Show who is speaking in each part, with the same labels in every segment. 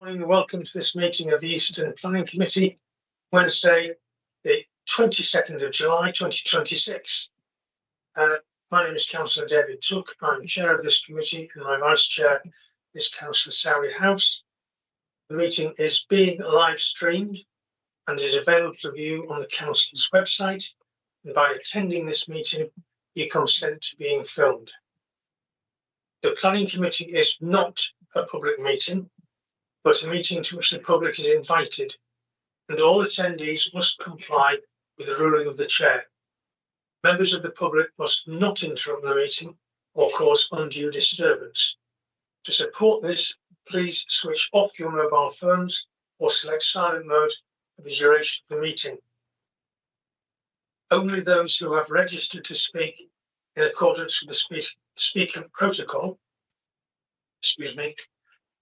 Speaker 1: Morning and welcome to this meeting of the Eastern Planning Committee, Wednesday, the 22nd of July 2026. My name is Councillor David Took. I'm chair of this committee and my vice chair is Councillor Sally House. The meeting is being live streamed and is available to view on the council's website. And by attending this meeting, you consent to being filmed. The planning committee is not a public meeting, but a meeting to which the public is invited, and all attendees must comply with the ruling of the chair. Members of the public must not interrupt the meeting or cause undue disturbance. To support this, please switch off your mobile phones or select silent mode for the duration of the meeting. Only those who have registered to speak in accordance with the speaker protocol,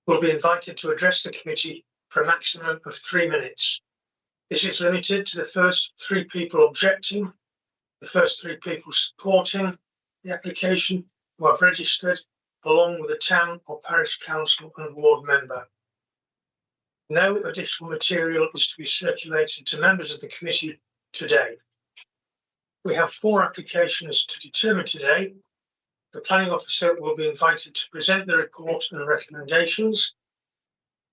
Speaker 1: will be invited to address the committee for a maximum of 3 minutes. This is limited to the first 3 people objecting, the first 3 people supporting the application who have registered, along with the town or parish council and ward member. No additional material is to be circulated to members of the committee today. We have 4 applications to determine today. The planning officer will be invited to present the report and recommendations.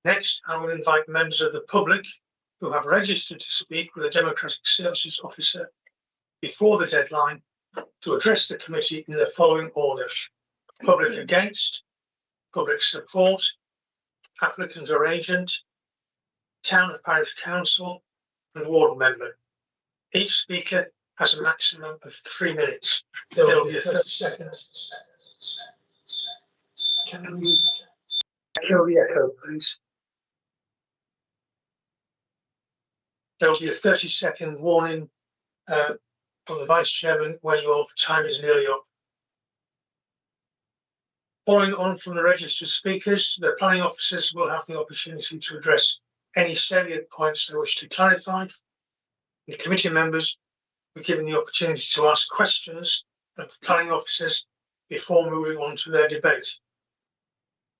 Speaker 1: Next, I will invite members of the public who have registered to speak with the Democratic Services Officer before the deadline to address the committee in the following order: public against, public support, applicant or agent, town or parish council, and ward member. Each speaker has a maximum of 3 minutes. There will be 30 seconds. Can we echo the echo, please? There will be a 30-second warning from the Vice Chairman when your time is nearly up. Following on from the registered speakers, the planning officers will have the opportunity to address any salient points they wish to clarify. The committee members were given the opportunity to ask questions of the planning officers before moving on to their debate.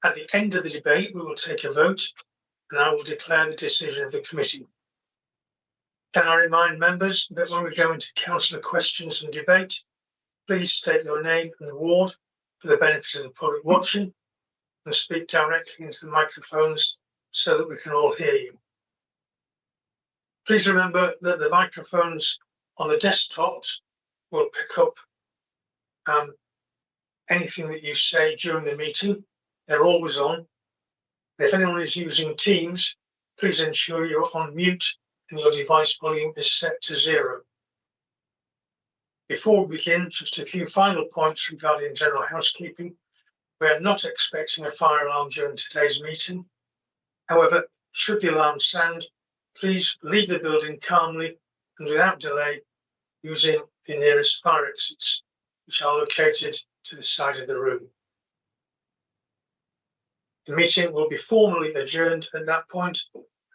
Speaker 1: At the end of the debate, we will take a vote and I will declare the decision of the committee. Can I remind members that when we go into councillor questions and debate, please state your name and ward for the benefit of the public watching and speak directly into the microphones so that we can all hear you. Please remember that the microphones on the desktops will pick up anything that you say during the meeting. They're always on. If anyone is using Teams, please ensure you're on mute and your device volume is set to 0. Before we begin, just a few final points regarding general housekeeping. We are not expecting a fire alarm during today's meeting. However, should the alarm sound, please leave the building calmly and without delay using the nearest fire exits, which are located to the side of the room. The meeting will be formally adjourned at that point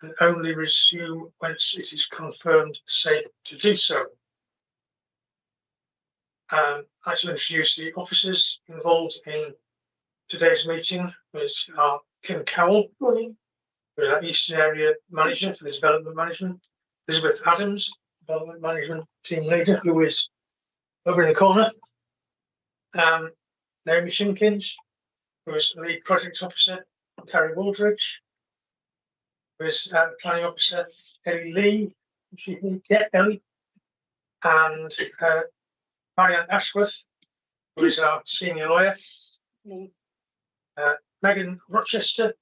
Speaker 1: and only resume once it is confirmed safe to do so. I'd like to introduce the officers involved in today's meeting, which are Kim Cowell, who is our Eastern Area Manager for the Development Management, Elizabeth Adams, Development Management Team Leader, who is over in the corner, Naomi Shinkins, who is Lead Project Officer, Carrie Waldridge, who is Planning Officer, Ellie Lee, Ellie, and Marianne Ashworth, who is our Senior Lawyer, Megan Rochester,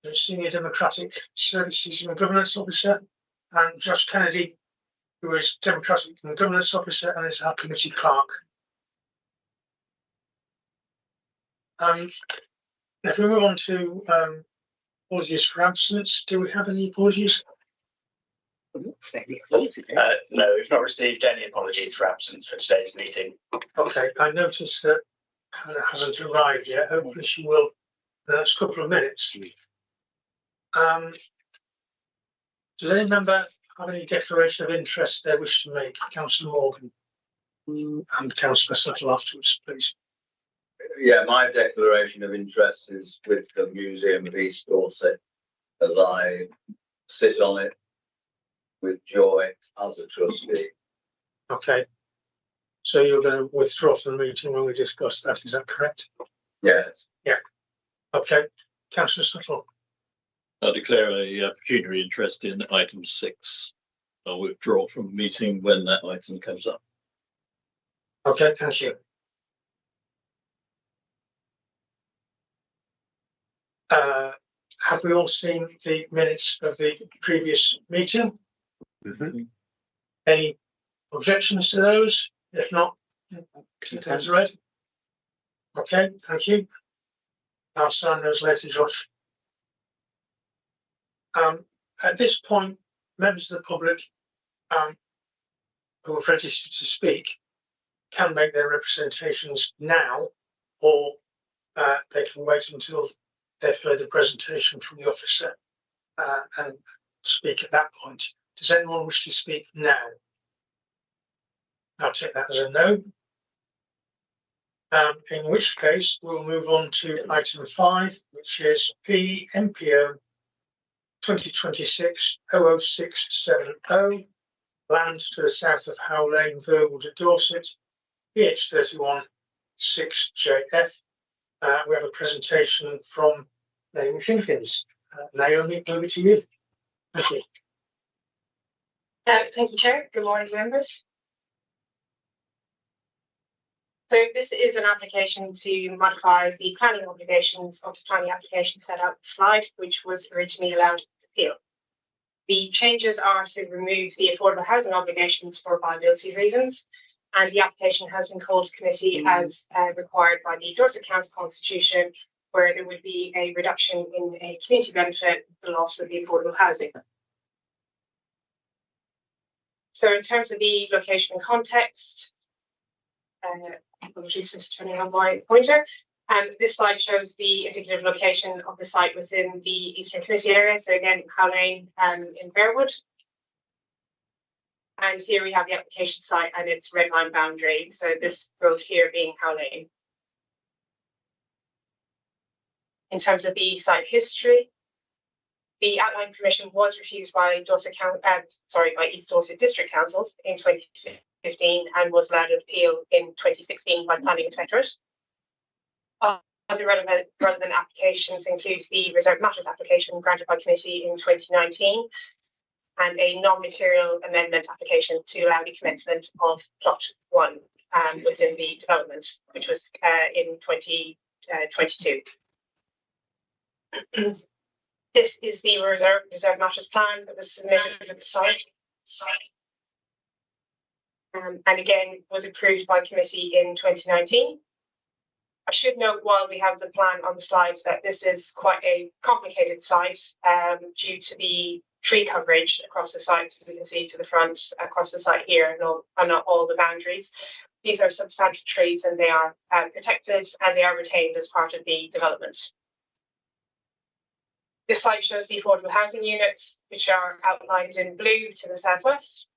Speaker 1: who is Senior Democratic Services and Governance Officer, and Josh Kennedy, who is Democratic and Governance Officer and is our Committee Clerk. If we move on to apologies for absence, do we have any apologies?
Speaker 2: No, we've not received any apologies for absence for today's meeting.
Speaker 1: Okay, I noticed that Hannah hasn't arrived yet. Hopefully she will in the next couple of minutes. Does any member have any declaration of interest they wish to make? Councillor Morgan and Councillor Suttle afterwards, please.
Speaker 3: Yeah, my declaration of interest is with the Museum of East Dorset. as I sit on it with joy as a trustee.
Speaker 1: Okay. So you're going to withdraw from the meeting when we discuss that, is that correct?
Speaker 3: Yes.
Speaker 1: Yeah. Okay. Councillor Suttle.
Speaker 4: I declare a pecuniary interest in item 6. I'll withdraw from the meeting when that item comes up.
Speaker 1: Okay, thank you. Have we all seen the minutes of the previous meeting?
Speaker 3: Mm-hmm.
Speaker 1: Any objections to those? If not, keep those read. Okay, thank you. I'll sign those later, Josh. At this point, members of the public who have registered to speak can make their representations now, or they can wait until they've heard the presentation from the officer and speak at that point. Does anyone wish to speak now? I'll take that as a no. In which case, we'll move on to item 5, which is PMPO 2026-00670, land to the south of Howe Lane, Verwood, Dorset, PH31 6JF. We have a presentation from Naomi Finkins. Naomi, over to you. Thank you.
Speaker 5: Thank you, Chair. Good morning, members. So this is an application to modify the planning obligations of the planning application set out in the slide, which was originally allowed to appeal. The changes are to remove the affordable housing obligations for viability reasons, and the application has been called to committee as required by the Dorset Council Constitution, where there would be a reduction in a community benefit, the loss of the affordable housing. So in terms of the location and context, apologies, just turning on my pointer. This slide shows the indicative location of the site within the Eastern Community area. So again, Howe Lane in Bearwood. And here we have the application site and its red line boundary. So this road here being Howe Lane. In terms of the site history, the outline permission was refused by by East Dorset District Council in 2015 and was allowed an appeal in 2016 by Planning Inspectorate. Other relevant applications include the Reserved Matters application granted by committee in 2019 and a non-material amendment application to allow the commencement of plot 1 within the development, which was in 2022. This is the Reserved Matters plan that was submitted with the site. And again, was approved by committee in 2019. I should note while we have the plan on the slide that this is quite a complicated site due to the tree coverage across the site. So we can see to the front across the site here and not all the boundaries. These are substantial trees and they are protected and they are retained as part of the development. This slide shows the affordable housing units, which are outlined in blue to the southwest.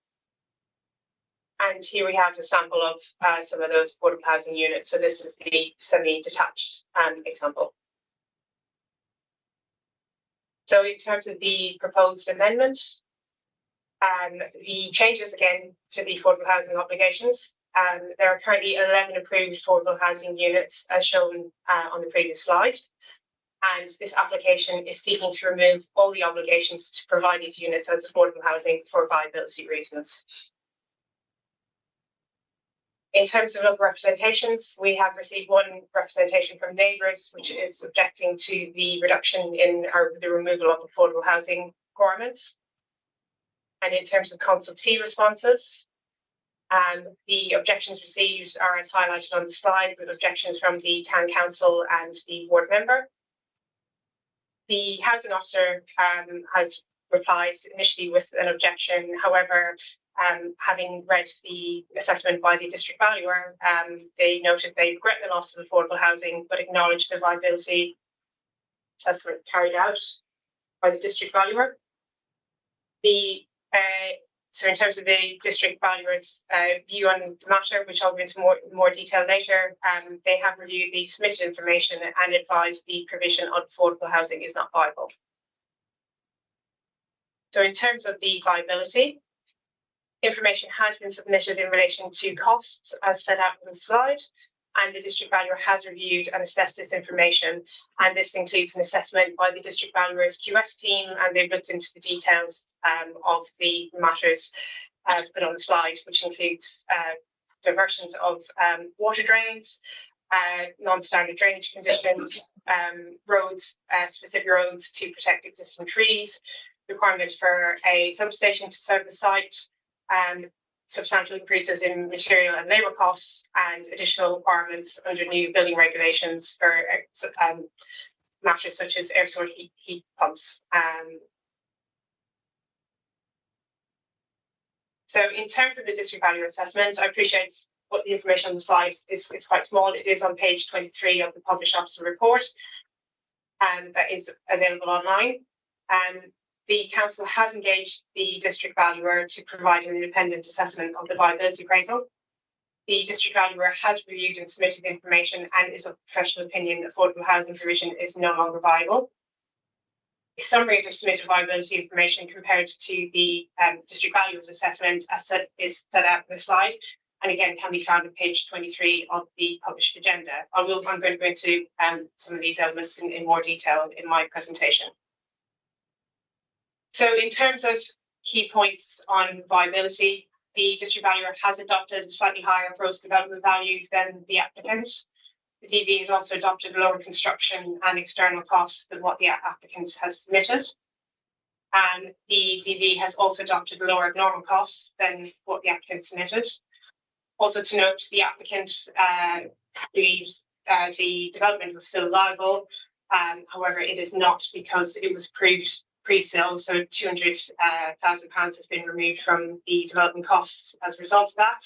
Speaker 5: And here we have a sample of some of those affordable housing units. So this is the semi-detached example. So in terms of the proposed amendment, the changes again to the affordable housing obligations. There are currently 11 approved affordable housing units as shown on the previous slide. And this application is seeking to remove all the obligations to provide these units as affordable housing for viability reasons. In terms of local representations, we have received one representation from neighbours, which is objecting to the reduction in the removal of affordable housing requirements. And in terms of consultee responses, the objections received are as highlighted on the slide, with objections from the Town Council and the ward member. The housing officer has replied initially with an objection. However, having read the assessment by the district valuer, they noted they regret the loss of affordable housing, but acknowledge the viability assessment carried out by the district valuer. So in terms of the district valuer's view on the matter, which I'll go into more detail later, they have reviewed the submitted information and advised the provision of affordable housing is not viable. So in terms of the viability, information has been submitted in relation to costs as set out on the slide, and the district valuer has reviewed and assessed this information. And this includes an assessment by the district valuer's QS team, and they've looked into the details of the matters put on the slide, which includes diversions of water drains, non-standard drainage conditions, roads, specific roads to protect existing trees, requirement for a substation to serve the site, substantial increases in material and labour costs, and additional requirements under new building regulations for matters such as air source heat pumps. So in terms of the district valuer assessment, I appreciate what the information on the slide is quite small. It is on page 23 of the published officer report, and that is available online. The council has engaged the district valuer to provide an independent assessment of the viability appraisal. The district valuer has reviewed and submitted information and is of professional opinion affordable housing provision is no longer viable. A summary of the submitted viability information compared to the district valuer's assessment is set out in the slide, and again can be found on page 23 of the published agenda. I'm going to go into some of these elements in more detail in my presentation. So in terms of key points on viability, the district valuer has adopted a slightly higher gross development value than the applicant. The DV has also adopted lower construction and external costs than what the applicant has submitted. And the DV has also adopted lower abnormal costs than what the applicant submitted. Also to note, the applicant believes the development was still liable. However, it is not, because it was proved pre-sale, so £200,000 has been removed from the development costs as a result of that.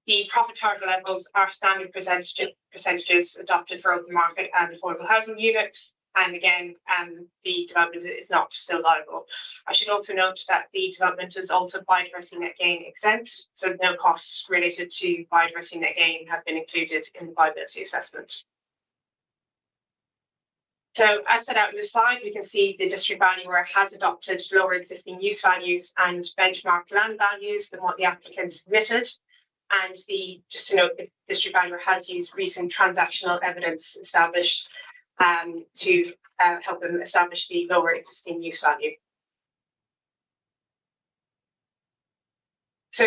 Speaker 5: The profit target levels are standard percentages adopted for open market and affordable housing units. And again, the development is not still liable. I should also note that the development is also biodiversity net gain exempt, so no costs related to biodiversity net gain have been included in the viability assessment. So as set out in the slide, we can see the district valuer has adopted lower existing use values and benchmark land values than what the applicant submitted. And just to note, the district valuer has used recent transactional evidence established to help them establish the lower existing use value. So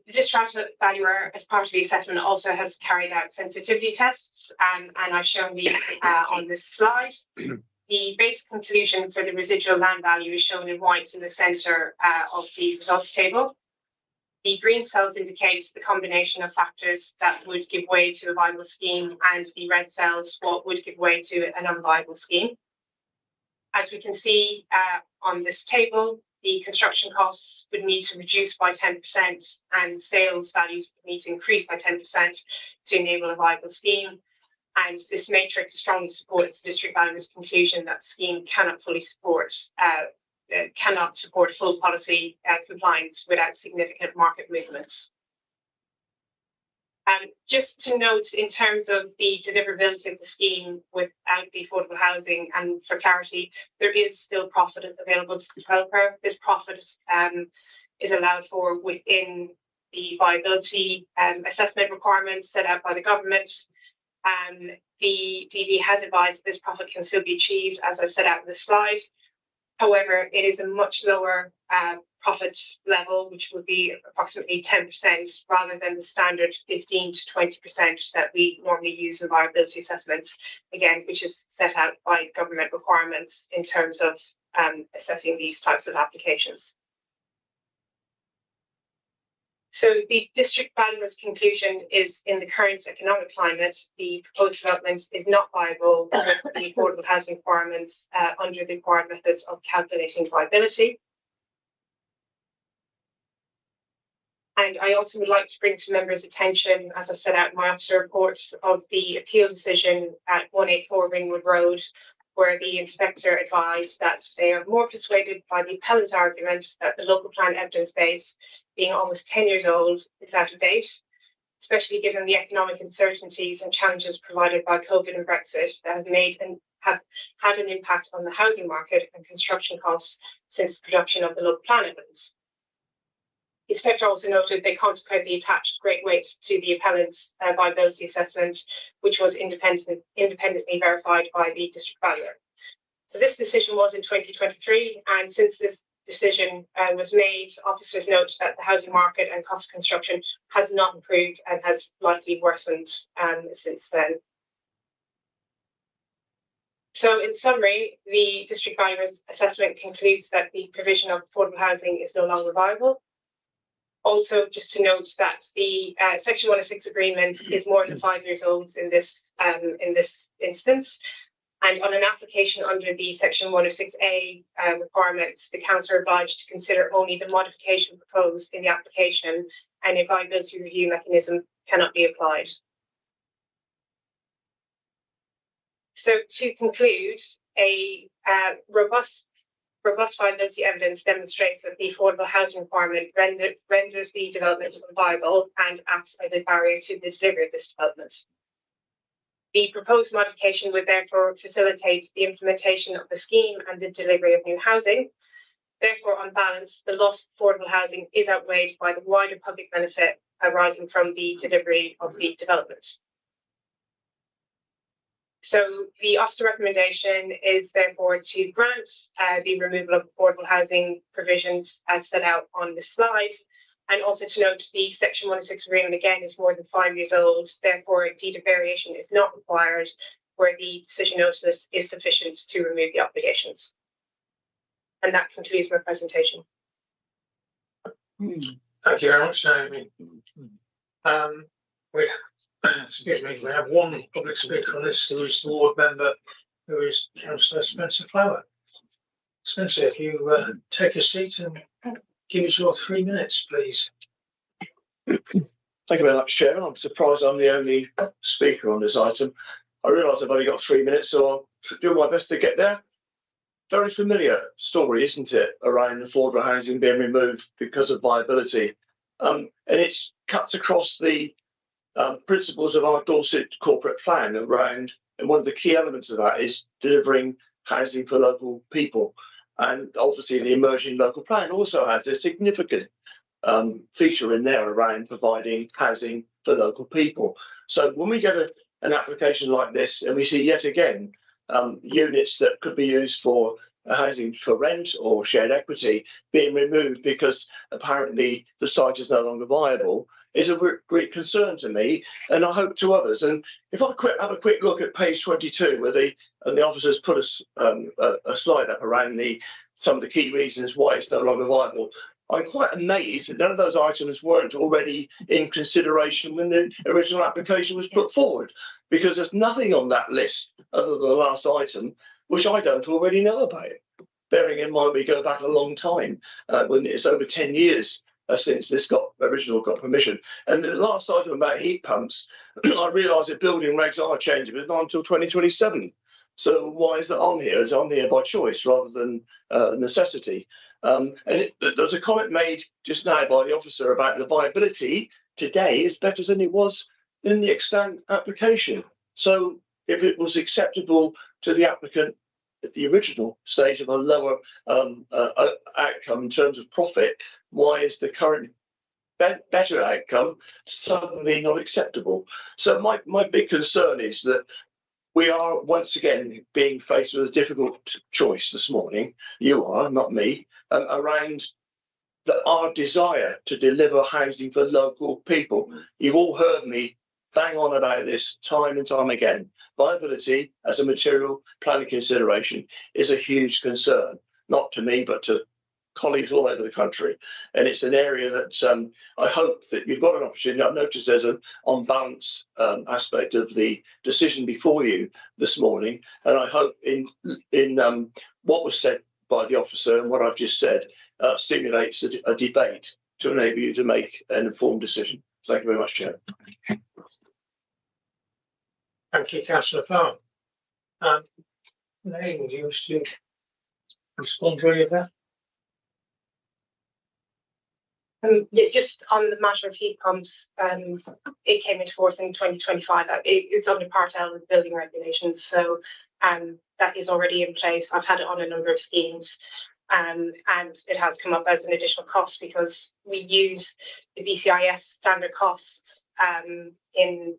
Speaker 5: the district valuer, as part of the assessment, also has carried out sensitivity tests, and I've shown these on this slide. The base conclusion for the residual land value is shown in white in the centre of the results table. The green cells indicate the combination of factors that would give way to a viable scheme, and the red cells what would give way to an unviable scheme. As we can see on this table, the construction costs would need to reduce by 10% and sales values would need to increase by 10% to enable a viable scheme. And this matrix strongly supports the district valuer's conclusion that the scheme cannot fully support full policy compliance without significant market movements. Just to note, in terms of the deliverability of the scheme without the affordable housing, and for clarity, there is still profit available to the developer. This profit is allowed for within the viability assessment requirements set out by the government. The DV has advised that this profit can still be achieved, as I've set out in the slide. However, it is a much lower profit level, which would be approximately 10%, rather than the standard 15 to 20% that we normally use in viability assessments, again, which is set out by government requirements in terms of assessing these types of applications. So the district valuer's conclusion is, in the current economic climate, the proposed development is not viable with the affordable housing requirements under the required methods of calculating viability. And I also would like to bring to members' attention, as I've set out in my officer report, of the appeal decision at 184 Ringwood Road, where the inspector advised that they are more persuaded by the appellant's argument that the local plan evidence base, being almost 10 years old, is out of date, especially given the economic uncertainties and challenges provided by COVID and Brexit that have made have had an impact on the housing market and construction costs since the production of the local plan evidence. The inspector also noted they consequently attached great weight to the appellant's viability assessment, which was independently verified by the district valuer. So this decision was in 2023, and since this decision was made, officers note that the housing market and cost of construction has not improved and has likely worsened since then. So in summary, the district valuer's assessment concludes that the provision of affordable housing is no longer viable. Also, just to note that the Section 106 agreement is more than 5 years old in this instance. And on an application under the Section 106A requirements, the council are obliged to consider only the modification proposed in the application, and a viability review mechanism cannot be applied. So to conclude, a robust viability evidence demonstrates that the affordable housing requirement renders the development unviable and acts as a barrier to the delivery of this development. The proposed modification would therefore facilitate the implementation of the scheme and the delivery of new housing. Therefore, on balance, the loss of affordable housing is outweighed by the wider public benefit arising from the delivery of the development. So the officer recommendation is therefore to grant the removal of affordable housing provisions as set out on the slide. And also to note the Section 106 agreement again is more than 5 years old, therefore a deed of variation is not required where the decision notice is sufficient to remove the obligations. And that concludes my presentation.
Speaker 1: Thank you very much, Naomi. Excuse me, we have one public speaker on this, who is the ward member, who is Councillor Spencer Flower. Spencer, if you take a seat and give us your 3 minutes, please.
Speaker 6: Thank you very much, Chairman. I'm surprised I'm the only speaker on this item. I realise I've only got 3 minutes, so I'll do my best to get there. Very familiar story, isn't it, around affordable housing being removed because of viability. And it cuts across the principles of our Dorset corporate plan around, and one of the key elements of that is delivering housing for local people. And obviously the emerging local plan also has a significant feature in there around providing housing for local people. So when we get an application like this and we see yet again units that could be used for housing for rent or shared equity being removed because apparently the site is no longer viable, is a great concern to me, and I hope to others. And if I have a quick look at page 22, where the officers put a slide up around some of the key reasons why it's no longer viable, I'm quite amazed that none of those items weren't already in consideration when the original application was put forward, because there's nothing on that list other than the last item which I don't already know about. Bearing in mind we go back a long time, when it's over 10 years since this original got permission. And the last item about heat pumps, I realise that building regs are changing, but not until 2027. So why is that on here? It's on here by choice rather than necessity. There's a comment made just now by the officer about the viability today is better than it was in the extant application. So if it was acceptable to the applicant at the original stage of a lower outcome in terms of profit, why is the current better outcome suddenly not acceptable? So my big concern is that we are once again being faced with a difficult choice this morning. You are, not me, around our desire to deliver housing for local people. You've all heard me bang on about this time and time again. Viability as a material planning consideration is a huge concern, not to me, but to colleagues all over the country. And it's an area that I hope that you've got an opportunity. I've noticed there's an on balance aspect of the decision before you this morning. And I hope in what was said by the officer and what I've just said stimulates a debate to enable you to make an informed decision. Thank you very much, Chair.
Speaker 1: Thank you, Councillor Flower. Naomi, do you wish to respond to any of that?
Speaker 5: Yeah, just on the matter of heat pumps, it came into force in 2025. It's under Part L of the building regulations. So that is already in place. I've had it on a number of schemes, and it has come up as an additional cost because we use the VCIS standard cost in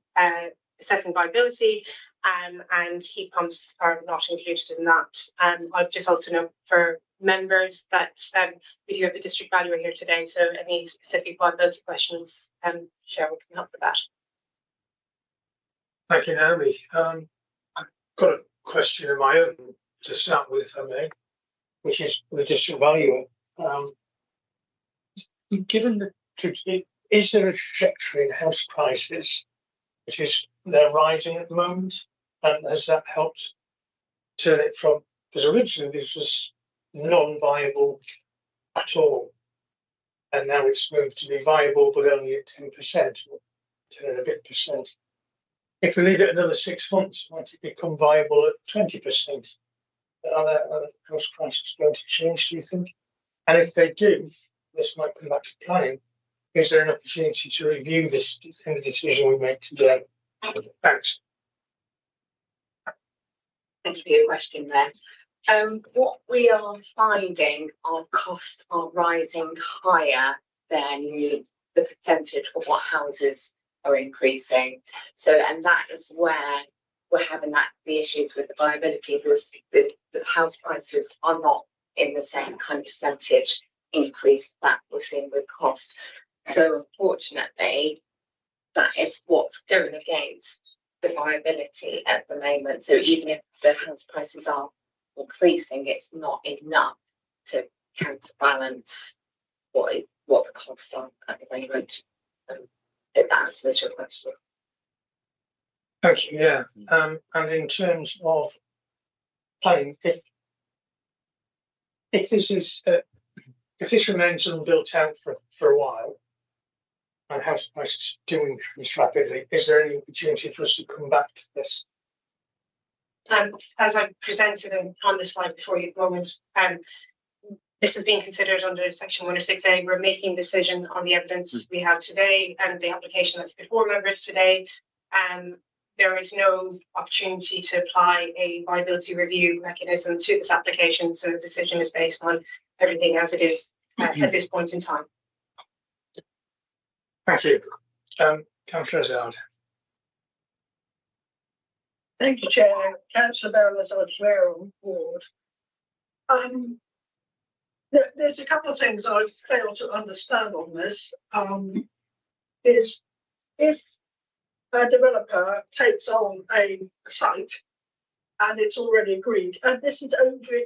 Speaker 5: assessing viability, and heat pumps are not included in that. I've just also known for members that we do have the district valuer here today, so any specific viability questions, Cheryl can help with that.
Speaker 1: Thank you, Naomi. I've got a question of my own to start with, if I may, which is the district valuer. Given is there a trajectory in house prices, which is they're rising at the moment, and has that helped turn it from, because originally this was non-viable at all, and now it's moved to be viable but only at 10%, 10 and a bit percent. If we leave it another 6 months, might it become viable at 20%? Are house prices going to change, do you think? And if they do, this might come back to planning. Is there an opportunity to review this in the decision we make today? Thanks.
Speaker 7: Thank you for your question there. What we are finding, our costs are rising higher than the percentage of what houses are increasing. So, and that is where we're having the issues with the viability, because the house prices are not in the same kind of percentage increase that we're seeing with costs. So unfortunately, that is what's going against the viability at the moment. So even if the house prices are increasing, it's not enough to counterbalance what the costs are at the moment. If that answers your question.
Speaker 1: Thank you. Yeah, and in terms of planning, if this remains unbuilt out for a while, and house prices do increase rapidly, is there any opportunity for us to come back to this?
Speaker 5: As I presented on the slide before you at the moment, this is being considered under Section 106A. We're making a decision on the evidence we have today and the application that's before members today. There is no opportunity to apply a viability review mechanism to this application, so the decision is based on everything as it is at this point in time.
Speaker 1: Thank you. Councillor Azad.
Speaker 8: Thank you, Chair. Councillor Bell, as I was aware on board. There's a couple of things I fail to understand on this. Is if a developer takes on a site and it's already agreed, and this is over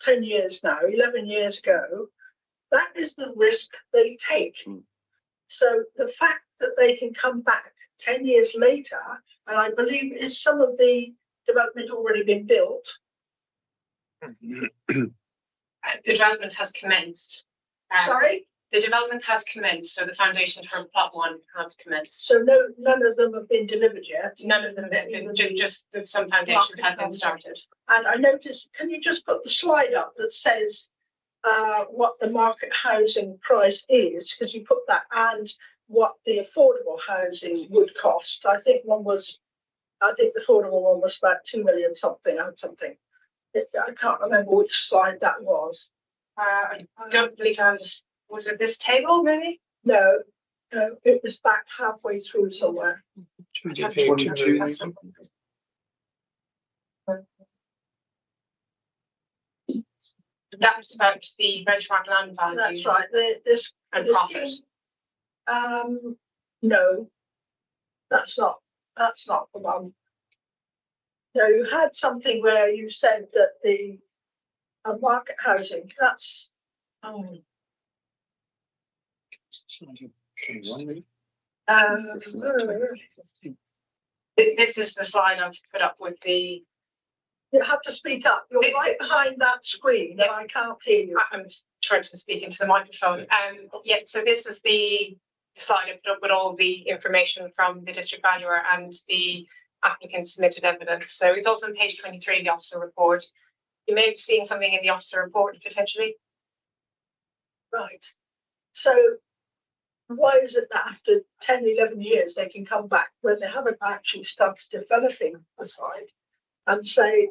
Speaker 8: 10 years now, 11 years ago, that is the risk they take. So the fact that they can come back 10 years later, and I believe is some of the development already been built.
Speaker 5: The development has commenced.
Speaker 8: Sorry?
Speaker 5: The development has commenced, so the foundations for plot 1 have commenced.
Speaker 8: So none of them have been delivered yet?
Speaker 5: None of them, just some foundations have been started.
Speaker 8: And I noticed, can you just put the slide up that says what the market housing price is, because you put that, and what the affordable housing would cost. I think the affordable one was about 2 million something or something. I can't remember which slide that was.
Speaker 5: I don't believe was it this table maybe?
Speaker 8: No, it was back halfway through somewhere.
Speaker 5: That's about the benchmark land values.
Speaker 8: That's right. This
Speaker 5: profit.
Speaker 8: No, that's not the one. No, you had something where you said that the market housing, that's
Speaker 5: this is the slide I've put up with the.
Speaker 8: You have to speak up. You're right behind that screen, and I can't hear you.
Speaker 5: I'm trying to speak into the microphone. Yeah, so this is the slide I put up with all the information from the district valuer and the applicant submitted evidence. So it's also on page 23 of the officer report. You may have seen something in the officer report potentially.
Speaker 8: Right. So why is it that after 10, 11 years they can come back when they haven't actually started developing the site? and say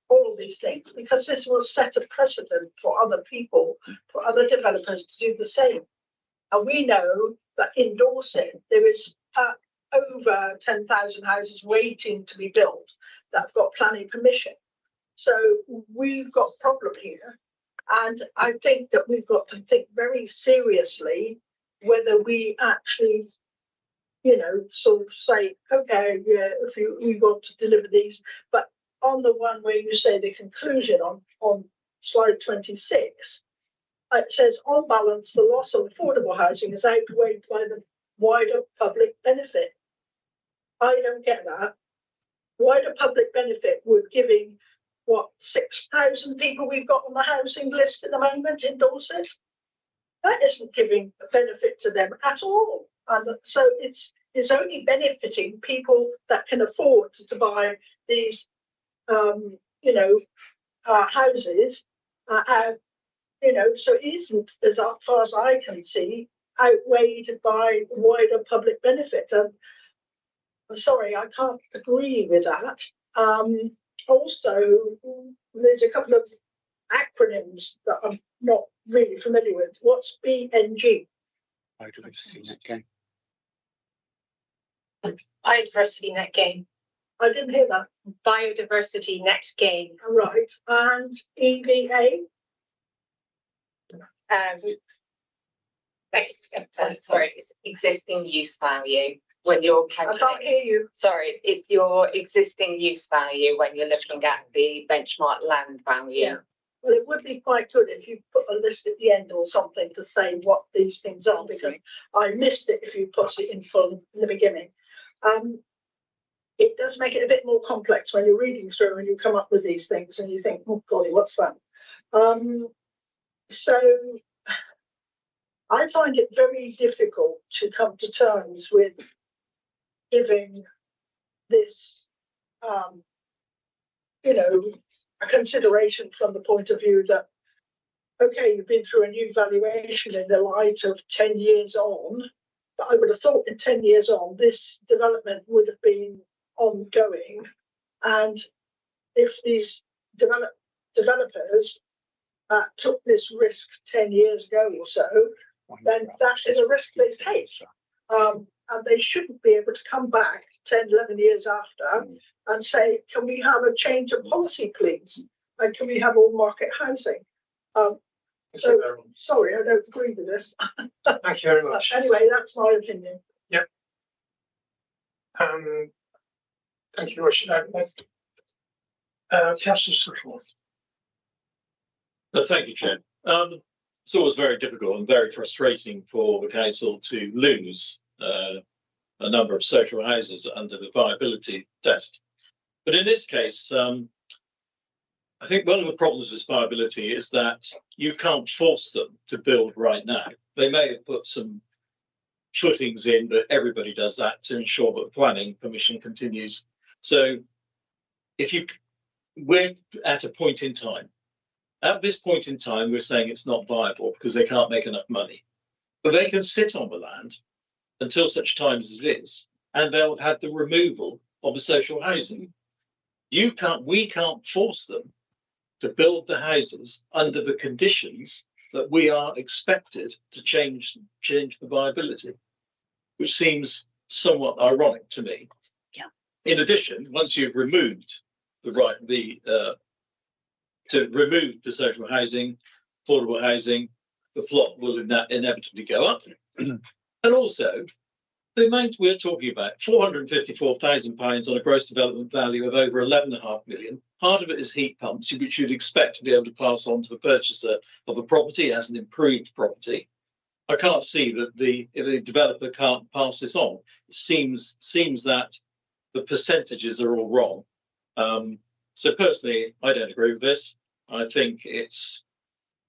Speaker 8: all of these things, because this will set a precedent for other people, for other developers to do the same. And we know that in Dorset, there is over 10,000 houses waiting to be built that have got planning permission. So we've got a problem here. And I think that we've got to think very seriously whether we actually, sort of say, okay, yeah, if we want to deliver these. But on the one where you say the conclusion on slide 26, it says, on balance, the loss of affordable housing is outweighed by the wider public benefit. I don't get that. Wider public benefit would giving, 6,000 people we've got on the housing list at the moment in Dorset? That isn't giving a benefit to them at all. And so it's only benefiting people that can afford to buy these, houses. So it isn't, as far as I can see, outweighed by wider public benefit. I'm sorry, I can't agree with that. Also, there's a couple of acronyms that I'm not really familiar with. What's BNG?
Speaker 2: Biodiversity net gain.
Speaker 5: Biodiversity net gain.
Speaker 8: I didn't hear that.
Speaker 5: Biodiversity net gain.
Speaker 8: Right. And EVA?
Speaker 7: Sorry, it's existing use value. When you're
Speaker 8: I can't
Speaker 7: calculating,
Speaker 8: hear you.
Speaker 7: sorry, it's your existing use value when you're looking at the benchmark land value.
Speaker 8: Yeah. Well, it would be quite good if you put a list at the end or something to say what these things are, because I missed it if you put it in full in the beginning. It does make it a bit more complex when you're reading through and you come up with these things and you think, oh golly, what's that? So I find it very difficult to come to terms with giving this, a consideration from the point of view that, okay, you've been through a new valuation in the light of 10 years on, but I would have thought in 10 years on, this development would have been ongoing. And if these developers took this risk 10 years ago or so, then that is a risk they take. And they shouldn't be able to come back 10, 11 years after and say, can we have a change of policy, please? And can we have all market housing? So, sorry, I don't agree with this.
Speaker 1: Thank you very much.
Speaker 8: Anyway, that's my opinion.
Speaker 1: Yep. Thank you, Councillor Sutherland.
Speaker 4: Thank you, Chair. It's always very difficult and very frustrating for the council to lose a number of social houses under the viability test. But in this case, I think one of the problems with viability is that you can't force them to build right now. They may have put some footings in, but everybody does that to ensure that the planning permission continues. So we're at a point in time. At this point in time, we're saying it's not viable because they can't make enough money. But they can sit on the land until such time as it is, and they'll have had the removal of the social housing. We can't force them to build the houses under the conditions that we are expected to change the viability, which seems somewhat ironic to me.
Speaker 7: Yeah.
Speaker 4: In addition, once you've removed to remove the social housing, affordable housing, the plot will inevitably go up. And also, the amount we're talking about, £454,000 on a gross development value of over 11.5 million. Part of it is heat pumps, which you'd expect to be able to pass on to the purchaser of a property as an improved property. I can't see that if the developer can't pass this on. It seems that the percentages are all wrong. So personally, I don't agree with this. I think it's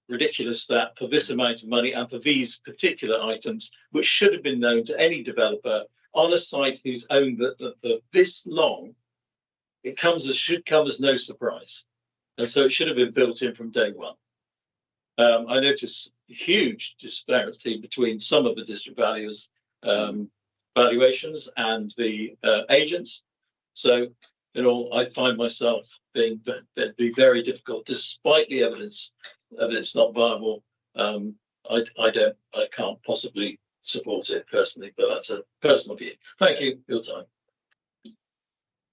Speaker 4: ridiculous that for this amount of money and for these particular items, which should have been known to any developer on a site who's owned for this long, should come as no surprise. And so it should have been built in from day one. I notice huge disparity between some of the district values valuations and the agents. So in all, I find myself being very difficult, despite the evidence that it's not viable. I can't possibly support it personally, but that's a personal view. Thank you for your time.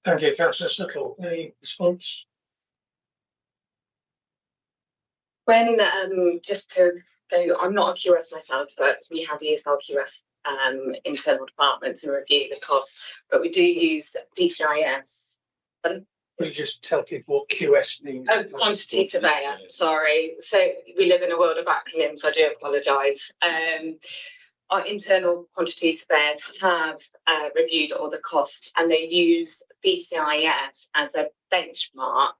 Speaker 1: Thank you, Councillor Snittle. Any response?
Speaker 7: When, just to go, I'm not a QS myself, but we have used our QS internal department to review the costs, but we do use DCIS.
Speaker 1: Will you just tell people what QS means?
Speaker 7: Oh, quantity surveyor, sorry. So we live in a world of acronyms, I do apologise. Our internal quantity surveyors have reviewed all the costs, and they use BCIS as a benchmark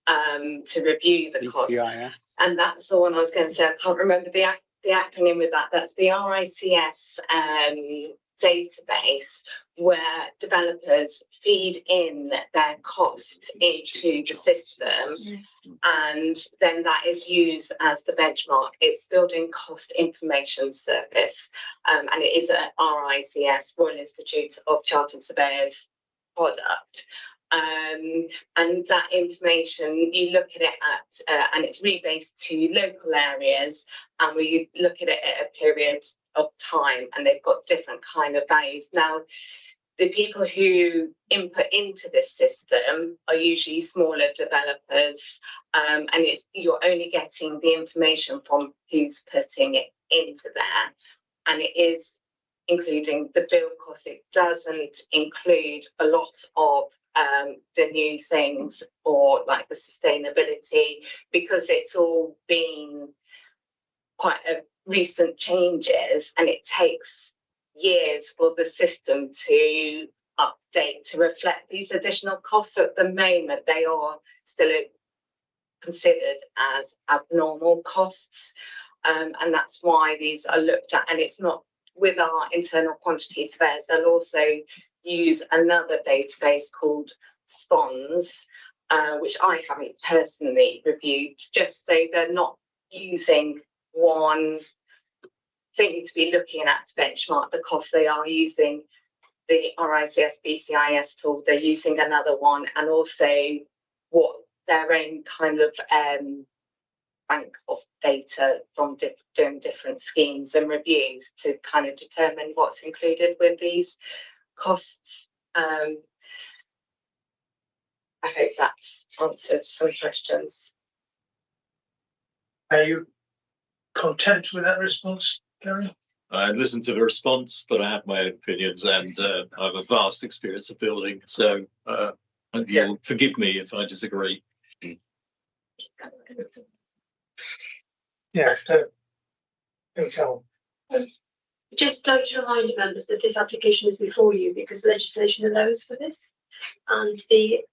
Speaker 7: to review the costs. And that's the one I was going to say. I can't remember the acronym with that. That's the RICS database, where developers feed in their costs into the system, and then that is used as the benchmark. It's Building Cost Information Service, and it is a RICS, Royal Institute of Chartered Surveyors product. And that information, you look at it and it's rebased to local areas, and we look at it at a period of time, and they've got different kind of values. Now, the people who input into this system are usually smaller developers, and you're only getting the information from who's putting it into there, and it is including the build cost. It doesn't include a lot of the new things, or like the sustainability, because it's all been quite a recent changes, and it takes years for the system to update to reflect these additional costs. So at the moment, they are still considered as abnormal costs, and that's why these are looked at. And it's not with our internal quantity surveyors. They'll also use another database called SPONS, which I haven't personally reviewed, just so they're not using one thing to be looking at to benchmark the cost. They are using the RICS BCIS tool, they're using another one, and also what their own kind of bank of data from doing different schemes and reviews to kind of determine what's included with these costs. I hope that's answered some questions.
Speaker 1: Are you content with that response, Gary?
Speaker 4: I listened to the response, but I have my own opinions, and I have a vast experience of building, so you'll forgive me if I disagree.
Speaker 1: Yeah.
Speaker 9: Just like to remind members that this application is before you because legislation allows for this, and the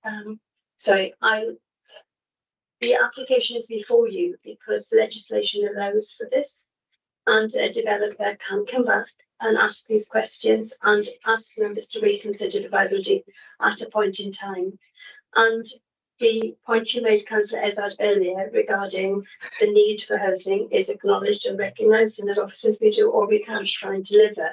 Speaker 9: application is before you because legislation allows for this, and a developer can come back and ask these questions and ask members to reconsider the viability at a point in time. And the point you made, Councillor Ezard, earlier regarding the need for housing is acknowledged and recognised, and as officers we do all we can to try and deliver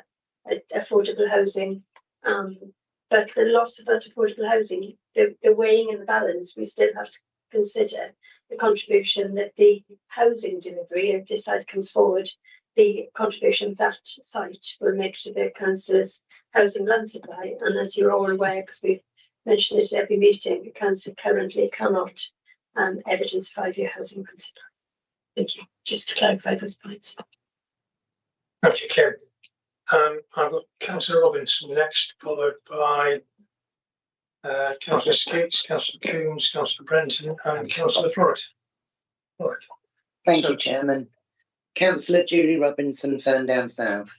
Speaker 9: affordable housing. But the loss of that affordable housing, the weighing and the balance, we still have to consider the contribution that the housing delivery, if this site comes forward, the contribution that site will make to the council's housing land supply. And as you're all aware, because we've mentioned it at every meeting, the council currently cannot evidence 5-year housing principle. Thank you. Just to clarify those points.
Speaker 1: Thank you, Kim. I've got Councillor Robinson next, followed by Councillor Skeets, Councillor Coombs, Councillor Brenton, and Councillor Florett.
Speaker 10: Thank you, Chairman. Councillor Julie Robinson, Ferndown South.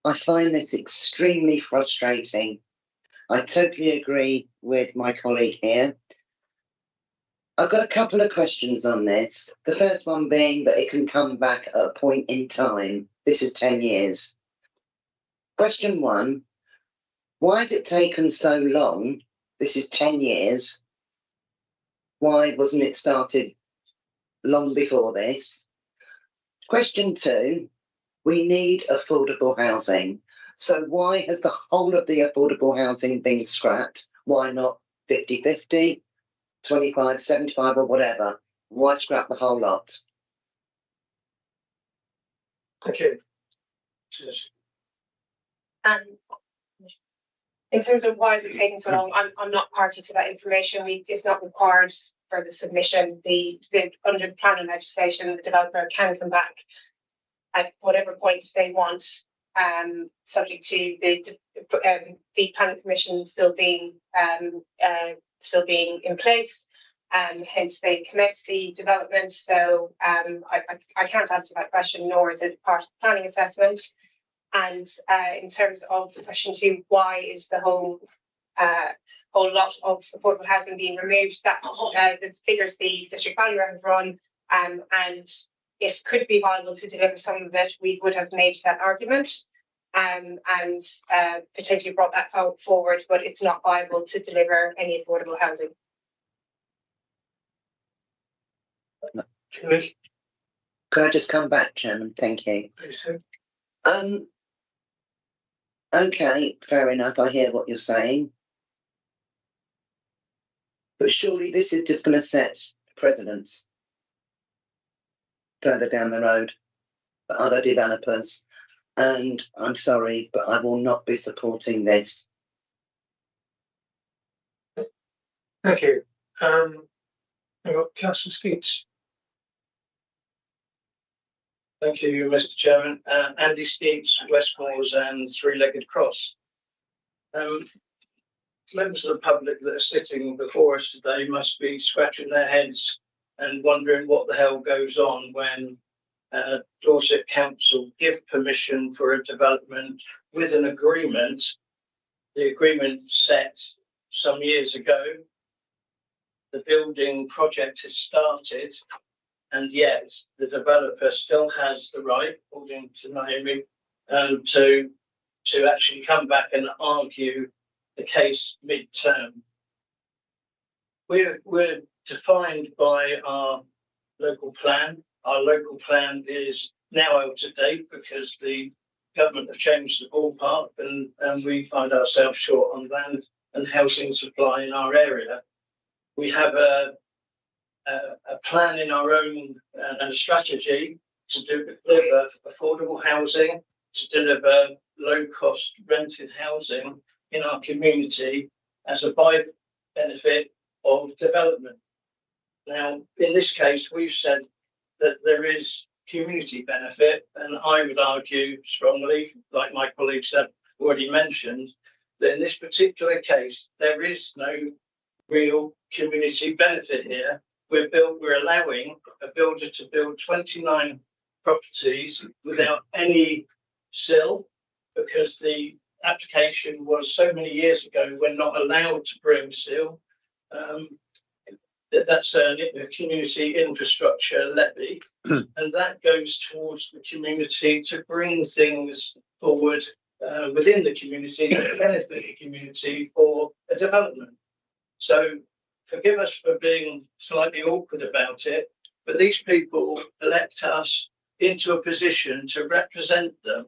Speaker 10: I find this extremely frustrating. I totally agree with my colleague here. I've got a couple of questions on this. The first one being that it can come back at a point in time. This is 10 years. Question one, why has it taken so long? This is 10 years. Why wasn't it started long before this? Question two, we need affordable housing. So why has the whole of the affordable housing been scrapped? Why not 50-50, 25-75 or whatever. Why scrap the whole lot?
Speaker 1: Okay. Cheers.
Speaker 5: In terms of why is it taking so long, I'm not party to that information. It's not required for the submission. Under the planning legislation, the developer can come back at whatever point they want, subject to the planning commission still being in place. Hence they commence the development. So I can't answer that question, nor is it part of the planning assessment. And in terms of question 2, why is the whole lot of affordable housing being removed? That's the figures the district valuer have run, and it could be viable to deliver some of it, we would have made that argument and potentially brought that forward, but it's not viable to deliver any affordable housing.
Speaker 10: Could I just come back, Chairman? Thank you.
Speaker 1: Please do.
Speaker 10: Okay, fair enough. I hear what you're saying. But surely this is just going to set precedents further down the road for other developers. And I'm sorry, but I will not be supporting this.
Speaker 1: Thank you. I've got Councillor Skeets.
Speaker 11: Thank you, Mr. Chairman. Andy Skeets, Westmoors and Three-Legged Cross. Members of the public that are sitting before us today must be scratching their heads and wondering what the hell goes on when Dorset Council give permission for a development with an agreement. The agreement set some years ago. The building project has started, and yet the developer still has the right, according to Naomi, to actually come back and argue the case mid-term. We're defined by our local plan. Our local plan is now out of date because the government have changed the ballpark, and we find ourselves short on land and housing supply in our area. We have a plan in our own and a strategy to deliver affordable housing, to deliver low-cost rented housing in our community as a by-benefit of development. Now, in this case, we've said that there is community benefit, and I would argue strongly, like my colleagues have already mentioned, that in this particular case, there is no real community benefit here. We're allowing a builder to build 29 properties without any sill, because the application was so many years ago we're not allowed to bring sill. That's a community infrastructure levy, and that goes towards the community to bring things forward within the community to benefit the community for a development. So forgive us for being slightly awkward about it, but these people elect us into a position to represent them.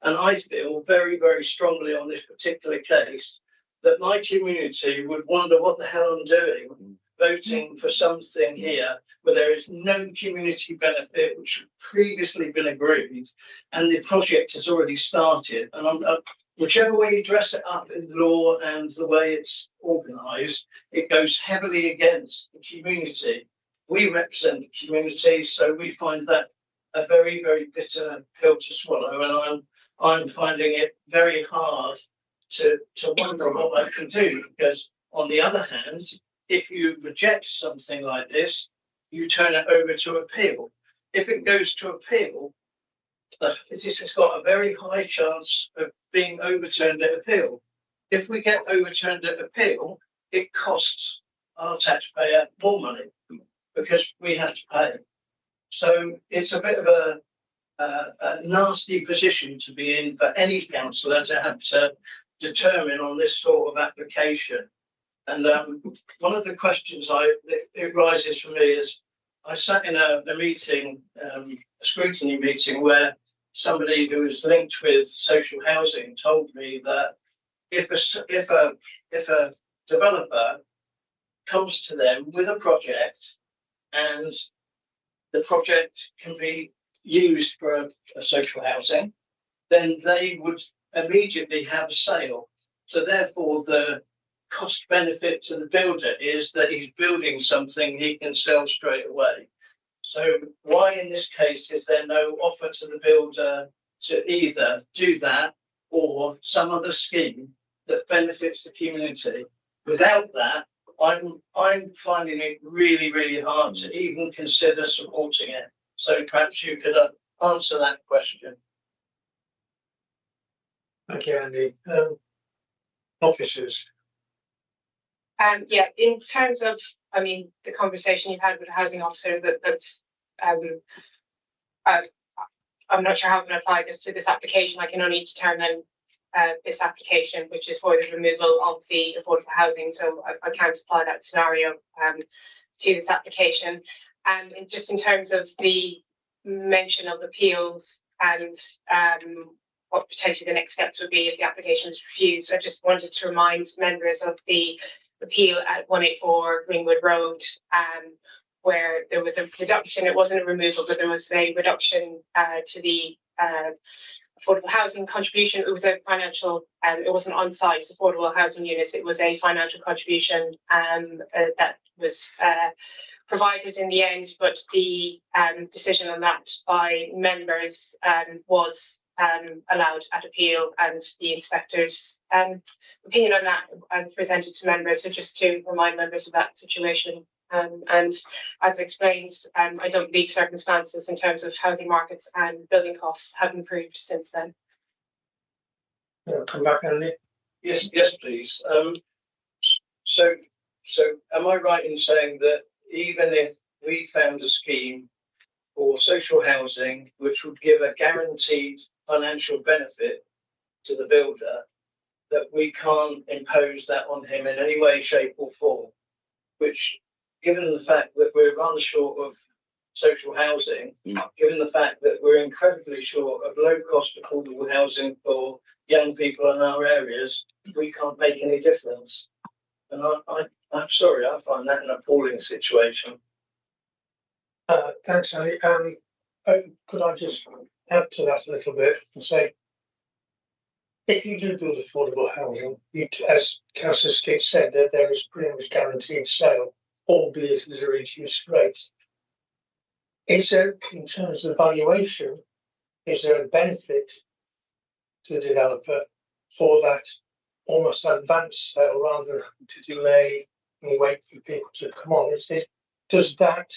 Speaker 11: And I feel very, very strongly on this particular case that my community would wonder what the hell I'm doing, voting for something here where there is no community benefit, which had previously been agreed, and the project has already started. And whichever way you dress it up in law and the way it's organised, it goes heavily against the community. We represent the community, so we find that a very, very bitter pill to swallow. And I'm finding it very hard to wonder what I can do, because on the other hand, if you reject something like this, you turn it over to appeal. If it goes to appeal, this has got a very high chance of being overturned at appeal. If we get overturned at appeal, it costs our taxpayer more money because we have to pay. So it's a bit of a nasty position to be in for any councillor to have to determine on this sort of application. And one of the questions it rises for me is, I sat in a meeting, a scrutiny meeting, where somebody who was linked with social housing told me that if a developer comes to them with a project, and the project can be used for a social housing, then they would immediately have a sale. So therefore, the cost benefit to the builder is that he's building something he can sell straight away. So why in this case is there no offer to the builder to either do that or some other scheme that benefits the community? Without that, I'm finding it really, really hard to even consider supporting it. So perhaps you could answer that question.
Speaker 1: Thank you, Andy. Officers.
Speaker 5: Yeah, in terms of, I mean, the conversation you've had with the housing officer, that's I'm not sure how I'm going to apply this to this application. I can only determine this application, which is for the removal of the affordable housing. So I can't apply that scenario to this application. And just in terms of the mention of appeals and what potentially the next steps would be if the application is refused, I just wanted to remind members of the appeal at 184 Greenwood Road, where there was a reduction. It wasn't a removal, but there was a reduction to the affordable housing contribution. It was a financial, it wasn't on-site affordable housing units. It was a financial contribution that was provided in the end, but the decision on that by members was allowed at appeal, and the inspector's opinion on that presented to members. So just to remind members of that situation. And as I explained, I don't believe circumstances in terms of housing markets and building costs have improved since then.
Speaker 1: Come back, Andy.
Speaker 11: Yes, please. So am I right in saying that even if we found a scheme for social housing which would give a guaranteed financial benefit to the builder, that we can't impose that on him in any way, shape or form, which, given the fact that we're rather short of social housing, given the fact that we're incredibly short of low-cost affordable housing for young people in our areas, we can't make any difference. And I'm sorry, I find that an appalling situation.
Speaker 1: Thanks, Andy. Could I just add to that a little bit and say, if you do build affordable housing, as Councillor Skate said, that there is pretty much guaranteed sale, albeit at a reduced rate. Is there, in terms of valuation, is there a benefit to the developer for that almost advanced sale rather than to delay and wait for people to come on? Does that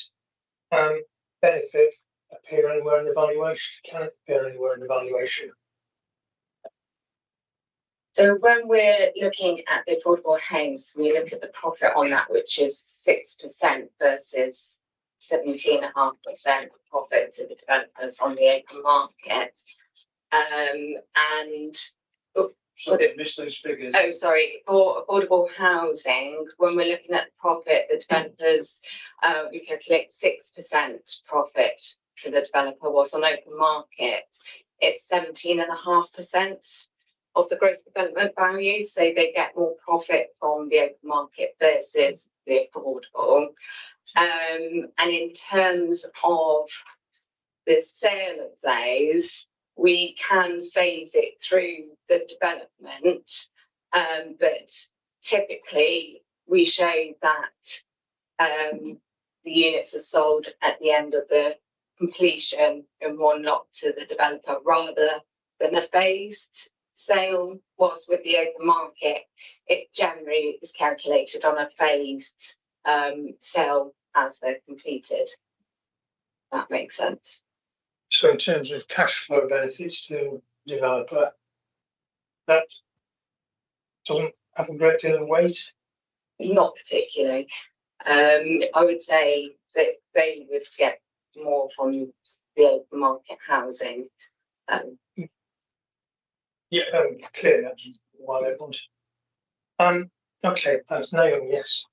Speaker 1: benefit appear anywhere in the valuation? Can it appear anywhere in the valuation?
Speaker 7: So when we're looking at the affordable homes, we look at the profit on that, which is 6% versus 17.5% profit to the developers on the open market.
Speaker 11: Sorry, I missed those figures.
Speaker 7: Oh, sorry. For affordable housing, when we're looking at the profit, the developers, we calculate 6% profit for the developer, was on open market. It's 17.5% of the gross development value, so they get more profit from the open market versus the affordable. And in terms of the sale of those, we can phase it through the development, but typically we show that the units are sold at the end of the completion in one lot to the developer rather than a phased sale. Was with the open market, it generally is calculated on a phased sale as they're completed. That makes sense.
Speaker 1: So in terms of cash flow benefits to the developer, that doesn't have a great deal of weight?
Speaker 7: Not particularly. I would say that they would get more from the open market housing.
Speaker 1: Clearly that's why they want. Okay, thanks. Naomi, yes.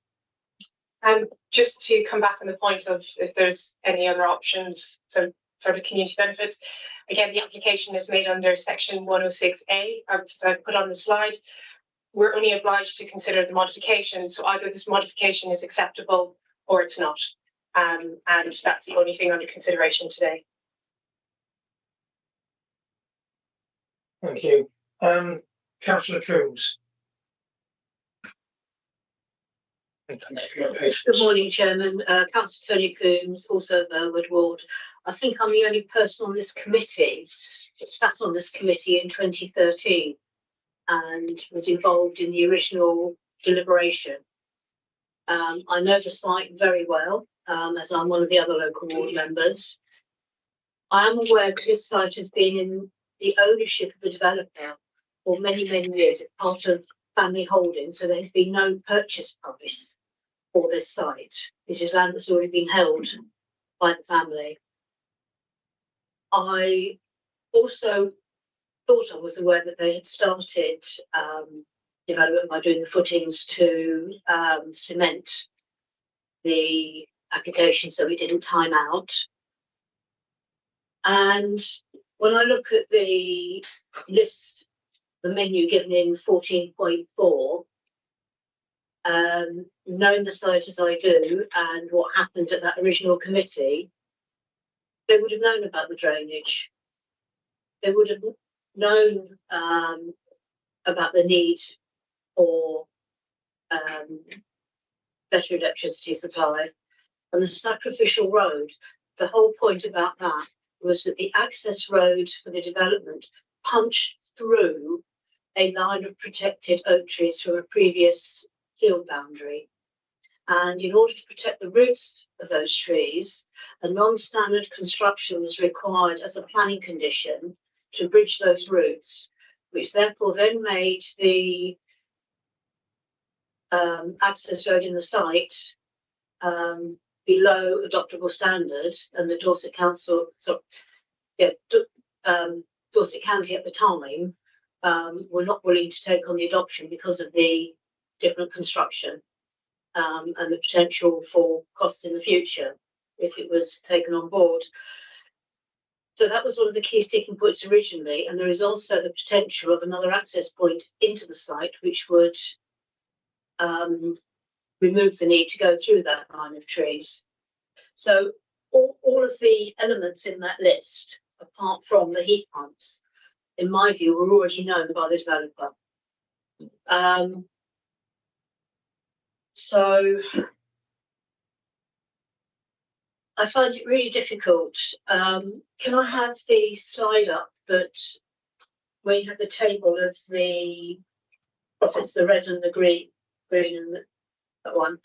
Speaker 5: Just to come back on the point of if there's any other options, so sort of community benefits. Again, the application is made under section 106A, so I've put on the slide. we're only obliged to consider the modification. So either this modification is acceptable or it's not. And that's the only thing under consideration today.
Speaker 1: Thank you. Councillor Coombs. And thank you for your patience.
Speaker 12: Good morning, Chairman. Councillor Tony Coombs, also Burwood Ward. I think I'm the only person on this committee that sat on this committee in 2013 and was involved in the original deliberation. I know the site very well, as I'm one of the other local ward members. I am aware that this site has been in the ownership of the developer for many, many years. It's part of family holding, so there's been no purchase price for this site. This is land that's already been held by the family. I also thought I was aware that they had started development by doing the footings to cement the application so it didn't time out. And when I look at the list, the menu given in 14.4, knowing the site as I do and what happened at that original committee, they would have known about the drainage. They would have known about the need for better electricity supply. And the sacrificial road, the whole point about that was that the access road for the development punched through a line of protected oak trees from a previous field boundary. And in order to protect the roots of those trees, a non-standard construction was required as a planning condition to bridge those roots, which therefore then made the access road in the site below adoptable standards, and the Dorset Council, Dorset County at the time were not willing to take on the adoption because of the different construction and the potential for costs in the future if it was taken on board. So that was one of the key sticking points originally, and there is also the potential of another access point into the site which would remove the need to go through that line of trees. So all of the elements in that list, apart from the heat pumps, in my view, were already known by the developer. So I find it really difficult. Can I have the slide up that where you have the table of the profits, the red and the green and that one.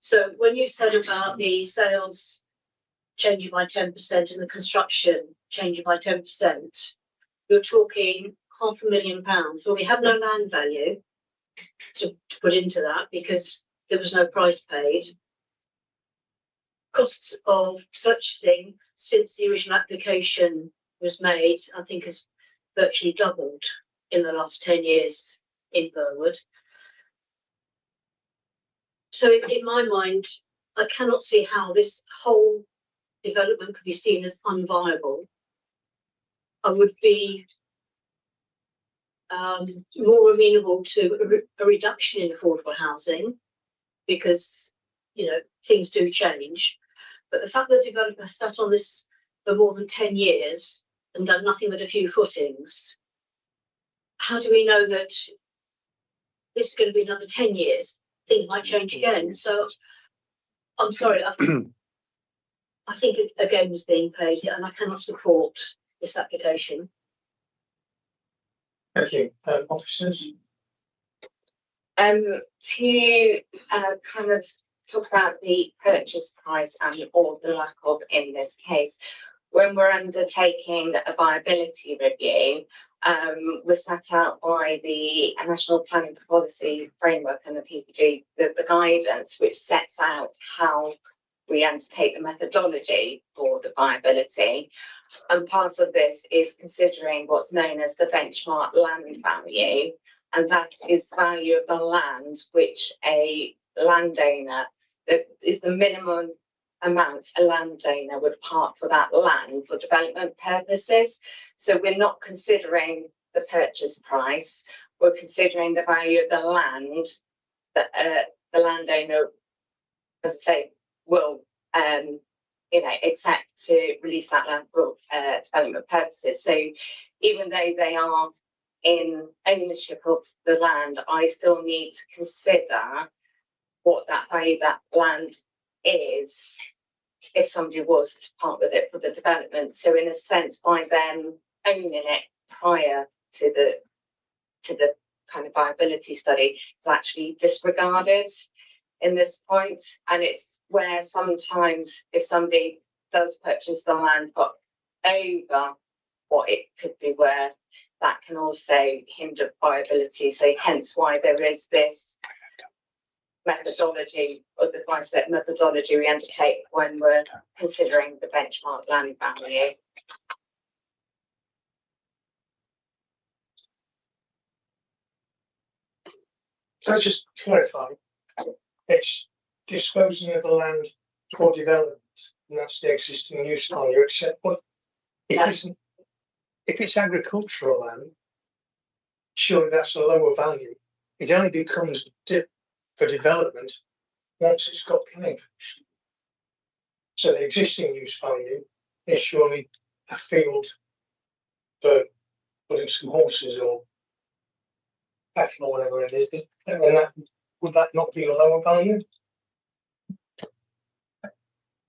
Speaker 12: So when you said about the sales changing by 10% and the construction changing by 10%, you're talking £500,000. Well, we have no land value to put into that because there was no price paid. Costs of purchasing since the original application was made, I think, has virtually doubled in the last 10 years in Burwood. So in my mind, I cannot see how this whole development could be seen as unviable. I would be more amenable to a reduction in affordable housing because, you know, things do change. But the fact that the developer has sat on this for more than 10 years and done nothing but a few footings, how do we know that this is going to be another 10 years? Things might change again. So I'm sorry, I think a game is being played here and I cannot support this application.
Speaker 1: Thank you. Officers?
Speaker 7: To kind of talk about the purchase price and or the lack of in this case, when we're undertaking a viability review, we're set out by the National Planning Policy Framework and the PPG, the guidance which sets out how we undertake the methodology for the viability. And part of this is considering what's known as the benchmark land value, and that is the value of the land which a landowner, that is the minimum amount a landowner would part for that land for development purposes. So we're not considering the purchase price, we're considering the value of the land that the landowner, as I say, will accept to release that land for development purposes. So even though they are in ownership of the land, I still need to consider what that value of that land is if somebody was to part with it for the development. So in a sense, by them owning it prior to the kind of viability study, it's actually disregarded in this point. And it's where sometimes if somebody does purchase the land but over what it could be worth, that can also hinder viability. So hence why there is this methodology, or the price-set methodology we undertake when we're considering the benchmark land value.
Speaker 1: Can I just clarify? It's disposing of the land for development, and that's the existing use value, except what it isn't. If it's agricultural land, surely that's a lower value. It only becomes for development once it's got planning permission. So the existing use value is surely a field for putting some horses or cattle or whatever it is, and that would that not be a lower value?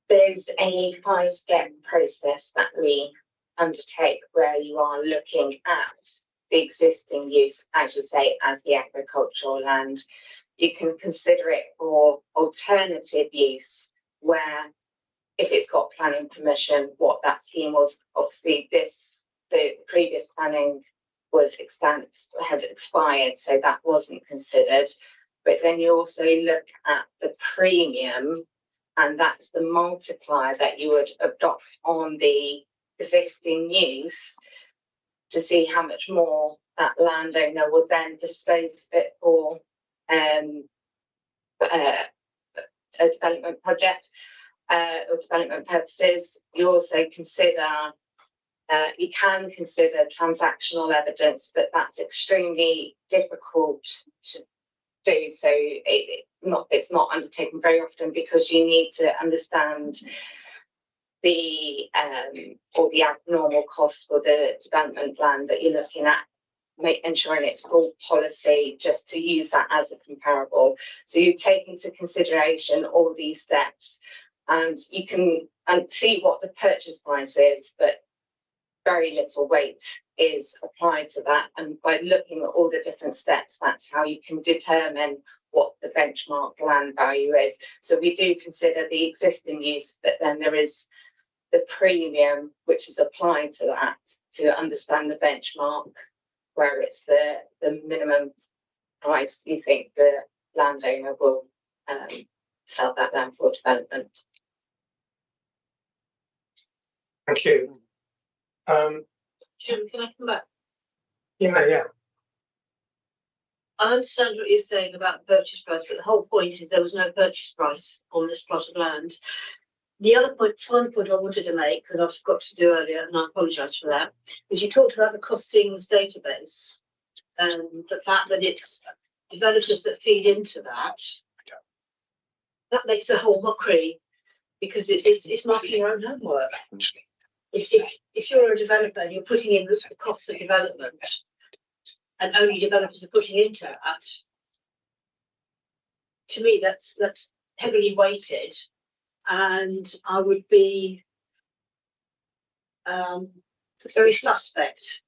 Speaker 7: There's a 5-step process that we undertake where you are looking at the existing use, as you say, as the agricultural land. You can consider it for alternative use, where if it's got planning permission, what that scheme was. Obviously, the previous planning had expired, so that wasn't considered. But then you also look at the premium, and that's the multiplier that you would adopt on the existing use to see how much more that landowner would then dispose of it for a development project or development purposes. You also consider, you can consider transactional evidence, but that's extremely difficult to do. So it's not undertaken very often, because you need to understand the abnormal costs for the development land that you're looking at, ensuring it's full policy, just to use that as a comparable. So you take into consideration all these steps, and you can see what the purchase price is, but very little weight is applied to that. And by looking at all the different steps, that's how you can determine what the benchmark land value is. So we do consider the existing use, but then there is the premium which is applied to that to understand the benchmark, where it's the minimum price you think the landowner will sell that land for development.
Speaker 1: Thank you.
Speaker 12: Jim, can I come back?
Speaker 1: Yeah.
Speaker 12: I understand what you're saying about the purchase price, but the whole point is there was no purchase price on this plot of land. The other final point I wanted to make that I forgot to do earlier, and I apologise for that, is you talked about the costings database and the fact that it's developers that feed into that. That makes a whole mockery, because it's marking your own homework. If you're a developer and you're putting in the costs of development, and only developers are putting into that, to me that's heavily weighted, and I would be very suspect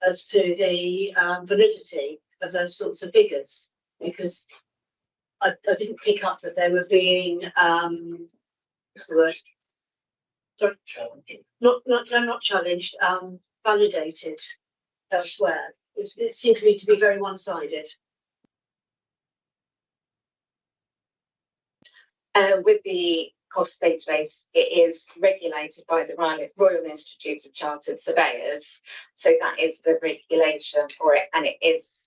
Speaker 12: as to the validity of those sorts of figures, because I didn't pick up that they were being what's the word? Sorry, not challenged, validated elsewhere. It seemed to me to be very one-sided.
Speaker 7: With the cost database, it is regulated by the Royal Institute of Chartered Surveyors, so that is the regulation for it, and it is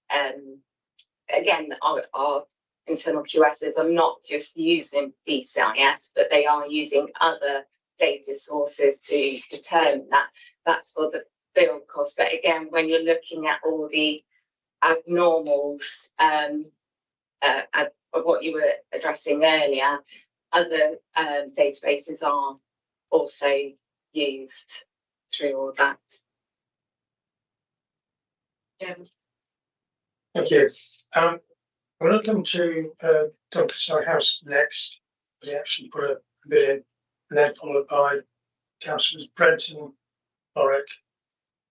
Speaker 7: again our internal QSs are not just using DCIS, but they are using other data sources to determine that. That's for the build cost. But again, when you're looking at all the abnormals of what you were addressing earlier, other databases are also used through all that.
Speaker 1: Thank you. I'm going to come to Doncaster House next. They actually put a bit in, and then followed by Councillors Brenton, Lorick,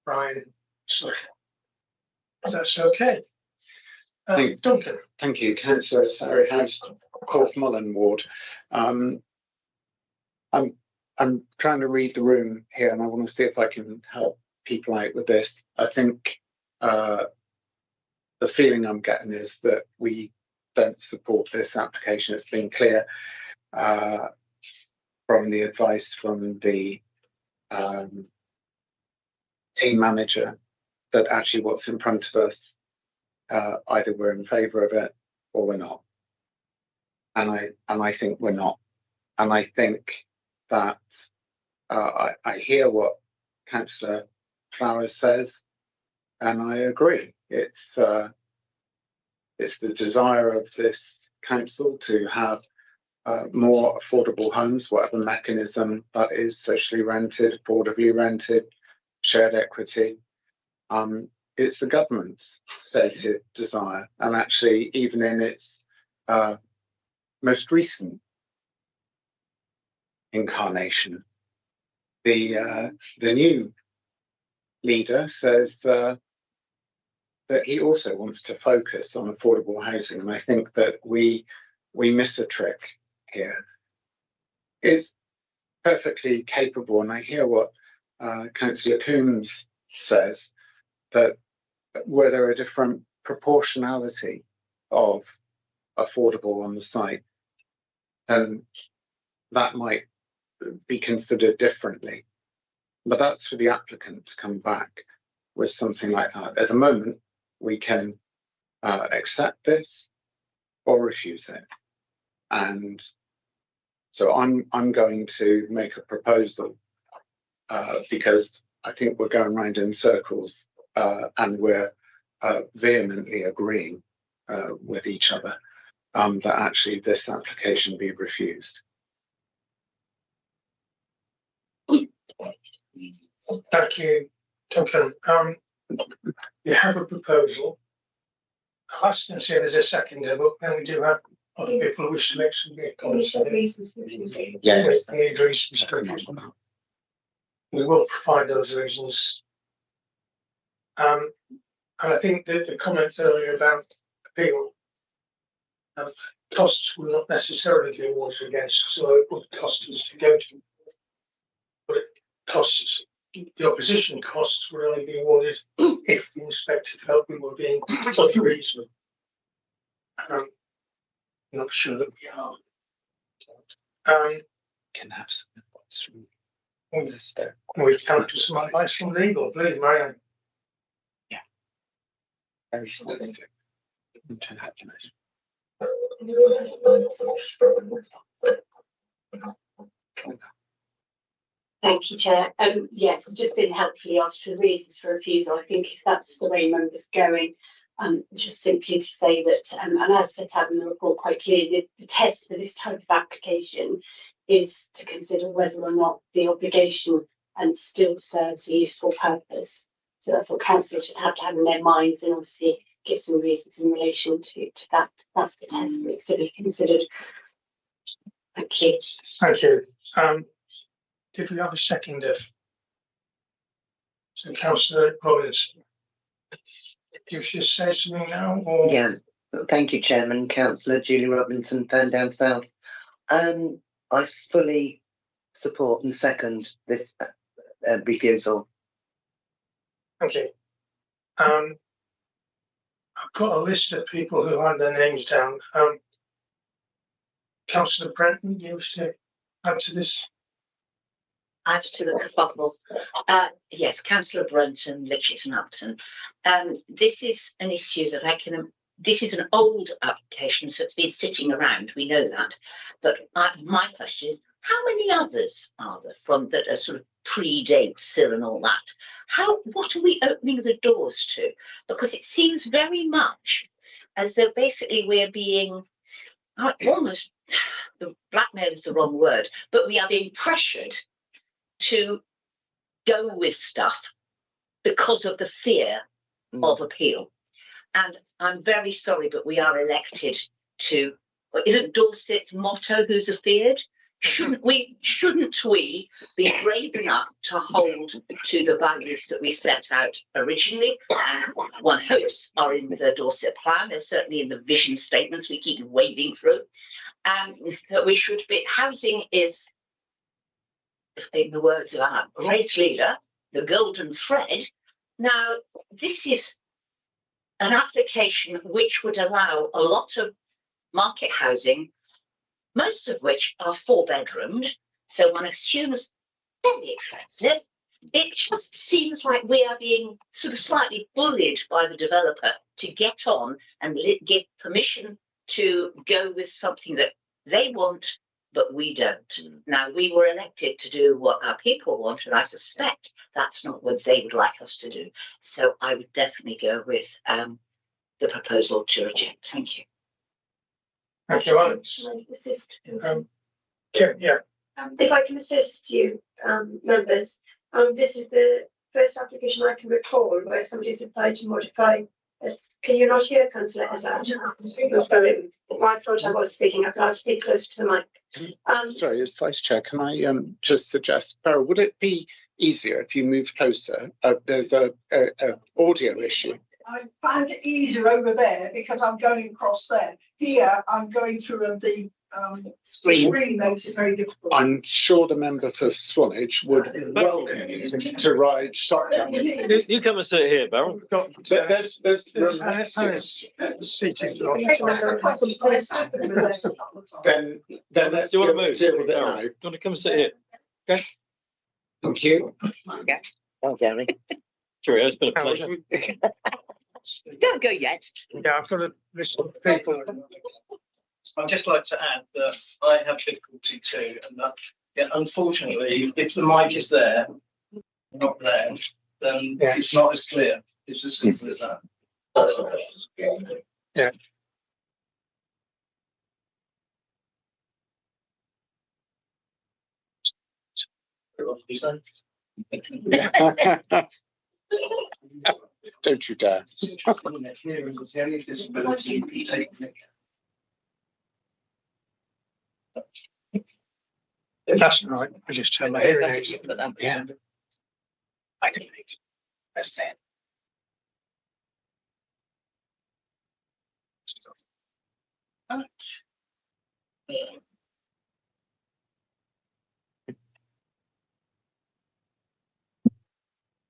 Speaker 1: Brian, sorry. If that's okay. Duncan.
Speaker 13: Thank you, Councillor Surrey House, Corfmullen Ward. I'm trying to read the room here, and I want to see if I can help people out with this. I think the feeling I'm getting is that we don't support this application. It's been clear from the advice from the team manager that actually what's in front of us, either we're in favour of it or we're not. And I think we're not. And I think that I hear what Councillor Flowers says, and I agree. It's the desire of this council to have more affordable homes, whatever mechanism that is, socially rented, affordably rented, shared equity. It's the government's stated desire, and actually even in its most recent incarnation, the new leader says that he also wants to focus on affordable housing, and I think that we miss a trick here. It's perfectly capable, and I hear what Councillor Coombs says, that where there are different proportionality of affordable on the site, then that might be considered differently. But that's for the applicant to come back with something like that. At the moment, we can accept this or refuse it. And so I'm going to make a proposal because I think we're going round in circles and we're vehemently agreeing with each other that actually this application be refused.
Speaker 1: Thank you, Duncan. You have a proposal. I was going to say there's a seconder, but then we do have other people who wish to make some comments.
Speaker 13: Yeah,
Speaker 1: I need reasons. We will provide those reasons. And I think that the comment earlier about appeal, costs will not necessarily be awarded against, so it would cost us to go to. But it costs, the opposition costs would only be awarded if the inspector felt we were being unreasonable. I'm not sure that we are.
Speaker 13: can have some advice from
Speaker 1: this there. We've come to some advice from legal, please, Marianne.
Speaker 13: Yeah. Very sensitive.
Speaker 9: Thank you, Chair. Yes, I've just been helpfully asked for the reasons for refusal. I think if that's the way members are going, just simply to say that, and as set out in the report quite clearly, the test for this type of application is to consider whether or not the obligation still serves a useful purpose. So that's what councillors just have to have in their minds, and obviously give some reasons in relation to that. That's the test that needs to be considered. Thank you.
Speaker 1: Thank you. Did we have a seconder? So Councillor Robinson, do you just say something now? Or?
Speaker 10: Yeah, thank you, Chairman. Councillor Julie Robinson, Ferndown South. I fully support and second this refusal.
Speaker 1: Thank you. I've got a list of people who had their names down. Councillor Brenton, do you wish to add to this?
Speaker 14: Add to the kerfuffle. Yes, Councillor Brunton, Litchfield and Upton. This is an issue that this is an old application, so it's been sitting around, we know that. But my question is, How many others are there from that are sort of predate Sill and all that? What are we opening the doors to? Because it seems very much as though basically we're being almost, the blackmail is the wrong word, but we are being pressured to go with stuff because of the fear of appeal. And I'm very sorry, but we are elected to, isn't Dorset's motto, who's afeared? Shouldn't we be brave enough to hold to the values that we set out originally? And one hopes are in the Dorset plan. They're certainly in the vision statements we keep wading through. And that we should be, housing is, in the words of our great leader, the golden thread. Now, this is an application which would allow a lot of market housing, most of which are 4-bedroomed, so one assumes fairly expensive. It just seems like we are being sort of slightly bullied by the developer to get on and give permission to go with something that they want, but we don't. Now, we were elected to do what our people want, and I suspect that's not what they would like us to do. So I would definitely go with the proposal to reject. Thank you.
Speaker 1: Thank you, Alex. Yeah.
Speaker 9: If I can assist you, members, this is the first application I can recall where somebody's applied to modify. Can you not hear, Councillor Hazard? Sorry, I thought I was speaking up. I'll speak closer to the mic.
Speaker 13: Sorry, as Vice Chair, can I just suggest, Beryl, would it be easier if you move closer? There's a audio issue.
Speaker 8: I found it easier over there because I'm going across there. Here, I'm going through the screen makes it very difficult.
Speaker 13: I'm sure the member for Swanage would welcome you to ride shotgun.
Speaker 4: You come and sit here, Beryl.
Speaker 13: There's
Speaker 1: seated.
Speaker 13: Then let's
Speaker 4: do you want to move?
Speaker 13: deal with it now.
Speaker 4: Do you want to come and sit here? Okay.
Speaker 13: Thank you.
Speaker 10: Oh, Gary.
Speaker 4: Sure, it's been a pleasure.
Speaker 14: Don't go yet.
Speaker 1: Yeah, I've got a list of people.
Speaker 11: I'd just like to add that I have difficulty too, and that unfortunately, if the mic is there, not there, then it's not as clear. It's as simple as that.
Speaker 1: Yeah.
Speaker 13: Don't you dare.
Speaker 1: That's right. I just turned my hearing aids. Yeah. I don't think that's it.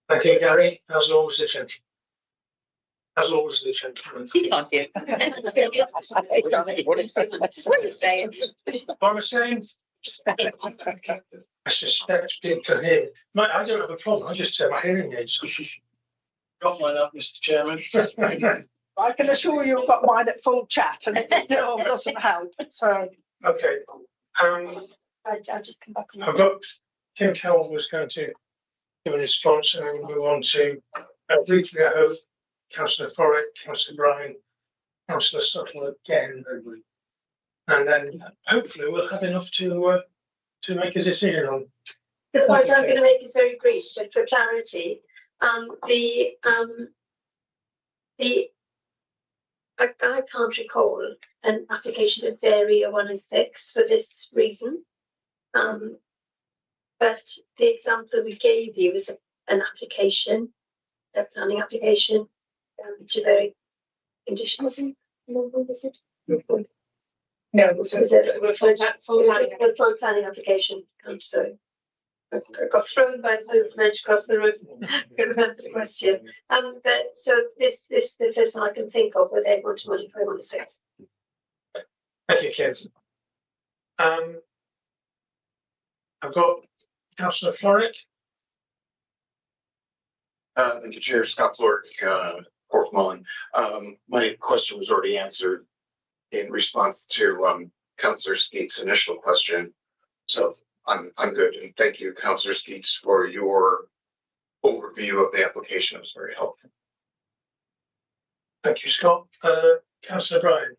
Speaker 1: Thank you, Gary. As always, the gentleman. As always, the gentleman.
Speaker 14: You can't hear. What are you saying?
Speaker 1: What I'm saying, I suspect people can hear. I don't have a problem. I just turn my hearing aids.
Speaker 11: Got mine up, Mr. Chairman.
Speaker 8: I can assure you I've got mine at full chat and it still doesn't help. So
Speaker 1: Okay.
Speaker 9: I'll just come back on.
Speaker 1: I've got Tim Kelvin was going to give a response, and then we'll move on to briefly. I hope Councillor Forrick, Councillor Bryan, Councillor Stuttle again, and then hopefully we'll have enough to make a decision on.
Speaker 9: The point I'm going to make is very brief, but for clarity, I can't recall an application of Area 106 for this reason. But the example we gave you is an application, a planning application, to very conditions. No, it was a full planning application. I'm sorry. I got thrown by the movement across the room. I can remember the question. But so this is the first one I can think of where they want to modify 106.
Speaker 1: Thank you, Kev. I've got Councillor Florrick.
Speaker 15: Thank you, Chair. Scott Florrick, Porthmullen. My question was already answered in response to Councillor Skeet's initial question. So I'm good, and thank you, Councillor Skeets, for your overview of the application. It was very helpful.
Speaker 1: Thank you, Scott. Councillor Bryan.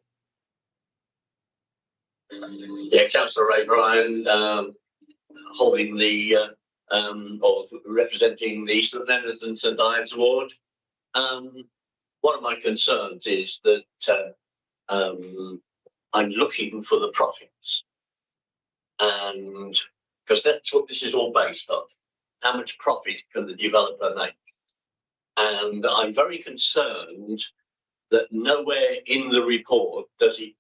Speaker 16: Yeah, Councillor Ray Bryan, holding the or representing the St Leonard's and St Ives ward. One of my concerns is that I'm looking for the profits, and because that's what this is all based on. How much profit can the developer make? And I'm very concerned that nowhere in the report does he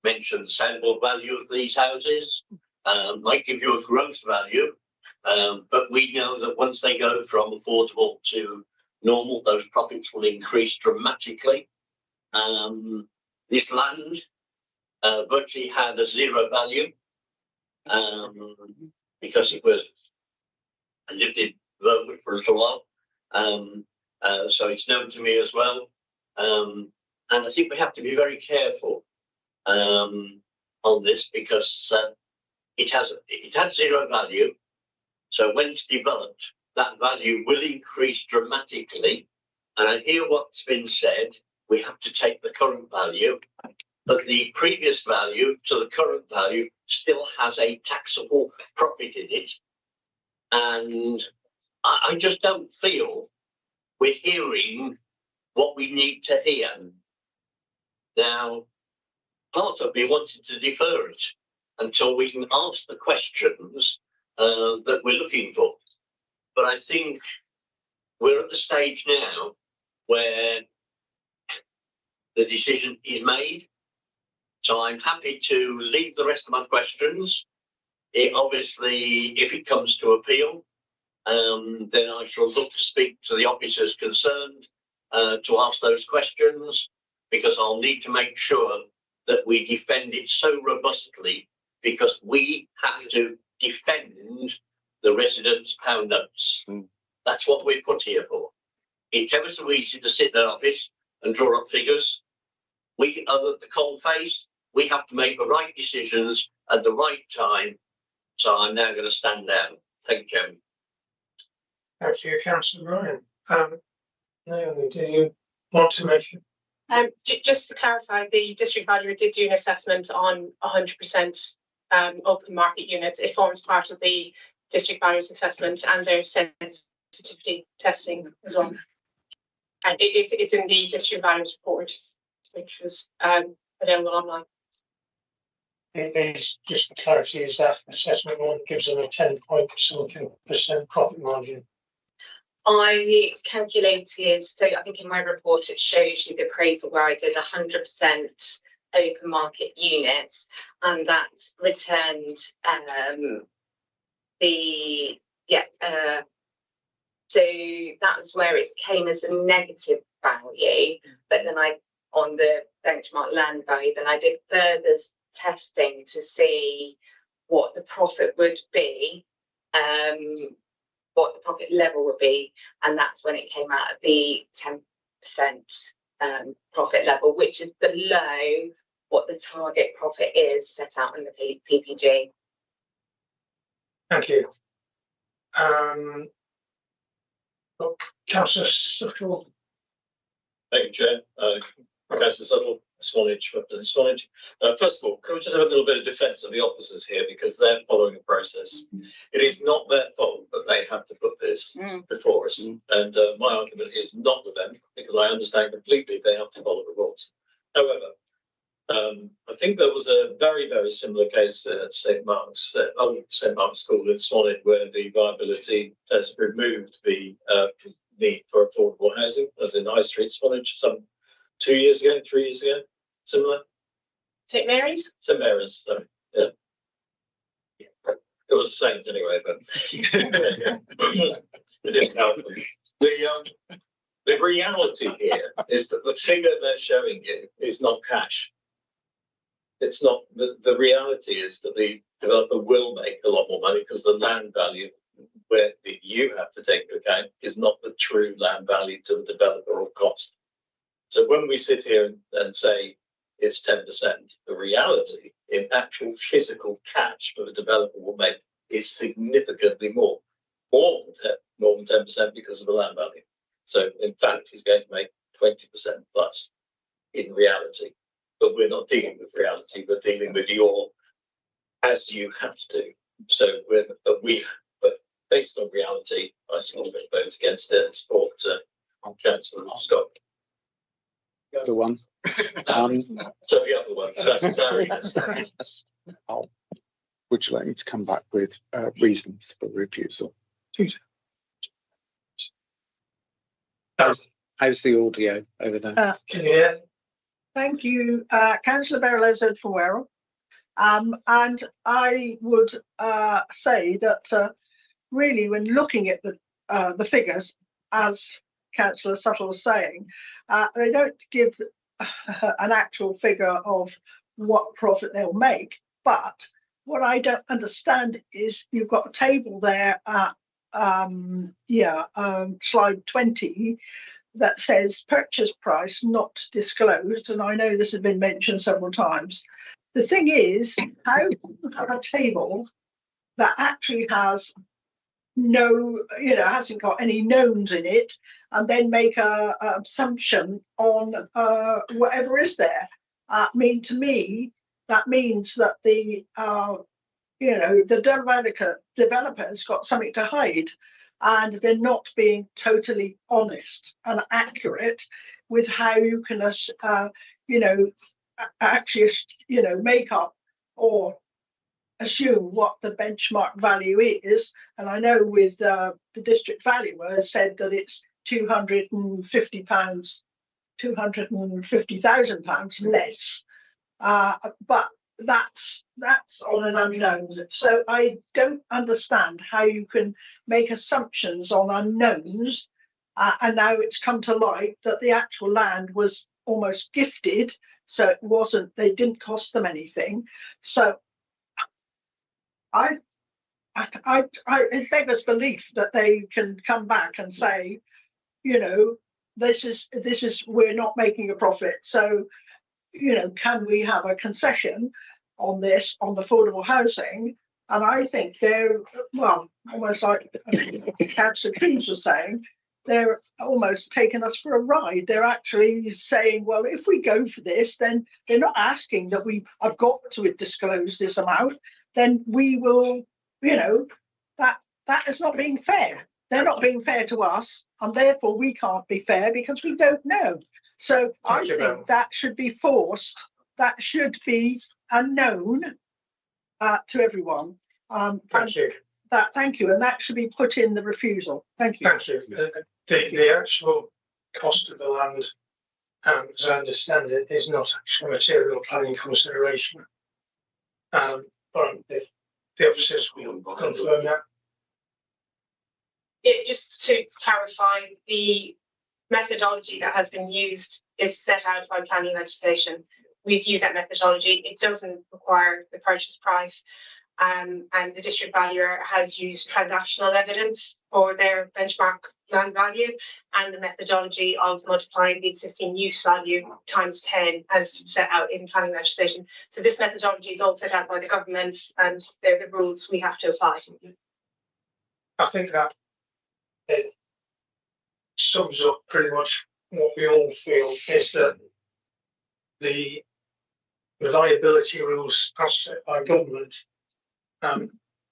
Speaker 16: mention the saleable value of these houses. Might give you a gross value, but we know that once they go from affordable to normal, those profits will increase dramatically. This land virtually had a zero value because it was, I lived in Verwood for a little while, so it's known to me as well. And I think we have to be very careful on this because it had zero value. So when it's developed, that value will increase dramatically. And I hear what's been said. We have to take the current value, but the previous value to the current value still has a taxable profit in it. And I just don't feel we're hearing what we need to hear. Now, part of me wanted to defer it until we can ask the questions that we're looking for. But I think we're at the stage now where the decision is made. So I'm happy to leave the rest of my questions. Obviously, if it comes to appeal, then I shall look to speak to the officers concerned to ask those questions, because I'll need to make sure that we defend it so robustly, because we have to defend the residents' pound notes. That's what we're put here for. It's ever so easy to sit in an office and draw up figures. We are the cold face. We have to make the right decisions at the right time. So I'm now going to stand down. Thank you, Chairman.
Speaker 1: Thank you, Councillor Ryan. Naomi, do you want to make it?
Speaker 5: Just to clarify, the district valuer did do an assessment on 100% open market units. It forms part of the district valuer's assessment and their sensitivity testing as well. And it's in the district valuer's report, which was available online.
Speaker 1: It is, just for clarity, is that assessment one gives them a 10% profit margin?
Speaker 7: I calculated, so I think in my report it shows you the appraisal where I did 100% open market units, and that returned so that's where it came as a negative value. But then on the benchmark land value, then I did further testing to see what the profit would be, what the profit level would be, and that's when it came out at the 10% profit level, which is below what the target profit is set out in the PPG.
Speaker 1: Thank you. Councillor Suttle.
Speaker 4: Thank you, Chair. Councillor Suttle, Swanage, representing Swanage. First of all, can we just have a little bit of defence of the officers here, because they're following a process. It is not their fault that they have to put this before us, and my argument is not with them, because I understand completely they have to follow the rules. However, I think there was a very, very similar case at St Mark's, old St Mark's School in Swanage, where the viability test removed the need for affordable housing, as in High Street, Swanage, some 2 years ago, 3 years ago, similar.
Speaker 5: St Mary's?
Speaker 4: St Mary's, sorry, yeah. It was the same anyway, but it didn't help them. The reality here is that the figure they're showing you is not cash. It's not, the reality is that the developer will make a lot more money, because the land value where you have to take into account is not the true land value to the developer or cost. So when we sit here and say it's 10%. The reality in actual physical cash that the developer will make is significantly more than 10% because of the land value. So in fact, he's going to make 20% plus in reality. But we're not dealing with reality, we're dealing with your as you have to. So but based on reality, I still vote against it and support Councillor Scott.
Speaker 13: The other one.
Speaker 4: So the other one.
Speaker 13: Would you like me to come back with reasons for refusal? How's the audio over there?
Speaker 1: Can you hear?
Speaker 8: Thank you, Councillor Berylezard from Werrell. And I would say that really, when looking at the figures, as Councillor Suttle was saying, they don't give an actual figure of what profit they'll make. But what I don't understand is you've got a table there at slide 20 that says purchase price not disclosed, and I know this has been mentioned several times. The thing is, how do you have a table that actually has hasn't got any knowns in it, and then make a assumption on whatever is there? To me, that means that the developer's got something to hide, and they're not being totally honest and accurate with how you can, actually, make up or assume what the benchmark value is. And I know with the district valuer has said that it's £250, £250,000 less, but that's on an unknown. So I don't understand how you can make assumptions on unknowns, and now it's come to light that the actual land was almost gifted, so it wasn't, they didn't cost them anything. So it beggars belief that they can come back and say, this is we're not making a profit. So, can we have a concession on this, on the affordable housing? And I think they're, almost like Councillor Coombs was saying, they're almost taking us for a ride. They're actually saying, well, if we go for this, then they're not asking that I've got to disclose this amount, then we will, that is not being fair. They're not being fair to us, and therefore we can't be fair because we don't know. So I think that should be forced. That should be unknown to everyone.
Speaker 1: Thank you.
Speaker 8: Thank you, and that should be put in the refusal. Thank you.
Speaker 1: Thank you. The actual cost of the land, as I understand it, is not actually a material planning consideration. But if the officers will confirm that.
Speaker 5: Just to clarify, the methodology that has been used is set out by planning legislation. We've used that methodology. It doesn't require the purchase price. And the district valuer has used transactional evidence for their benchmark land value, and the methodology of multiplying the existing use value times 10 as set out in planning legislation. So this methodology is all set out by the government, and they're the rules we have to apply.
Speaker 1: I think that it sums up pretty much what we all feel, is that the reliability rules as set by government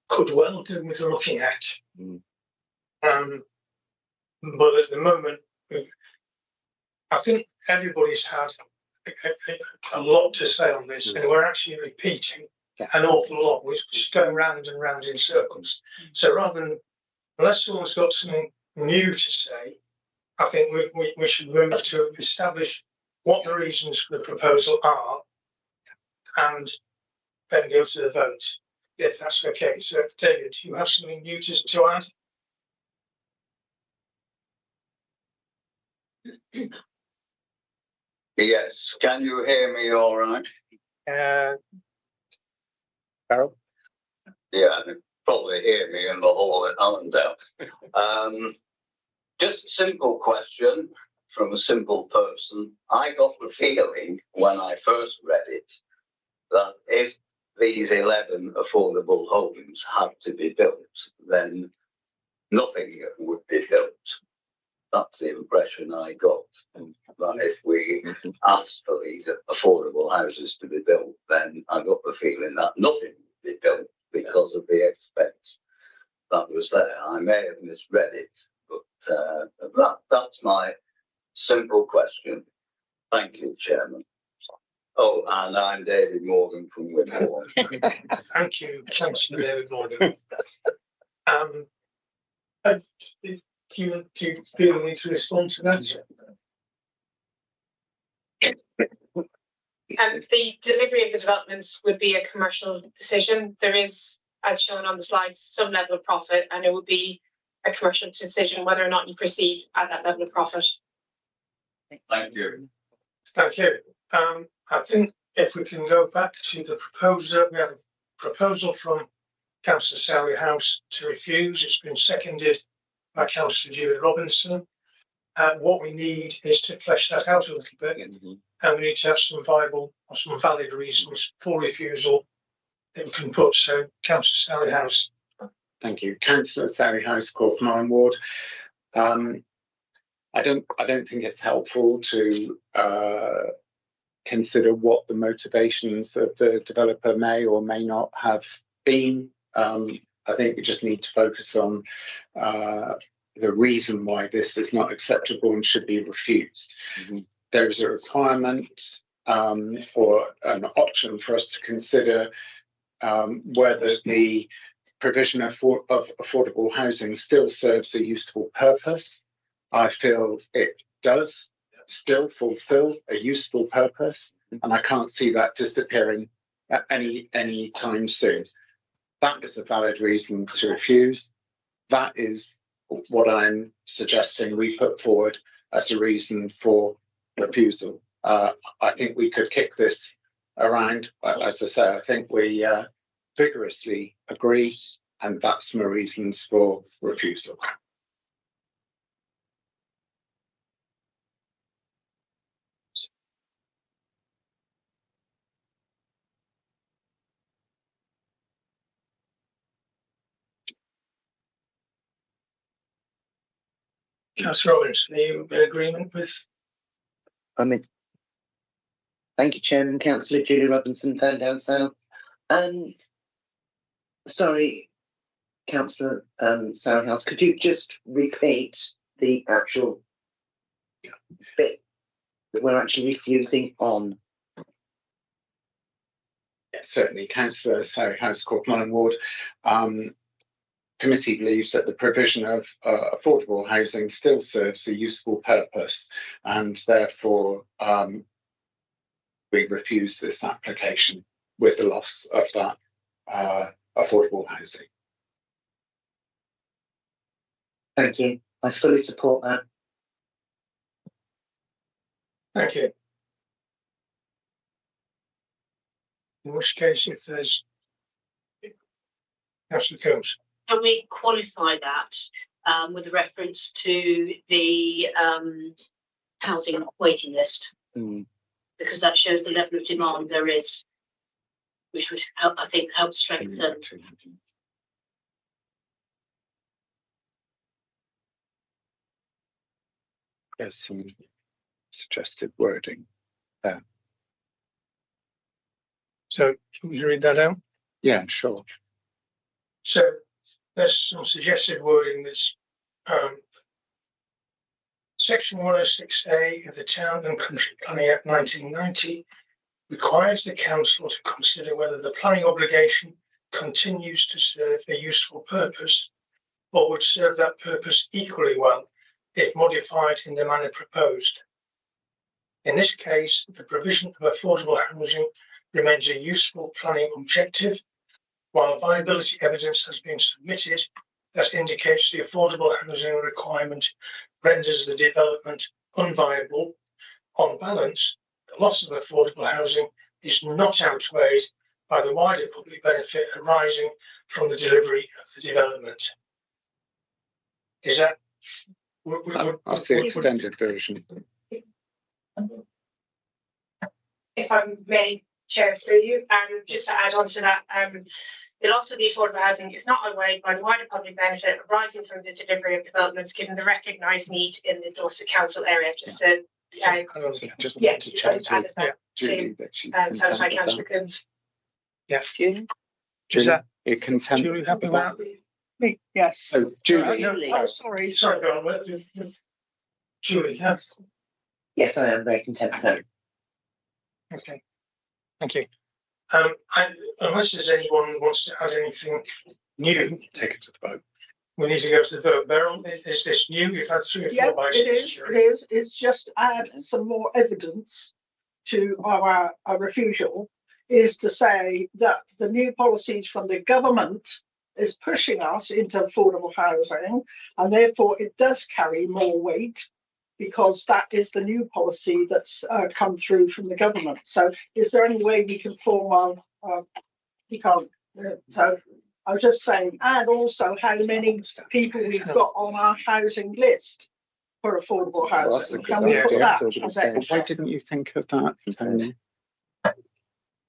Speaker 1: could well do with looking at. But at the moment, I think everybody's had a lot to say on this, and we're actually repeating an awful lot. We're just going round and round in circles. So rather than, unless someone's got something new to say, I think we should move to establish what the reasons for the proposal are, and then go to the vote, if that's okay. So, David, do you have something new to add?
Speaker 3: Yes, can you hear me all right?
Speaker 13: Carol?
Speaker 3: Yeah, you probably hear me in the hall at Allendale. Just a simple question. from a simple person. I got the feeling when I first read it that if these 11 affordable homes had to be built, then nothing would be built. That's the impression I got. That if we asked for these affordable houses to be built, then I got the feeling that nothing would be built because of the expense that was there. I may have misread it, but that's my simple question. Thank you, Chairman. Oh, and I'm David Morgan from Whitmore.
Speaker 1: Thank you, Councillor David Morgan. Do you feel the need to respond to that?
Speaker 5: The delivery of the developments would be a commercial decision. There is, as shown on the slides, some level of profit, and it would be a commercial decision whether or not you proceed at that level of profit.
Speaker 3: Thank you.
Speaker 1: Thank you. I think if we can go back to the proposal, we have a proposal from Councillor Sally House to refuse. It's been seconded by Councillor Julie Robinson. What we need is to flesh that out a little bit, and we need to have some viable or some valid reasons for refusal that we can put. So, Councillor Sally House.
Speaker 13: Thank you, Councillor Sally House, Corfmine Ward. I don't think it's helpful to consider what the motivations of the developer may or may not have been. I think we just need to focus on the reason why this is not acceptable and should be refused. There is a requirement or an option for us to consider whether the provision of affordable housing still serves a useful purpose. I feel it does still fulfill a useful purpose, and I can't see that disappearing at any time soon. That is a valid reason to refuse. That is what I'm suggesting we put forward as a reason for refusal. I think we could kick this around. As I say, I think we vigorously agree, and that's my reasons for refusal.
Speaker 1: Councillor Robinson, are you in agreement with?
Speaker 10: Thank you, Chairman. Councillor Julie Robinson, Ferndown South. Sorry, Councillor Sarah House, could you just repeat the actual bit that we're actually refusing on?
Speaker 13: Yes, certainly, Councillor Sarah House, Corfmine Ward. Committee believes that the provision of affordable housing still serves a useful purpose, and therefore we refuse this application with the loss of that affordable housing.
Speaker 10: Thank you. I fully support that.
Speaker 1: Thank you. In which case, if there's Councillor Coombs.
Speaker 12: Can we qualify that with a reference to the housing waiting list? Because that shows the level of demand there is, which would help, I think, help strengthen.
Speaker 13: There's some suggested wording there.
Speaker 1: So, can you read that out?
Speaker 13: Yeah, sure.
Speaker 1: So, there's some suggested wording that's Section 106A of the Town and Country Planning Act 1990 requires the council to consider whether the planning obligation continues to serve a useful purpose or would serve that purpose equally well if modified in the manner proposed. In this case, the provision of affordable housing remains a useful planning objective, while viability evidence has been submitted that indicates the affordable housing requirement renders the development unviable. On balance, the loss of affordable housing is not outweighed by the wider public benefit arising from the delivery of the development. Is that
Speaker 13: That's the extended version.
Speaker 5: If I may, Chair, through you, just to add on to that, the loss of the affordable housing is not outweighed by the wider public benefit arising from the delivery of developments, given the recognised need in the Dorset Council area. Just to
Speaker 13: Just
Speaker 5: yeah,
Speaker 13: to check
Speaker 5: just added that
Speaker 13: Julie that she's
Speaker 5: satisfy
Speaker 13: content with
Speaker 5: Councillor
Speaker 13: that.
Speaker 5: Coombs.
Speaker 1: Yeah.
Speaker 13: Julie, you're content
Speaker 1: Julie
Speaker 13: with
Speaker 1: happy with that?
Speaker 8: Me, yes.
Speaker 13: Oh, Julie.
Speaker 8: Oh, sorry.
Speaker 1: Sorry, go on. Julie, yes.
Speaker 10: Yes, I am very content with that.
Speaker 1: Okay. Thank you. Unless there's anyone who wants to add anything new,
Speaker 13: Take it to the vote.
Speaker 1: we need to go to the vote. Beryl, is this new? You've had 3 or 4
Speaker 8: Yeah,
Speaker 1: bites.
Speaker 8: it is. It is. It's just add some more evidence to our refusal, is to say that the new policies from the government is pushing us into affordable housing, and therefore it does carry more weight because that is the new policy that's come through from the government. So is there any way we can form we can't. So I'm just saying, and also how many people we've got on our housing list for affordable
Speaker 13: Well, that's a
Speaker 8: housing.
Speaker 13: good
Speaker 8: Can we put
Speaker 13: idea.
Speaker 8: that
Speaker 13: So we
Speaker 8: as
Speaker 13: say,
Speaker 8: extra?
Speaker 13: why didn't you think of that, Tony?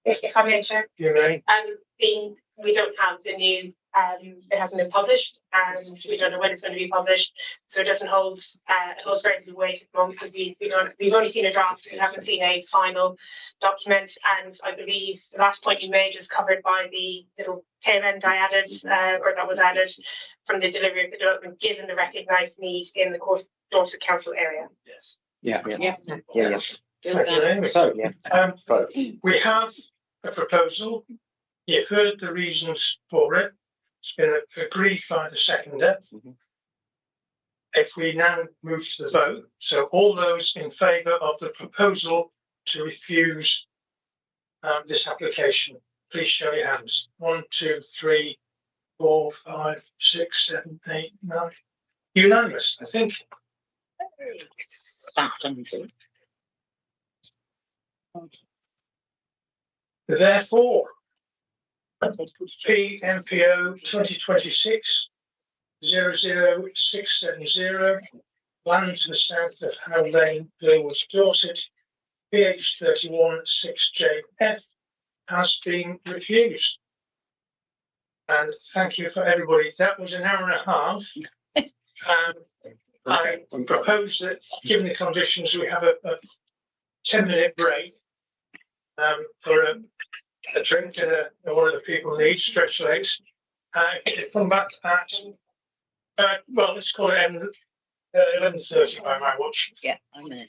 Speaker 5: If I may, Chair.
Speaker 1: You may.
Speaker 5: Being we don't have the new, it hasn't been published, and we don't know when it's going to be published, so it doesn't hold holds very little weight at the moment because we've only seen a draft, we haven't seen a final document, and I believe the last point you made was covered by the little tail end I added, or that was added from the delivery of the development, given the recognised need in the Dorset Council area.
Speaker 1: Yes.
Speaker 13: Yeah.
Speaker 1: So,
Speaker 13: vote.
Speaker 1: we have a proposal. You've heard the reasons for it. It's been agreed by the seconder. If we now move to the vote, so all those in favour of the proposal to refuse this application, please show your hands. 1, 2, 3, 4, 5, 6, 7, 8, 9. Unanimous, I think. Therefore, PMPO 2026-00670, land to the south of Howe Lane, Glenwood, Dorset, PH 31 6JF, has been refused. And thank you for everybody. That was an hour and a half. I propose that, given the conditions, we have a 10-minute break for a drink and one of the people needs stretch legs. Come back at well, let's call it 11:30 by my watch.
Speaker 14: Yeah, I know.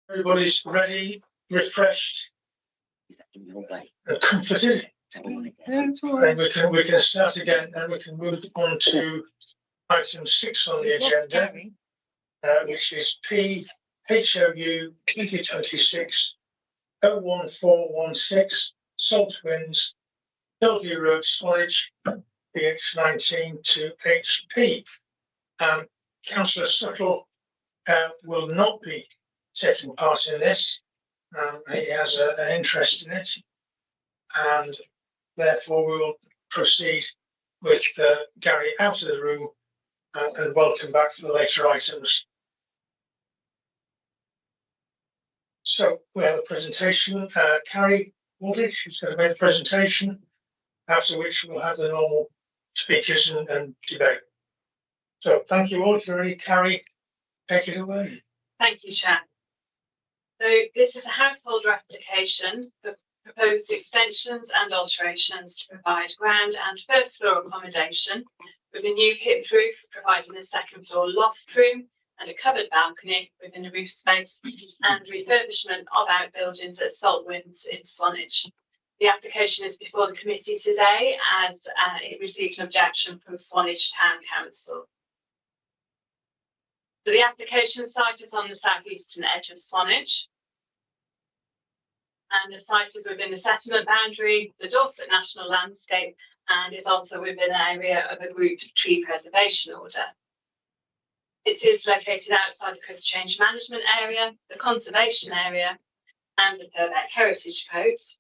Speaker 1: Everybody's ready, refreshed, and comforted. And we can start again, and we can move on to item 6 on the agenda, which is PHOU 2026 01416 Salt Winds, Bellevue Road, Swanage, BH19 to HP. Councillor Suttle will not be taking part in this. He has an interest in it, and therefore we will proceed with Gary out of the room and welcome back for the later items. So we have a presentation. Carrie Aldrich is going to make the presentation, after which we'll have the normal speakers and debate. So thank you all. If you're ready, Carrie, take it away.
Speaker 17: Thank you, Chair. So this is a householder application for proposed extensions and alterations to provide ground and first floor accommodation with a new hip roof, providing a second floor loft room and a covered balcony within a roof space, and refurbishment of outbuildings at Salt Winds in Swanage. The application is before the committee today as it received an objection from Swanage Town Council. So the application site is on the southeastern edge of Swanage, and the site is within the settlement boundary, the Dorset National Landscape, and is also within an area of a group tree preservation order. It is located outside the Coast Change Management Area, the Conservation Area, and the Purbeck Heritage Coast.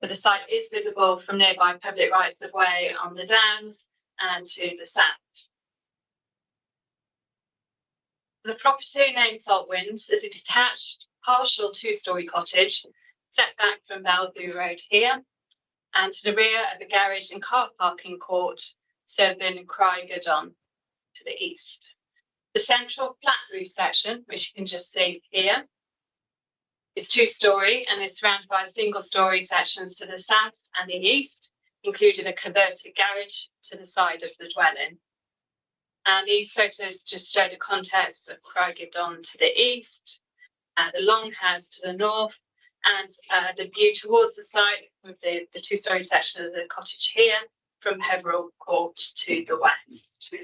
Speaker 17: But the site is visible from nearby public rights of way on the Downs and to the south. The property named Salt Winds is a detached, partial two-storey cottage set back from Bellevue Road here and to the rear of a garage and car parking court serving Craigadon to the east. The central flat roof section, which you can just see here, is two-storey and is surrounded by single-storey sections to the south and the east, including a converted garage to the side of the dwelling. And these photos just show the context of Craigadon to the east, the longhouse to the north, and the view towards the site with the two-storey section of the cottage here from Peveril Court to the west.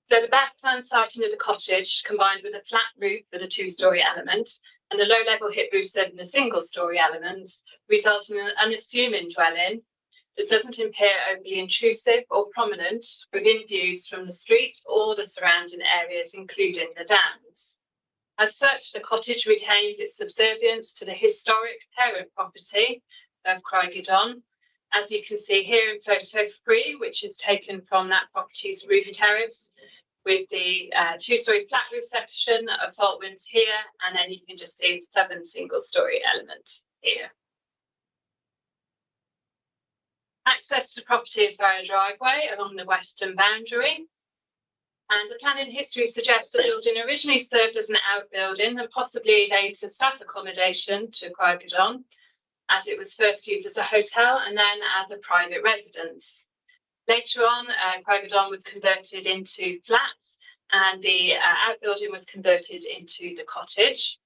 Speaker 17: So the back plan siting of the cottage, combined with a flat roof for the two-storey element and the low-level hip roof serving the single-storey elements, result in an unassuming dwelling that doesn't appear overly intrusive or prominent within views from the street or the surrounding areas, including the Downs. As such, the cottage retains its subservience to the historic parent property of Craigadon, as you can see here in photo 3, which is taken from that property's roof terrace, with the two-storey flat roof section of Salt Winds here, and then you can just see the southern single-storey element here. Access to the property is via a driveway along the western boundary, and the planning history suggests the building originally served as an outbuilding and possibly later staff accommodation to Craigadon, as it was first used as a hotel and then as a private residence. Later on, Craigadon was converted into flats and the outbuilding was converted into the cottage.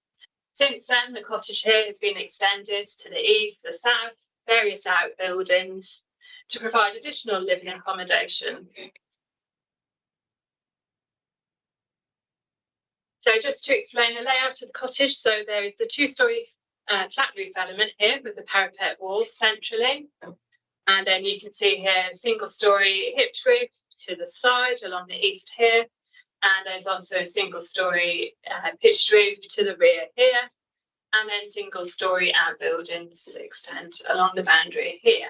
Speaker 17: Since then, the cottage here has been extended to the east, the south, various outbuildings to provide additional living accommodation. So just to explain the layout of the cottage, so there is the two-storey flat roof element here with the parapet wall centrally. And then you can see here single-storey hipped roof to the side along the east here. And there's also a single-storey pitched roof to the rear here. And then single-storey outbuildings extend along the boundary here.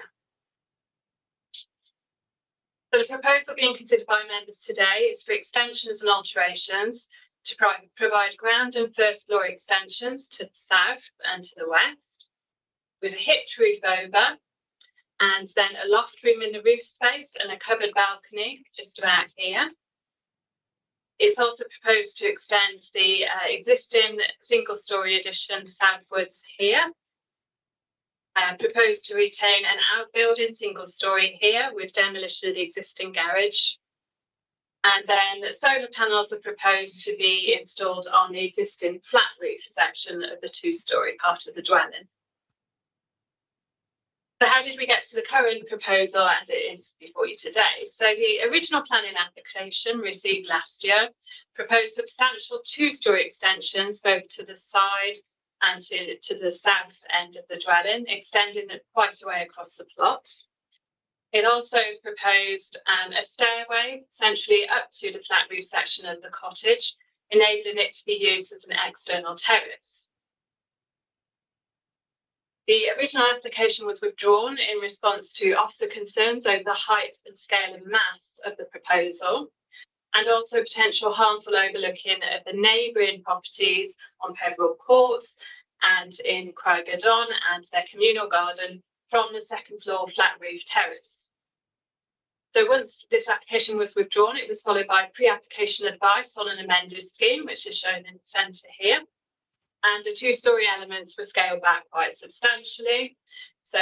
Speaker 17: So the proposal being considered by members today is for extensions and alterations to provide ground and first floor extensions to the south and to the west, with a hipped roof over, and then a loft room in the roof space and a covered balcony just about here. It's also proposed to extend the existing single-storey addition southwards here. Proposed to retain an outbuilding single-storey here with demolition of the existing garage. And then the solar panels are proposed to be installed on the existing flat roof section of the two-storey part of the dwelling. So how did we get to the current proposal as it is before you today? So the original planning application received last year proposed substantial two-storey extensions both to the side and to the south end of the dwelling, extending it quite a way across the plot. It also proposed a stairway essentially up to the flat roof section of the cottage, enabling it to be used as an external terrace. The original application was withdrawn in response to officer concerns over the height and scale and mass of the proposal, and also potential harmful overlooking of the neighbouring properties on Peveril Court and in Craigadon and their communal garden from the second floor flat roof terrace. So once this application was withdrawn, it was followed by pre-application advice on an amended scheme, which is shown in the centre here. And the two-storey elements were scaled back quite substantially. So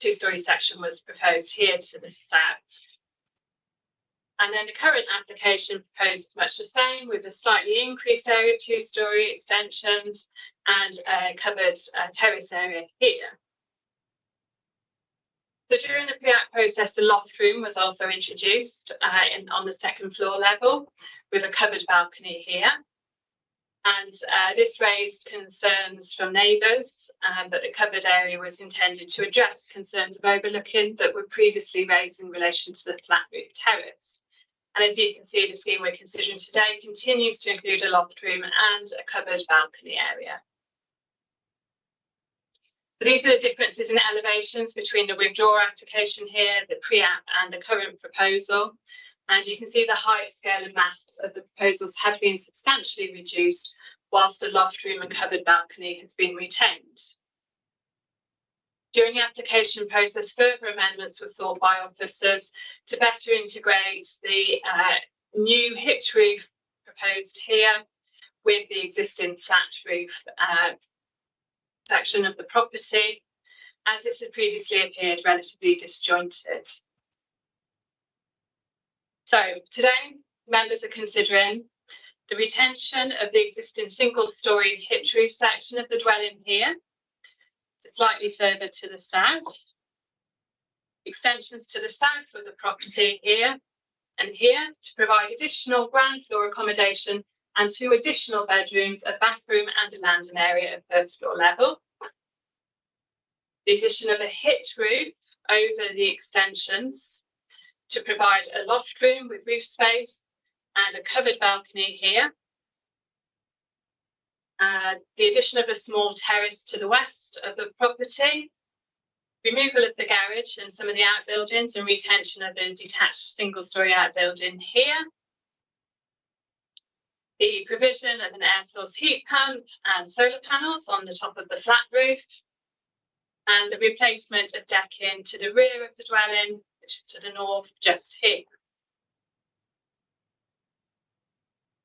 Speaker 17: two-storey section was proposed here to the south. And then the current application proposes much the same with a slightly increased area of two-storey extensions and a covered terrace area here. So during the pre-app process, the loft room was also introduced on the second floor level with a covered balcony here. And this raised concerns from neighbours, but the covered area was intended to address concerns of overlooking that were previously raised in relation to the flat roof terrace. And as you can see, the scheme we're considering today continues to include a loft room and a covered balcony area. So these are the differences in elevations between the withdrawal application here, the pre-app and the current proposal. And you can see the height, scale and mass of the proposals have been substantially reduced, whilst the loft room and covered balcony has been retained. During the application process, further amendments were sought by officers to better integrate the new hitch roof proposed here with the existing flat roof section of the property, as this had previously appeared relatively disjointed. So today, members are considering the retention of the existing single-storey hitch roof section of the dwelling here, slightly further to the south, extensions to the south of the property here and here to provide additional ground floor accommodation and 2 additional bedrooms, a bathroom and a landing area at first floor level. The addition of a hitch roof over the extensions to provide a loft room with roof space and a covered balcony here. The addition of a small terrace to the west of the property, removal of the garage and some of the outbuildings and retention of a detached single-storey outbuilding here. The provision of an air source heat pump and solar panels on the top of the flat roof, and the replacement of decking to the rear of the dwelling, which is to the north just here.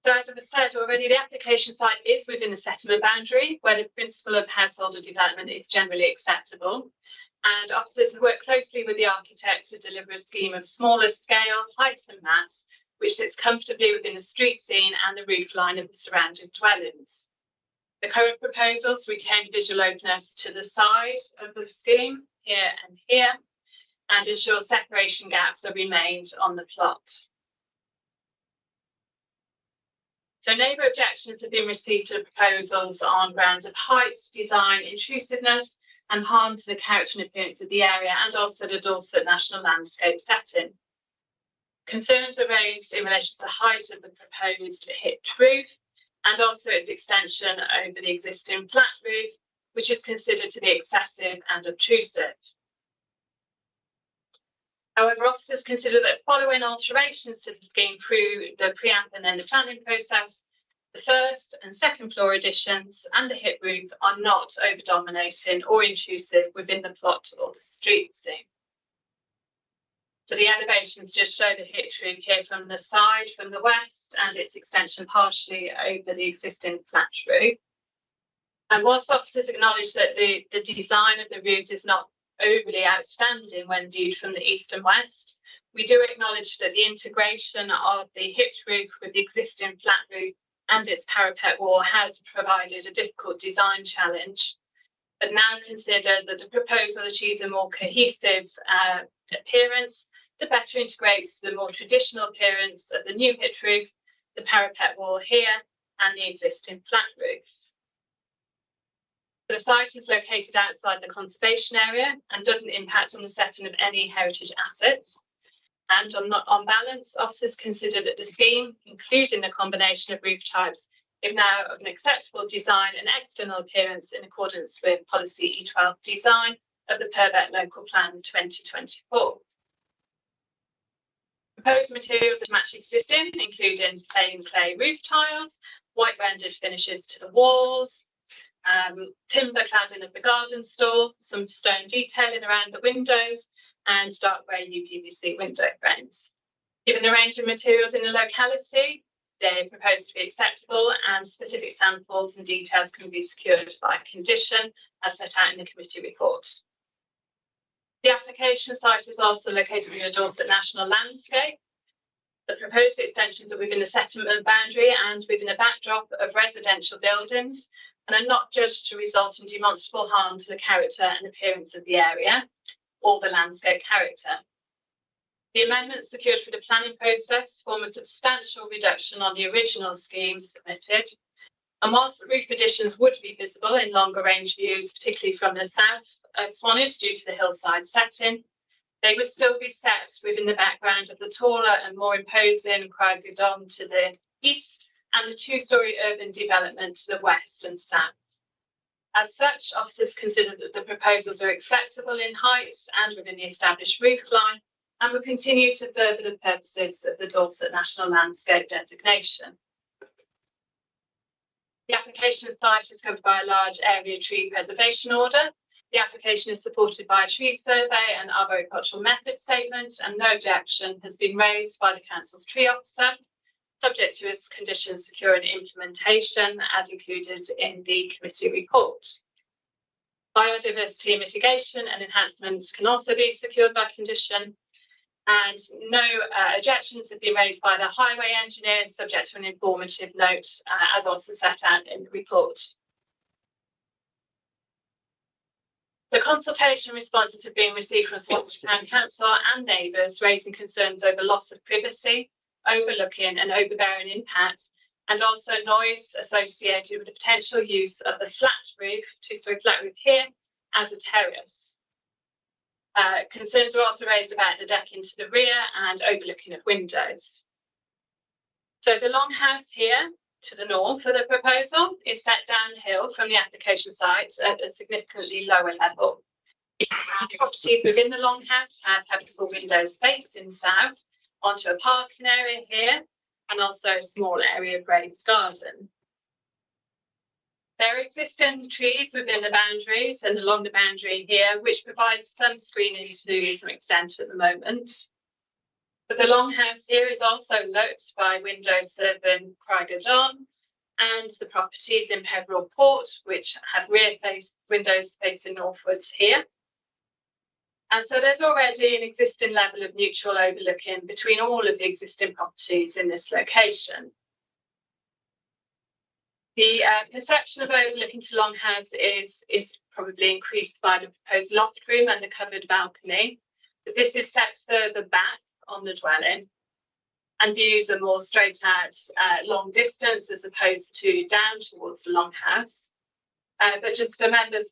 Speaker 17: So as I've said already, the application site is within the settlement boundary where the principle of householder development is generally acceptable. And officers have worked closely with the architect to deliver a scheme of smaller scale, height and mass, which sits comfortably within the street scene and the roof line of the surrounding dwellings. The current proposals retain visual openness to the side of the scheme, here and here, and ensure separation gaps are remained on the plot. So neighbour objections have been received to the proposals on grounds of height, design, intrusiveness, and harm to the character and appearance of the area, and also the Dorset National Landscape setting. Concerns are raised in relation to the height of the proposed hitch roof, and also its extension over the existing flat roof, which is considered to be excessive and obtrusive. However, officers consider that following alterations to the scheme through the pre-app and then the planning process, the first and second floor additions and the hip roof are not over-dominating or intrusive within the plot or the street scene. So the elevations just show the hitch roof here from the side, from the west, and its extension partially over the existing flat roof. And whilst officers acknowledge that the design of the roofs is not overly outstanding when viewed from the east and west, We do acknowledge that the integration of the hitch roof with the existing flat roof and its parapet wall has provided a difficult design challenge, but now consider that the proposal achieves a more cohesive appearance that better integrates the more traditional appearance of the new hitch roof, the parapet wall here, and the existing flat roof. The site is located outside the conservation area and doesn't impact on the setting of any heritage assets. And on balance, officers consider that the scheme, including the combination of roof types, is now of an acceptable design and external appearance in accordance with policy E12 design of the Purbeck Local Plan 2024. Proposed materials to match existing, including plain clay roof tiles, white rendered finishes to the walls, timber cladding of the garden stall, some stone detailing around the windows, and dark grey UPVC window frames. Given the range of materials in the locality, they propose to be acceptable, and specific samples and details can be secured by condition as set out in the committee report. The application site is also located in the Dorset National Landscape. The proposed extensions are within the settlement boundary and within a backdrop of residential buildings, and are not judged to result in demonstrable harm to the character and appearance of the area or the landscape character. The amendments secured through the planning process form a substantial reduction on the original scheme submitted, and whilst the roof additions would be visible in longer range views, particularly from the south of Swanage due to the hillside setting, they would still be set within the background of the taller and more imposing Craig Gudon to the east and the two-storey urban development to the west and south. As such, officers consider that the proposals are acceptable in height and within the established roof line, and will continue to further the purposes of the Dorset National Landscape designation. The application site is covered by a large area tree preservation order. The application is supported by a tree survey and arboricultural method statement, and no objection has been raised by the council's tree officer, subject to its conditions securing implementation as included in the committee report. Biodiversity mitigation and enhancements can also be secured by condition, and no objections have been raised by the highway engineer, subject to an informative note as also set out in the report. The consultation responses have been received from Swanage Town Council and neighbours, raising concerns over loss of privacy, overlooking and overbearing impact, and also noise associated with the potential use of the flat roof, two-storey flat roof here, as a terrace. Concerns were also raised about the decking to the rear and overlooking of windows. So the longhouse here to the north of the proposal is set downhill from the application site at a significantly lower level. The properties within the longhouse have habitable windows facing south onto a parking area here, and also a small area of Graves Garden. There are existing trees within the boundaries and along the boundary here, which provides some screening to some extent at the moment. But the longhouse here is also looked by windows serving Craigerdon and the properties in Peveril Port, which have rear windows facing northwards here. And so there's already an existing level of mutual overlooking between all of the existing properties in this location. The perception of overlooking to Longhouse is probably increased by the proposed loft room and the covered balcony, but this is set further back on the dwelling, and views are more straight out long distance as opposed to down towards the Longhouse. But just for members,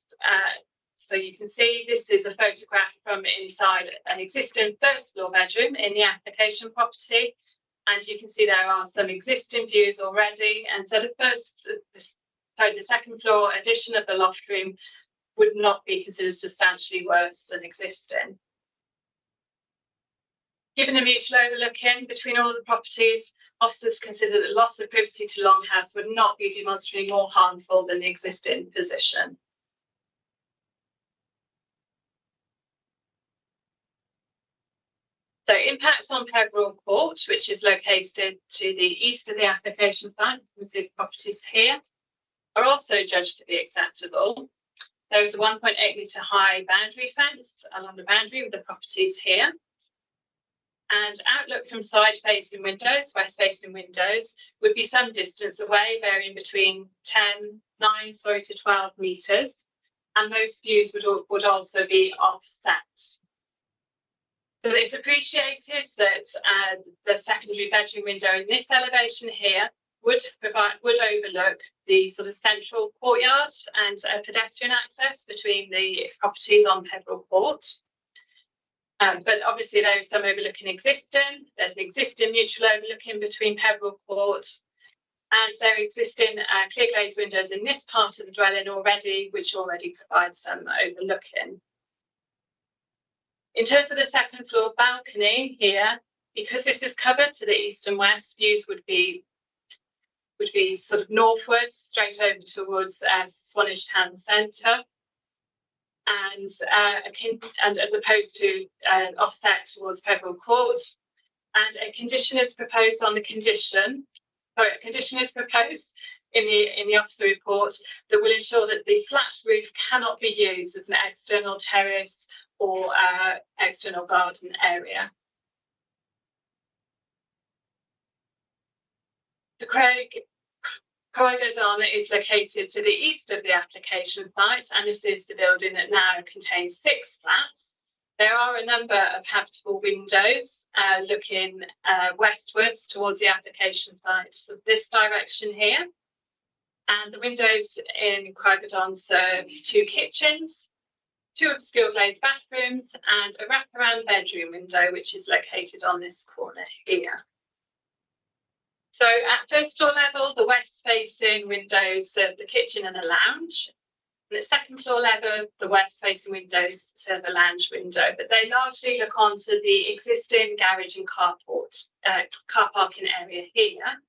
Speaker 17: so you can see this is a photograph from inside an existing first floor bedroom in the application property, and you can see there are some existing views already. And so the second floor addition of the loft room would not be considered substantially worse than existing. Given the mutual overlooking between all the properties, officers consider that loss of privacy to Longhouse would not be demonstrably more harmful than the existing position. So impacts on Peveril Court, which is located to the east of the application site, you can see the properties here, are also judged to be acceptable. There is a 1.8 metre high boundary fence along the boundary with the properties here. And outlook from side-facing windows, west-facing windows, would be some distance away, varying between 9 to 12 metres. And most views would also be offset. So it's appreciated that the secondary bedroom window in this elevation here would overlook the sort of central courtyard and pedestrian access between the properties on Peveril Court. But obviously there is some overlooking existing. There's an existing mutual overlooking between Peveril Court, and there are existing clear glazed windows in this part of the dwelling already, which already provides some overlooking. In terms of the second floor balcony here, because this is covered to the east and west, views would be sort of northwards, straight over towards Swanage Town Centre, and as opposed to offset towards Peveril Court. And a condition is proposed on the condition. Sorry, a condition is proposed in the officer report that will ensure that the flat roof cannot be used as an external terrace or external garden area. So Croydon is located to the east of the application site, and this is the building that now contains 6 flats. There are a number of habitable windows looking westwards towards the application site, so this direction here. And the windows in Croydon serve 2 kitchens, 2 obscure glazed bathrooms, and a wraparound bedroom window, which is located on this corner here. So at first floor level, the west-facing windows serve the kitchen and a lounge. And at second floor level, the west-facing windows serve a lounge window, but they largely look onto the existing garage and car parking area here.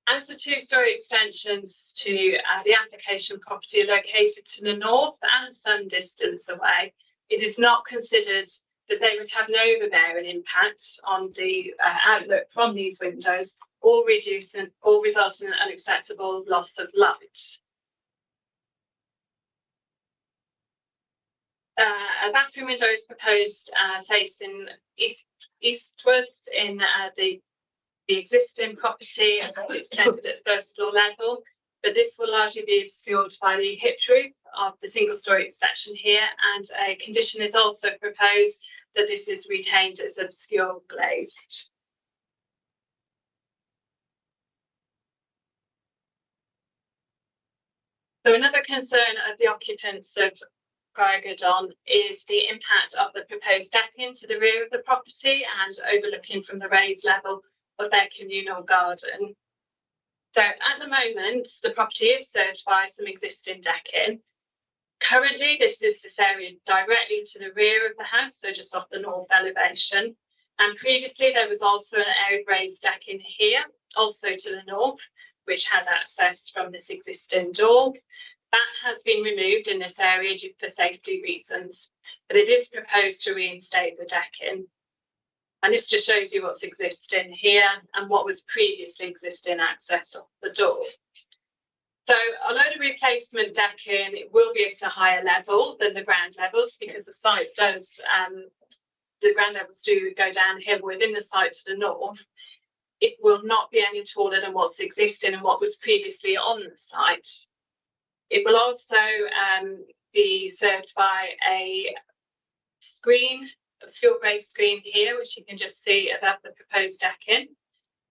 Speaker 17: As the 2-storey extensions to the application property are located to the north and some distance away, it is not considered that they would have an overbearing impact on the outlook from these windows, or result in an unacceptable loss of light. A bathroom window is proposed facing eastwards in the existing property and extended at first floor level, but this will largely be obscured by the hitch roof of the single-storey extension here, and a condition is also proposed that this is retained as obscure glazed. So another concern of the occupants of Croydon is the impact of the proposed decking to the rear of the property and overlooking from the raised level of their communal garden. So at the moment, the property is served by some existing decking. Currently, this area directly to the rear of the house, so just off the north elevation. And previously, there was also an area of raised decking here, also to the north, which had access from this existing door. That has been removed in this area for safety reasons, but it is proposed to reinstate the decking. And this just shows you what's existing here and what was previously existing access off the door. So although the replacement decking, it will be at a higher level than the ground levels, because the site does, the ground levels do go downhill within the site to the north. It will not be any taller than what's existing and what was previously on the site. It will also be served by a screen, obscure grey screen here, which you can just see above the proposed decking.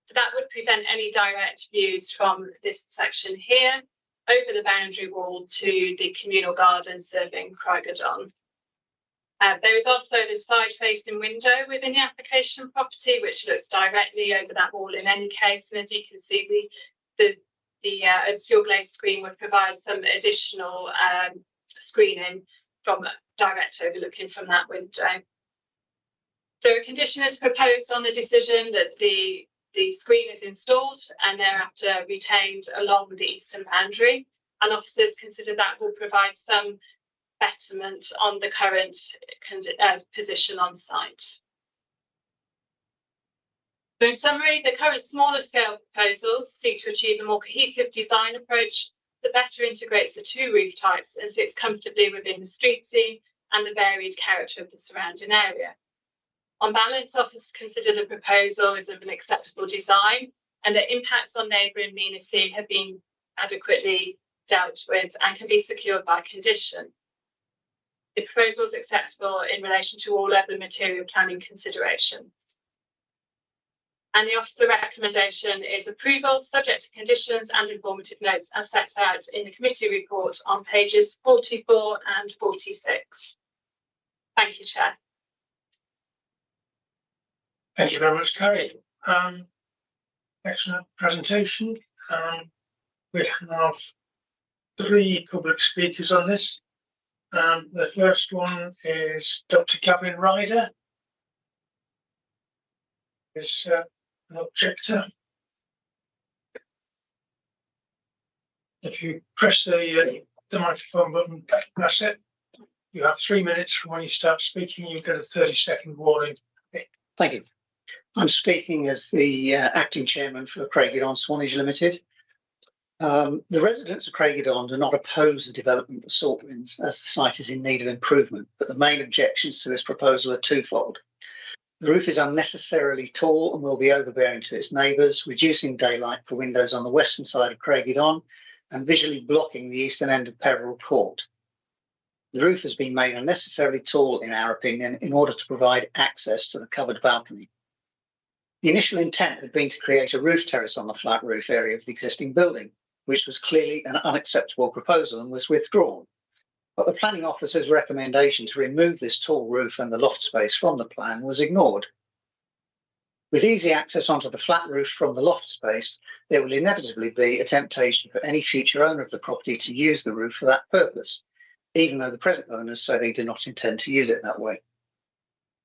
Speaker 17: So that would prevent any direct views from this section here over the boundary wall to the communal garden serving Croydon. There is also the side-facing window within the application property, which looks directly over that wall in any case. And as you can see, the obscure glazed screen would provide some additional screening from direct overlooking from that window. So a condition is proposed on the decision that the screen is installed and thereafter retained along the eastern boundary, and officers consider that will provide some betterment on the current position on site. So in summary, the current smaller scale proposals seek to achieve a more cohesive design approach that better integrates the 2 roof types and sits comfortably within the street scene and the varied character of the surrounding area. On balance, officers consider the proposal is of an acceptable design and that impacts on neighbouring amenity have been adequately dealt with and can be secured by condition. The proposal is acceptable in relation to all other material planning considerations. And the officer recommendation is approval subject to conditions and informative notes as set out in the committee report on pages 44 and 46. Thank you, Chair.
Speaker 1: Thank you very much, Carrie. Excellent presentation. We have 3 public speakers on this. The first one is Dr. Gavin Ryder. Is an objector. If you press the microphone button, that's it. You have 3 minutes from when you start speaking. You get a 30-second warning.
Speaker 18: Thank you. I'm speaking as the acting chairman for Craigiedown Swanage Limited. The residents of Craigiedown do not oppose the development of Saltwinds as the site is in need of improvement, but the main objections to this proposal are twofold. The roof is unnecessarily tall and will be overbearing to its neighbours, reducing daylight for windows on the western side of Craigiedown and visually blocking the eastern end of Peveril Court. The roof has been made unnecessarily tall, in our opinion, in order to provide access to the covered balcony. The initial intent had been to create a roof terrace on the flat roof area of the existing building, which was clearly an unacceptable proposal and was withdrawn. But the planning officer's recommendation to remove this tall roof and the loft space from the plan was ignored. With easy access onto the flat roof from the loft space, there will inevitably be a temptation for any future owner of the property to use the roof for that purpose, even though the present owners say they do not intend to use it that way.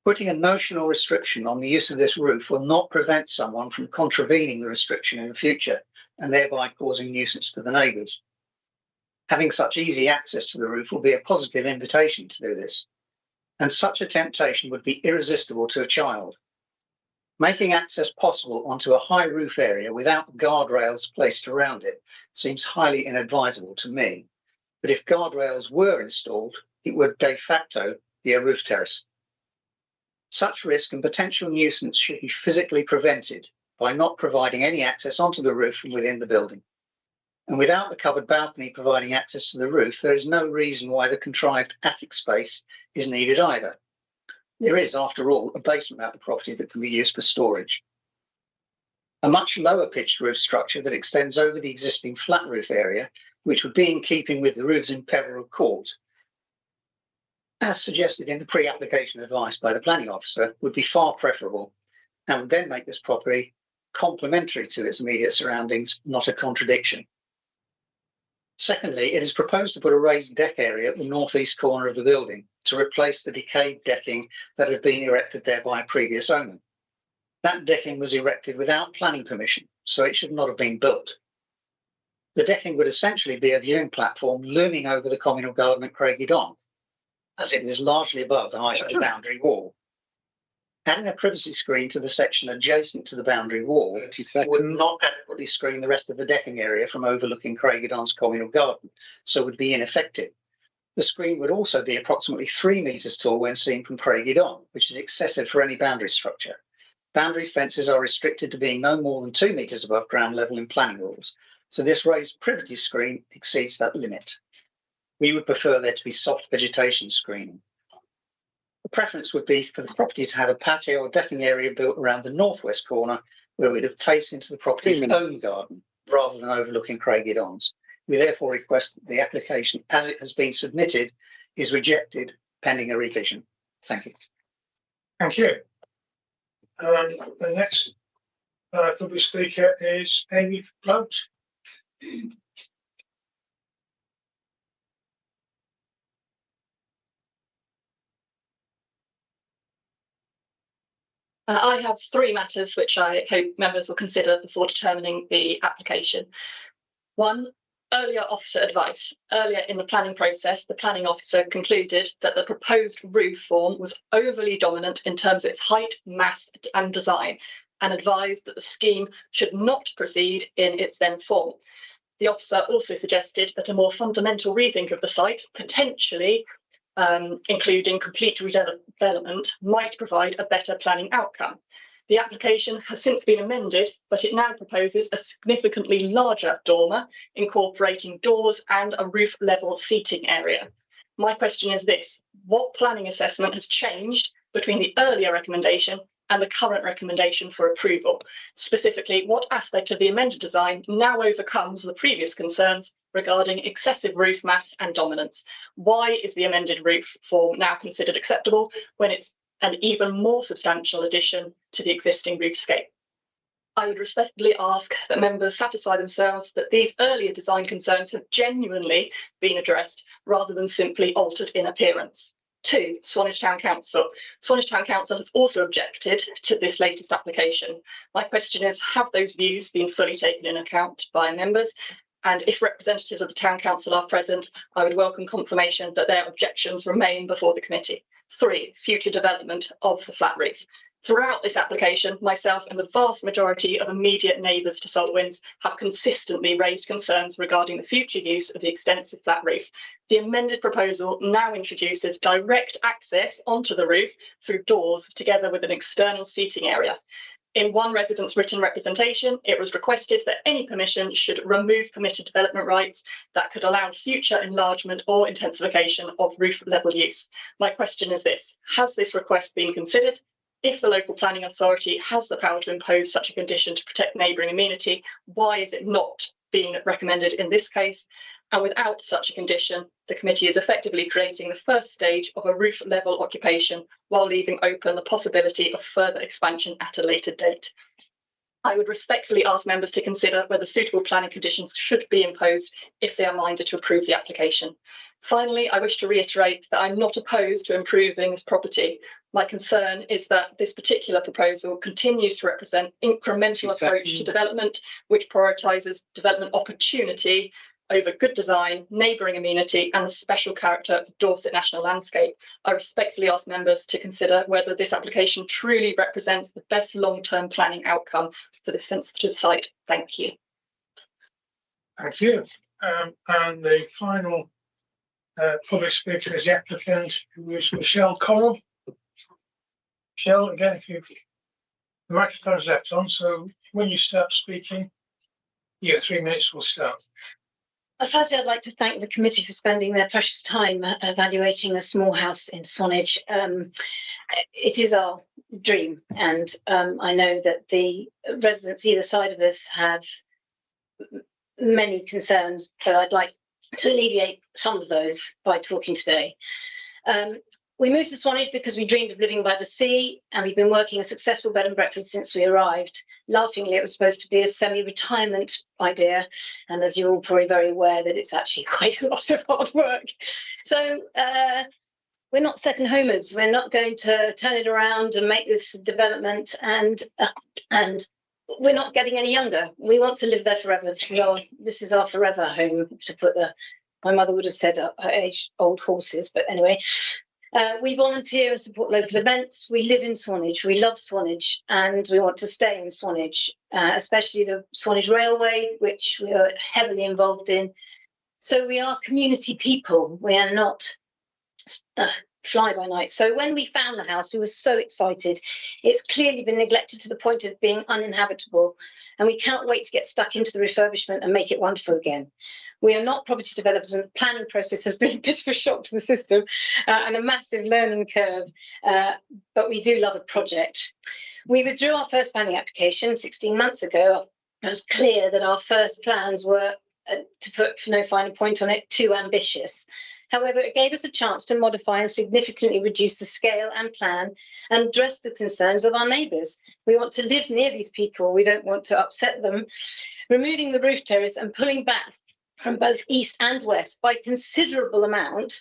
Speaker 18: Putting a notional restriction on the use of this roof will not prevent someone from contravening the restriction in the future and thereby causing nuisance to the neighbours. Having such easy access to the roof will be a positive invitation to do this, and such a temptation would be irresistible to a child. Making access possible onto a high roof area without guardrails placed around it seems highly inadvisable to me, but if guardrails were installed, it would de facto be a roof terrace. Such risk and potential nuisance should be physically prevented by not providing any access onto the roof from within the building. And without the covered balcony providing access to the roof, there is no reason why the contrived attic space is needed either. There is, after all, a basement at the property that can be used for storage. A much lower pitched roof structure that extends over the existing flat roof area, which would be in keeping with the roofs in Peveril Court, as suggested in the pre-application advice by the planning officer, would be far preferable and would then make this property complementary to its immediate surroundings, not a contradiction. Secondly, it is proposed to put a raised deck area at the northeast corner of the building to replace the decayed decking that had been erected there by a previous owner. That decking was erected without planning permission, so it should not have been built. The decking would essentially be a viewing platform looming over the communal garden at Craigiedown, as it is largely above the height of the boundary wall. Adding a privacy screen to the section adjacent to the boundary wall would not adequately screen the rest of the decking area from overlooking Craigiedown's communal garden, so would be ineffective. The screen would also be approximately 3 metres tall when seen from Craigiedown, which is excessive for any boundary structure. Boundary fences are restricted to being no more than 2 metres above ground level in planning rules, so this raised privacy screen exceeds that limit. We would prefer there to be soft vegetation screening. The preference would be for the property to have a patio or decking area built around the northwest corner where we'd have face into the property's own garden rather than overlooking Craigiedown's. We therefore request that the application as it has been submitted is rejected pending a revision. Thank you.
Speaker 1: Thank you. The next public speaker is Amy Float.
Speaker 19: I have 3 matters which I hope members will consider before determining the application. 1, earlier officer advice. Earlier in the planning process, the planning officer concluded that the proposed roof form was overly dominant in terms of its height, mass and design, and advised that the scheme should not proceed in its then form. The officer also suggested that a more fundamental rethink of the site, potentially including complete redevelopment, might provide a better planning outcome. The application has since been amended, but it now proposes a significantly larger dormer, incorporating doors and a roof level seating area. My question is this: what planning assessment has changed between the earlier recommendation and the current recommendation for approval? Specifically, what aspect of the amended design now overcomes the previous concerns regarding excessive roof mass and dominance? Why is the amended roof form now considered acceptable when it's an even more substantial addition to the existing roofscape? I would respectfully ask that members satisfy themselves that these earlier design concerns have genuinely been addressed rather than simply altered in appearance. 2, Swanage Town Council. Swanage Town Council has also objected to this latest application. My question is, have those views been fully taken into account by members? And if representatives of the Town Council are present, I would welcome confirmation that their objections remain before the committee. 3, future development of the flat roof. Throughout this application, myself and the vast majority of immediate neighbours to Saltwinds have consistently raised concerns regarding the future use of the extensive flat roof. The amended proposal now introduces direct access onto the roof through doors, together with an external seating area. In one resident's written representation, it was requested that any permission should remove permitted development rights that could allow future enlargement or intensification of roof level use. My question is this: has this request been considered? If the local planning authority has the power to impose such a condition to protect neighbouring amenity, why is it not being recommended in this case? And without such a condition, the committee is effectively creating the first stage of a roof level occupation while leaving open the possibility of further expansion at a later date. I would respectfully ask members to consider whether suitable planning conditions should be imposed if they are minded to approve the application. Finally, I wish to reiterate that I'm not opposed to improving this property. My concern is that this particular proposal continues to represent incremental approach to development, which prioritises development opportunity over good design, neighbouring amenity and the special character of the Dorset National Landscape. I respectfully ask members to consider whether this application truly represents the best long-term planning outcome for this sensitive site. Thank you.
Speaker 1: Thank you. And the final public speaker is the applicant, who is Michelle Coral. Michelle, again, if the microphone's left on, so when you start speaking, your 3 minutes will start.
Speaker 12: Firstly, I'd like to thank the committee for spending their precious time evaluating a small house in Swanage. It is our dream, and I know that the residents either side of us have many concerns, but I'd like to alleviate some of those by talking today. We moved to Swanage because we dreamed of living by the sea, and we've been working a successful bed and breakfast since we arrived. Laughingly, it was supposed to be a semi-retirement idea, and as you're all probably very aware, that it's actually quite a lot of hard work. So we're not second homers. We're not going to turn it around and make this development, and we're not getting any younger. We want to live there forever. This is our forever home, to put my mother would have said her age old horses, but anyway. We volunteer and support local events. We live in Swanage. We love Swanage, and we want to stay in Swanage, especially the Swanage Railway, which we are heavily involved in. So we are community people. We are not fly by night. So when we found the house, we were so excited. It's clearly been neglected to the point of being uninhabitable, and we cannot wait to get stuck into the refurbishment and make it wonderful again. We are not property developers, and the planning process has been a bit of a shock to the system and a massive learning curve, but we do love a project. We withdrew our first planning application 16 months ago. It was clear that our first plans were, to put no finer point on it, too ambitious. However, it gave us a chance to modify and significantly reduce the scale and plan and address the concerns of our neighbours. We want to live near these people. We don't want to upset them. Removing the roof terrace and pulling back from both east and west by considerable amount,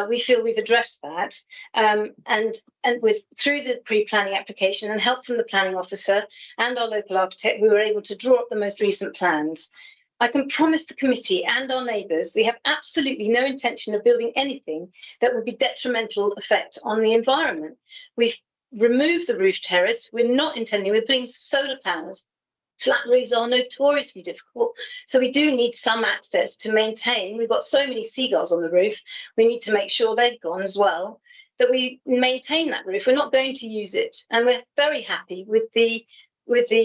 Speaker 12: we feel we've addressed that, and through the pre-planning application and help from the planning officer and our local architect, we were able to draw up the most recent plans. I can promise the committee and our neighbours we have absolutely no intention of building anything that would be detrimental effect on the environment. We've removed the roof terrace. We're not intending, we're putting solar panels
Speaker 20: Flat roofs are notoriously difficult. So we do need some access to maintain. We've got so many seagulls on the roof. We need to make sure they've gone as well, that we maintain that roof. We're not going to use it. And we're very happy with the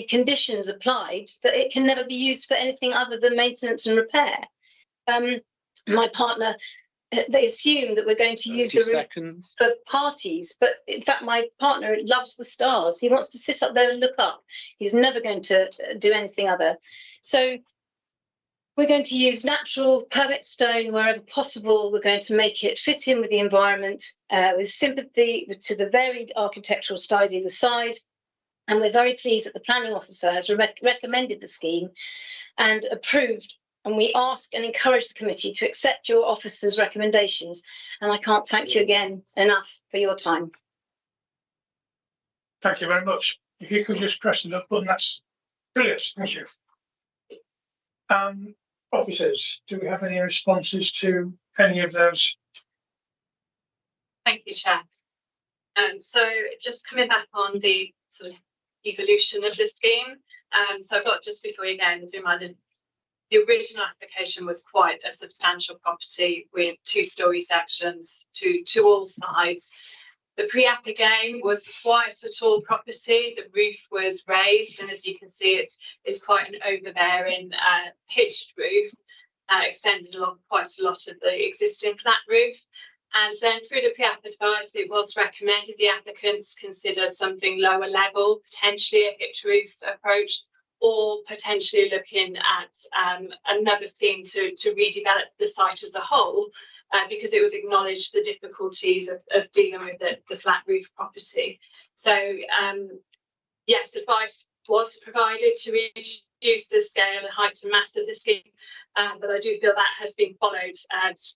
Speaker 20: conditions applied that it can never be used for anything other than maintenance and repair. My partner, they assume that we're going to use the roof for parties, but in fact my partner loves the stars. He wants to sit up there and look up. He's never going to do anything other. So we're going to use natural perfect stone wherever possible. We're going to make it fit in with the environment, with sympathy to the varied architectural styles either side. And we're very pleased that the planning officer has recommended the scheme and approved. And we ask and encourage the committee to accept your officer's recommendations. And I can't thank you again enough for your time.
Speaker 1: Thank you very much. If you could just press the button, that's brilliant. Thank you. Officers, do we have any responses to any of those?
Speaker 17: Thank you, Chair. So just coming back on the sort of evolution of the scheme. So I've got, just before you go, as a reminder, the original application was quite a substantial property with 2-storey sections to all sides. The pre-app again was quite a tall property. The roof was raised, and as you can see, it's quite an overbearing pitched roof, extended along quite a lot of the existing flat roof. And then through the pre-app advice, it was recommended the applicants consider something lower level, potentially a pitched roof approach, or potentially looking at another scheme to redevelop the site as a whole, because it was acknowledged the difficulties of dealing with the flat roof property. So yes, advice was provided to reduce the scale and height and mass of the scheme, but I do feel that has been followed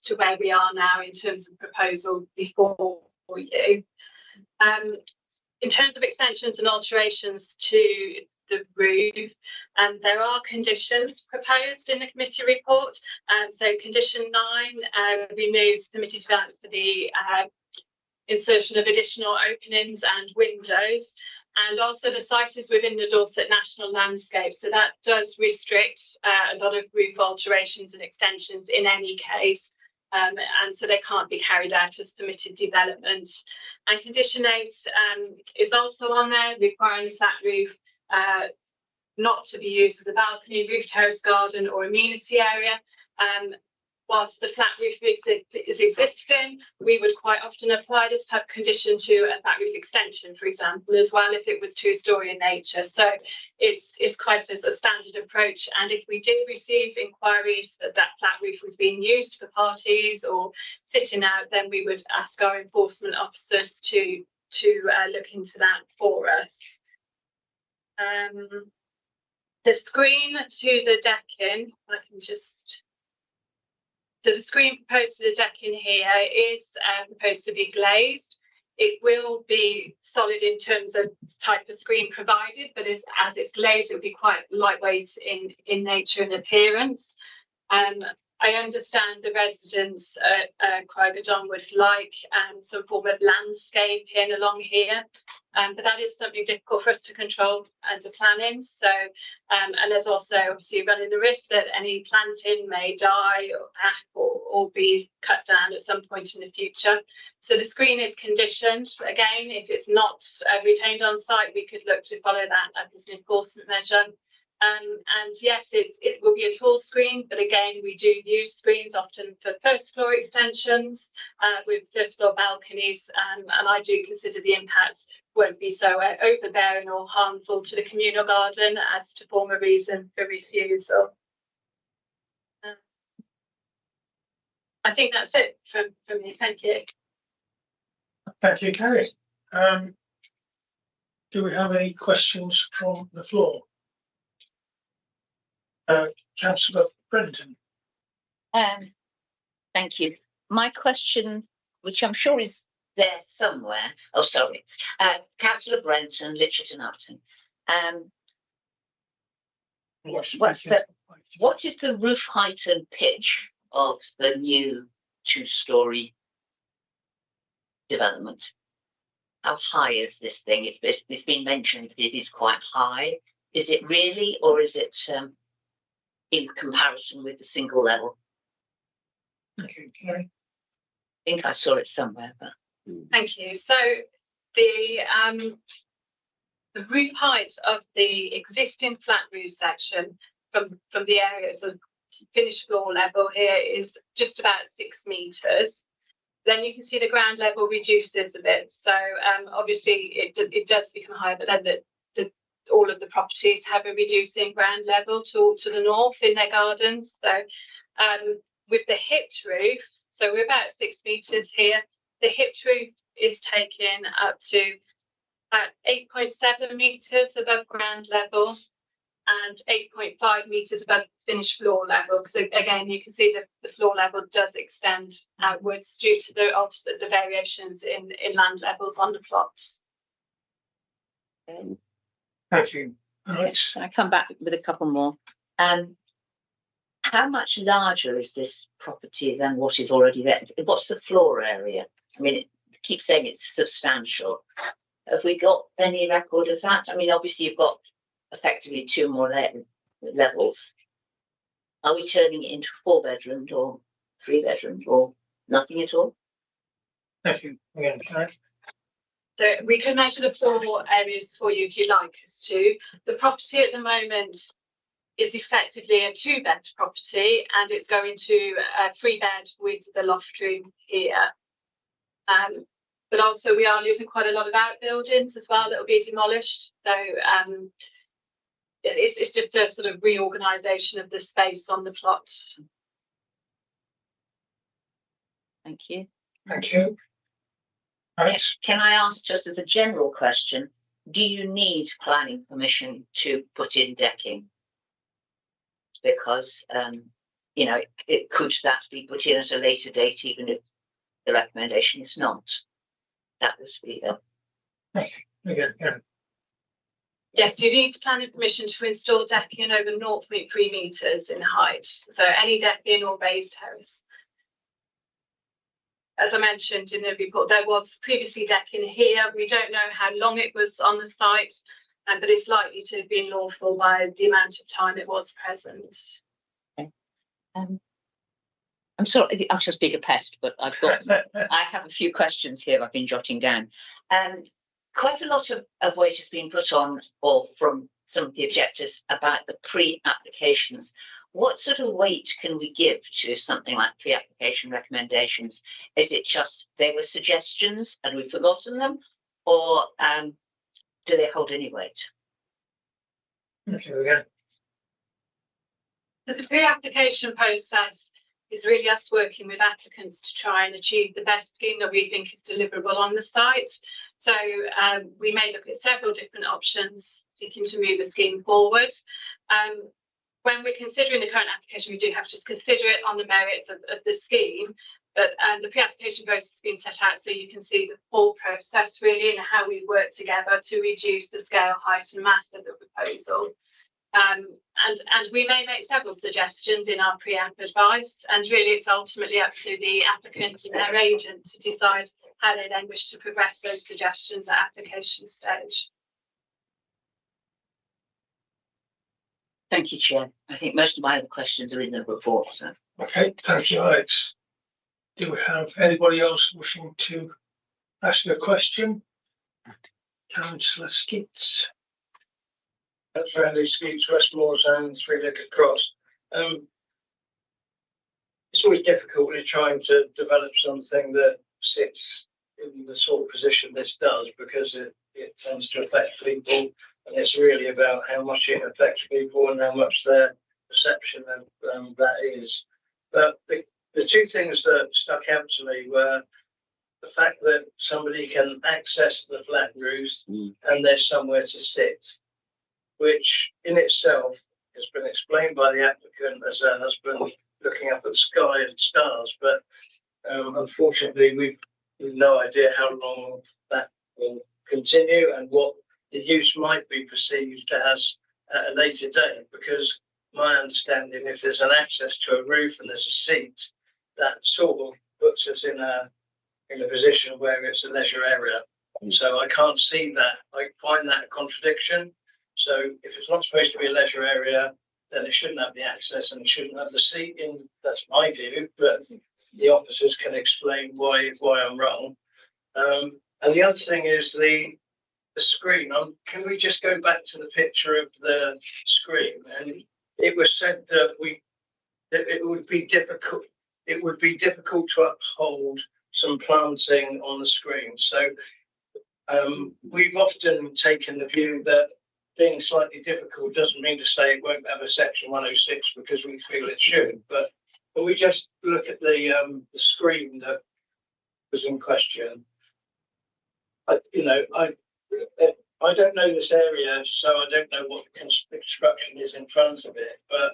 Speaker 17: to where we are now in terms of proposal before you. In terms of extensions and alterations to the roof, there are conditions proposed in the committee report. So condition 9 removes permitted development for the insertion of additional openings and windows. And also the site is within the Dorset National Landscape, so that does restrict a lot of roof alterations and extensions in any case. And so they can't be carried out as permitted development. And condition 8 is also on there, requiring the flat roof not to be used as a balcony, roof terrace, garden or amenity area. Whilst the flat roof is existing, we would quite often apply this type of condition to a flat roof extension, for example, as well, if it was 2-storey in nature. So it's quite a standard approach. And if we did receive inquiries that flat roof was being used for parties or sitting out, then we would ask our enforcement officers to look into that for us. The screen to the decking, I can just... So the screen proposed to the decking here is proposed to be glazed. It will be solid in terms of type of screen provided, but as it's glazed, it will be quite lightweight in nature and appearance. I understand the residents at Craigadon would like some form of landscaping along here, but that is something difficult for us to control under planning. So, and there's also obviously running the risk that any planting may die or be cut down at some point in the future. So the screen is conditioned. Again, if it's not retained on site, we could look to follow that as an enforcement measure. And yes, it will be a tall screen, but again, we do use screens often for first floor extensions with first floor balconies, and I do consider the impacts won't be so overbearing or harmful to the communal garden as to form a reason for refusal. I think that's it from me. Thank you.
Speaker 1: Thank you, Carrie. Do we have any questions from the floor? Councillor Brenton.
Speaker 14: Thank you. My question, which I'm sure is there somewhere. Oh, sorry. Councillor Brenton, Litchfield Upton. What is the roof height and pitch of the new 2-storey development? How high is this thing? It's been mentioned it is quite high. Is it really, or is it in comparison with the single level?
Speaker 1: Okay, Karen.
Speaker 14: I think I saw it somewhere, but.
Speaker 17: Thank you. So the roof height of the existing flat roof section from the areas of finished floor level here is just about 6 meters. Then you can see the ground level reduces a bit. So obviously it does become higher, but then all of the properties have a reducing ground level to the north in their gardens. So with the hipped roof, so we're about 6 meters here. The hipped roof is taken up to at 8.7 meters above ground level and 8.5 meters above finished floor level. Because again, you can see that the floor level does extend outwards due to the variations in land levels on the plots.
Speaker 1: Thank you. Alex.
Speaker 14: Can I come back with a couple more? How much larger is this property than what is already there? What's the floor area? I mean, it keeps saying it's substantial. Have we got any record of that? I mean, obviously you've got effectively 2 more levels. Are we turning it into 4 bedrooms or 3 bedrooms or nothing at all?
Speaker 1: Thank you again, Karen.
Speaker 17: So we can measure the floor areas for you if you like us to. The property at the moment is effectively a 2-bed property, and it's going to a 3-bed with the loft room here. But also we are losing quite a lot of outbuildings as well that will be demolished. So it's just a sort of reorganisation of the space on the plot.
Speaker 14: Thank you.
Speaker 1: Thank you. Alex?
Speaker 14: Can I ask, just as a general question, do you need planning permission to put in decking? Because could that be put in at a later date, even if the recommendation is not? That was be the.
Speaker 1: Thank you again, Karen.
Speaker 17: Yes, you need planning permission to install decking over 0.3 meters in height. So any decking or raised terrace. As I mentioned in the report, there was previously decking here. We don't know how long it was on the site, but it's likely to have been lawful by the amount of time it was present.
Speaker 14: Okay. I'm sorry, I'll just be a pest, but I have a few questions here I've been jotting down. Quite a lot of weight has been put on, or from some of the objectors, about the pre-applications. What sort of weight can we give to something like pre-application recommendations? Is it just they were suggestions and we've forgotten them, or do they hold any weight?
Speaker 1: Thank you again.
Speaker 17: So the pre-application process is really us working with applicants to try and achieve the best scheme that we think is deliverable on the site. So we may look at several different options seeking to move a scheme forward. When we're considering the current application, we do have to consider it on the merits of the scheme, but the pre-application process has been set out so you can see the full process really and how we work together to reduce the scale, height and mass of the proposal. And we may make several suggestions in our pre-app advice, and really it's ultimately up to the applicant and their agent to decide how they then wish to progress those suggestions at application stage.
Speaker 14: Thank you, Chair. I think most of my other questions are in the report. So.
Speaker 1: Okay, thank you, Alex. Do we have anybody else wishing to ask a question? Councillor Skeets.
Speaker 11: That's Randy Skeets, Westmore Zone, 3-legged cross. It's always difficult when you're trying to develop something that sits in the sort of position this does, because it tends to affect people, and it's really about how much it affects people and how much their perception of that is. But the 2 things that stuck out to me were the fact that somebody can access the flat roofs and there's somewhere to sit, which in itself has been explained by the applicant as her husband looking up at the sky and stars, but unfortunately we've no idea how long that will continue and what the use might be perceived as at a later date, because my understanding, if there's an access to a roof and there's a seat, that sort of puts us in a position where it's a leisure area. So I can't see that. I find that a contradiction. So if it's not supposed to be a leisure area, then it shouldn't have the access and it shouldn't have the seating. That's my view, but the officers can explain why I'm wrong. And the other thing is the screen. Can we just go back to the picture of the screen? And it was said that it would be difficult. It would be difficult to uphold some planting on the screen. So we've often taken the view that being slightly difficult doesn't mean to say it won't have a section 106 because we feel it should. But when we just look at the screen that was in question, I don't know this area, so I don't know what the construction is in front of it. But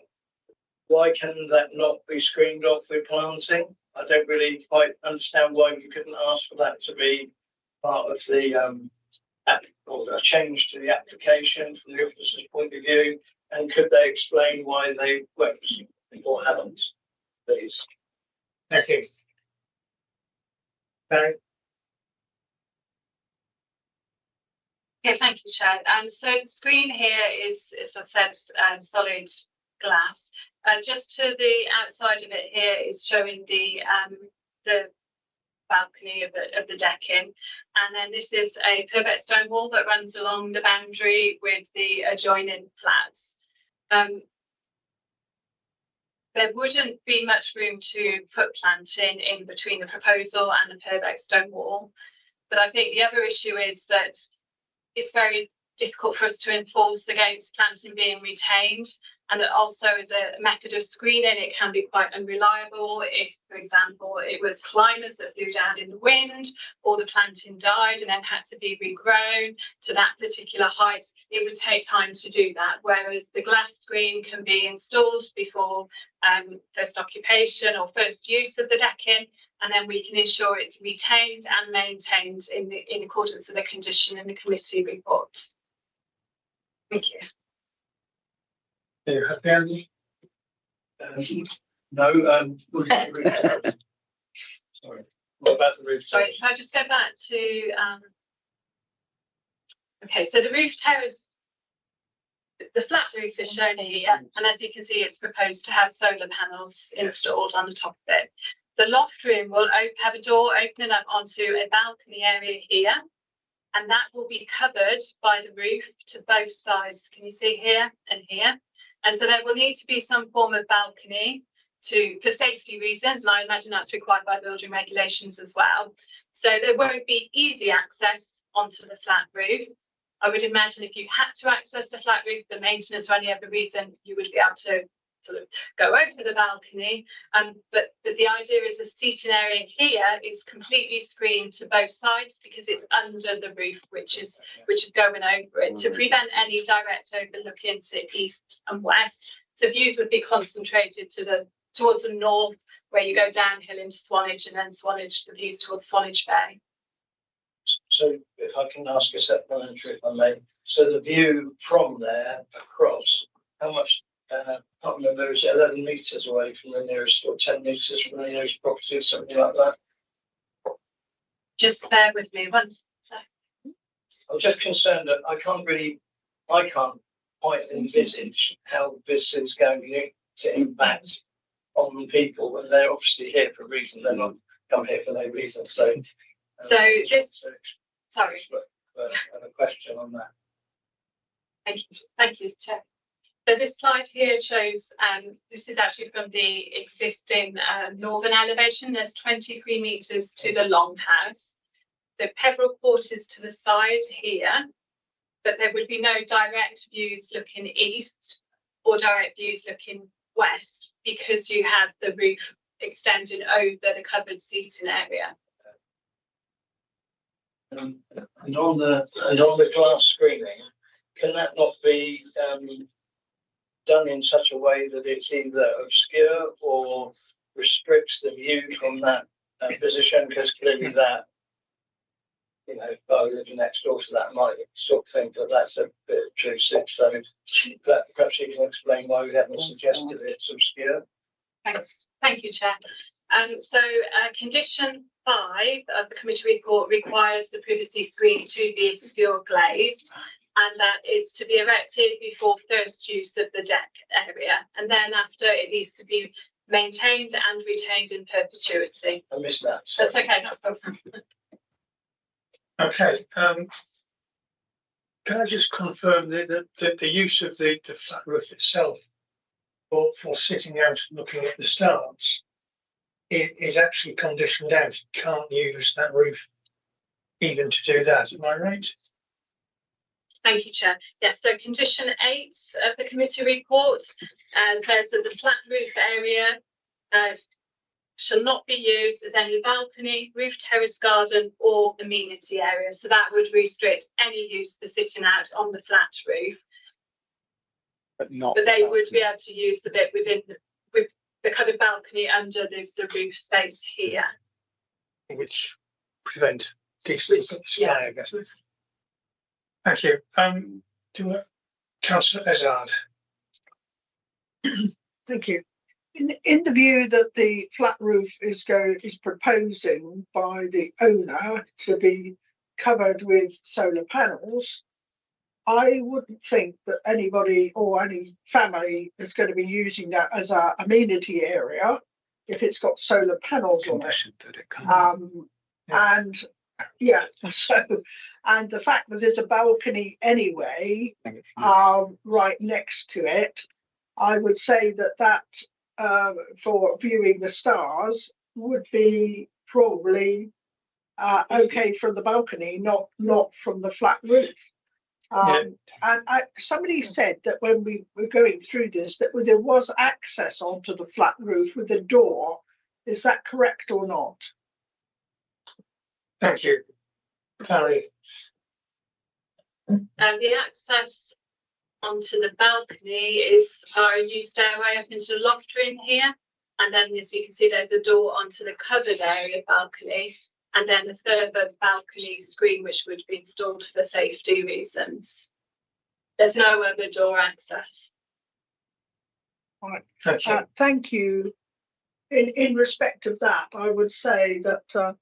Speaker 11: why can that not be screened off with planting? I don't really quite understand why you couldn't ask for that to be part of the or a change to the application from the officer's point of view, and could they explain why they won't or haven't, please?
Speaker 1: Thank you. Barry?
Speaker 17: Okay, thank you, Chair. So the screen here is, as I've said, solid glass. Just to the outside of it here is showing the balcony of the decking, and then this is a pivot stone wall that runs along the boundary with the adjoining flats. There wouldn't be much room to put planting in between the proposal and the pivot stone wall, but I think the other issue is that it's very difficult for us to enforce against planting being retained, and that also as a method of screening it can be quite unreliable. If, for example, it was climbers that flew down in the wind, or the planting died and then had to be regrown to that particular height, it would take time to do that, whereas the glass screen can be installed before first occupation or first use of the decking, and then we can ensure it's retained and maintained in accordance with the condition in the committee report. Thank you.
Speaker 1: You happy, Andy?
Speaker 11: No. Sorry. What about the roof?
Speaker 17: Sorry, can I just go back to okay, so the roof terrace, the flat roof is shown here, and as you can see, it's proposed to have solar panels installed on the top of it. The loft room will have a door opening up onto a balcony area here, and that will be covered by the roof to both sides. Can you see here and here? And so there will need to be some form of balcony for safety reasons, and I imagine that's required by building regulations as well. So there won't be easy access onto the flat roof. I would imagine if you had to access the flat roof for maintenance or any other reason, you would be able to sort of go over the balcony. But the idea is the seating area here is completely screened to both sides because it's under the roof, which is going over it to prevent any direct overlooking to east and west. So views would be concentrated towards the north, where you go downhill into Swanage, and then Swanage, the views towards Swanage Bay.
Speaker 11: So if I can ask a supplementary, if I may. So the view from there across, how much? I can't remember, is it 11 metres away from the nearest, or 10 metres from the nearest property, or something like that?
Speaker 17: Just bear with me one second.
Speaker 11: I'm just concerned that I can't quite envisage how this is going to impact on people when they're obviously here for a reason. They're not come here for no reason. So
Speaker 17: sorry.
Speaker 11: I have a question on that.
Speaker 17: Thank you, Chair. So this slide here shows, this is actually from the existing northern elevation. There's 23 metres to the longhouse. So Peveril Court is to the side here, but there would be no direct views looking east or direct views looking west because you have the roof extending over the covered seating area.
Speaker 11: And on the glass screening, can that not be done in such a way that it's either obscure or restricts the view from that position? Because clearly that, if I live next door to that, I might sort of think that that's a bit intrusive. So perhaps you can explain why we haven't suggested it's obscure.
Speaker 17: Thanks. Thank you, Chair. So condition 5 of the committee report requires the privacy screen to be obscure glazed. and that it's to be erected before first use of the deck area, and then after it needs to be maintained and retained in perpetuity.
Speaker 11: I missed that.
Speaker 17: That's okay, no problem.
Speaker 1: Okay. Can I just confirm that the use of the flat roof itself for sitting out and looking at the stars is actually conditioned out? You can't use that roof even to do that. Am I right?
Speaker 17: Thank you, Chair. Yes, so condition 8 of the committee report says that the flat roof area shall not be used as any balcony, roof terrace garden or amenity area. So that would restrict any use for sitting out on the flat roof. But they would be able to use the bit with the kind of balcony under the roof space here.
Speaker 1: Which prevent decent sky, I guess. Thank you. Councillor Ezard.
Speaker 8: Thank you. In the view that the flat roof is proposing by the owner to be covered with solar panels, I wouldn't think that anybody or any family is going to be using that as an amenity area if it's got solar panels on it. And yeah, so and the fact that there's a balcony anyway, right next to it, I would say that for viewing the stars would be probably okay from the balcony, not from the flat roof. And somebody said that when we were going through this, that there was access onto the flat roof with a door. Is that correct or not?
Speaker 1: Thank you. Carrie.
Speaker 17: The access onto the balcony is a new stairway up into the loft room here, and then as you can see there's a door onto the covered area balcony, and then a further balcony screen which would be installed for safety reasons. There's no other door access.
Speaker 8: Right. Thank you. In respect of that, I would say that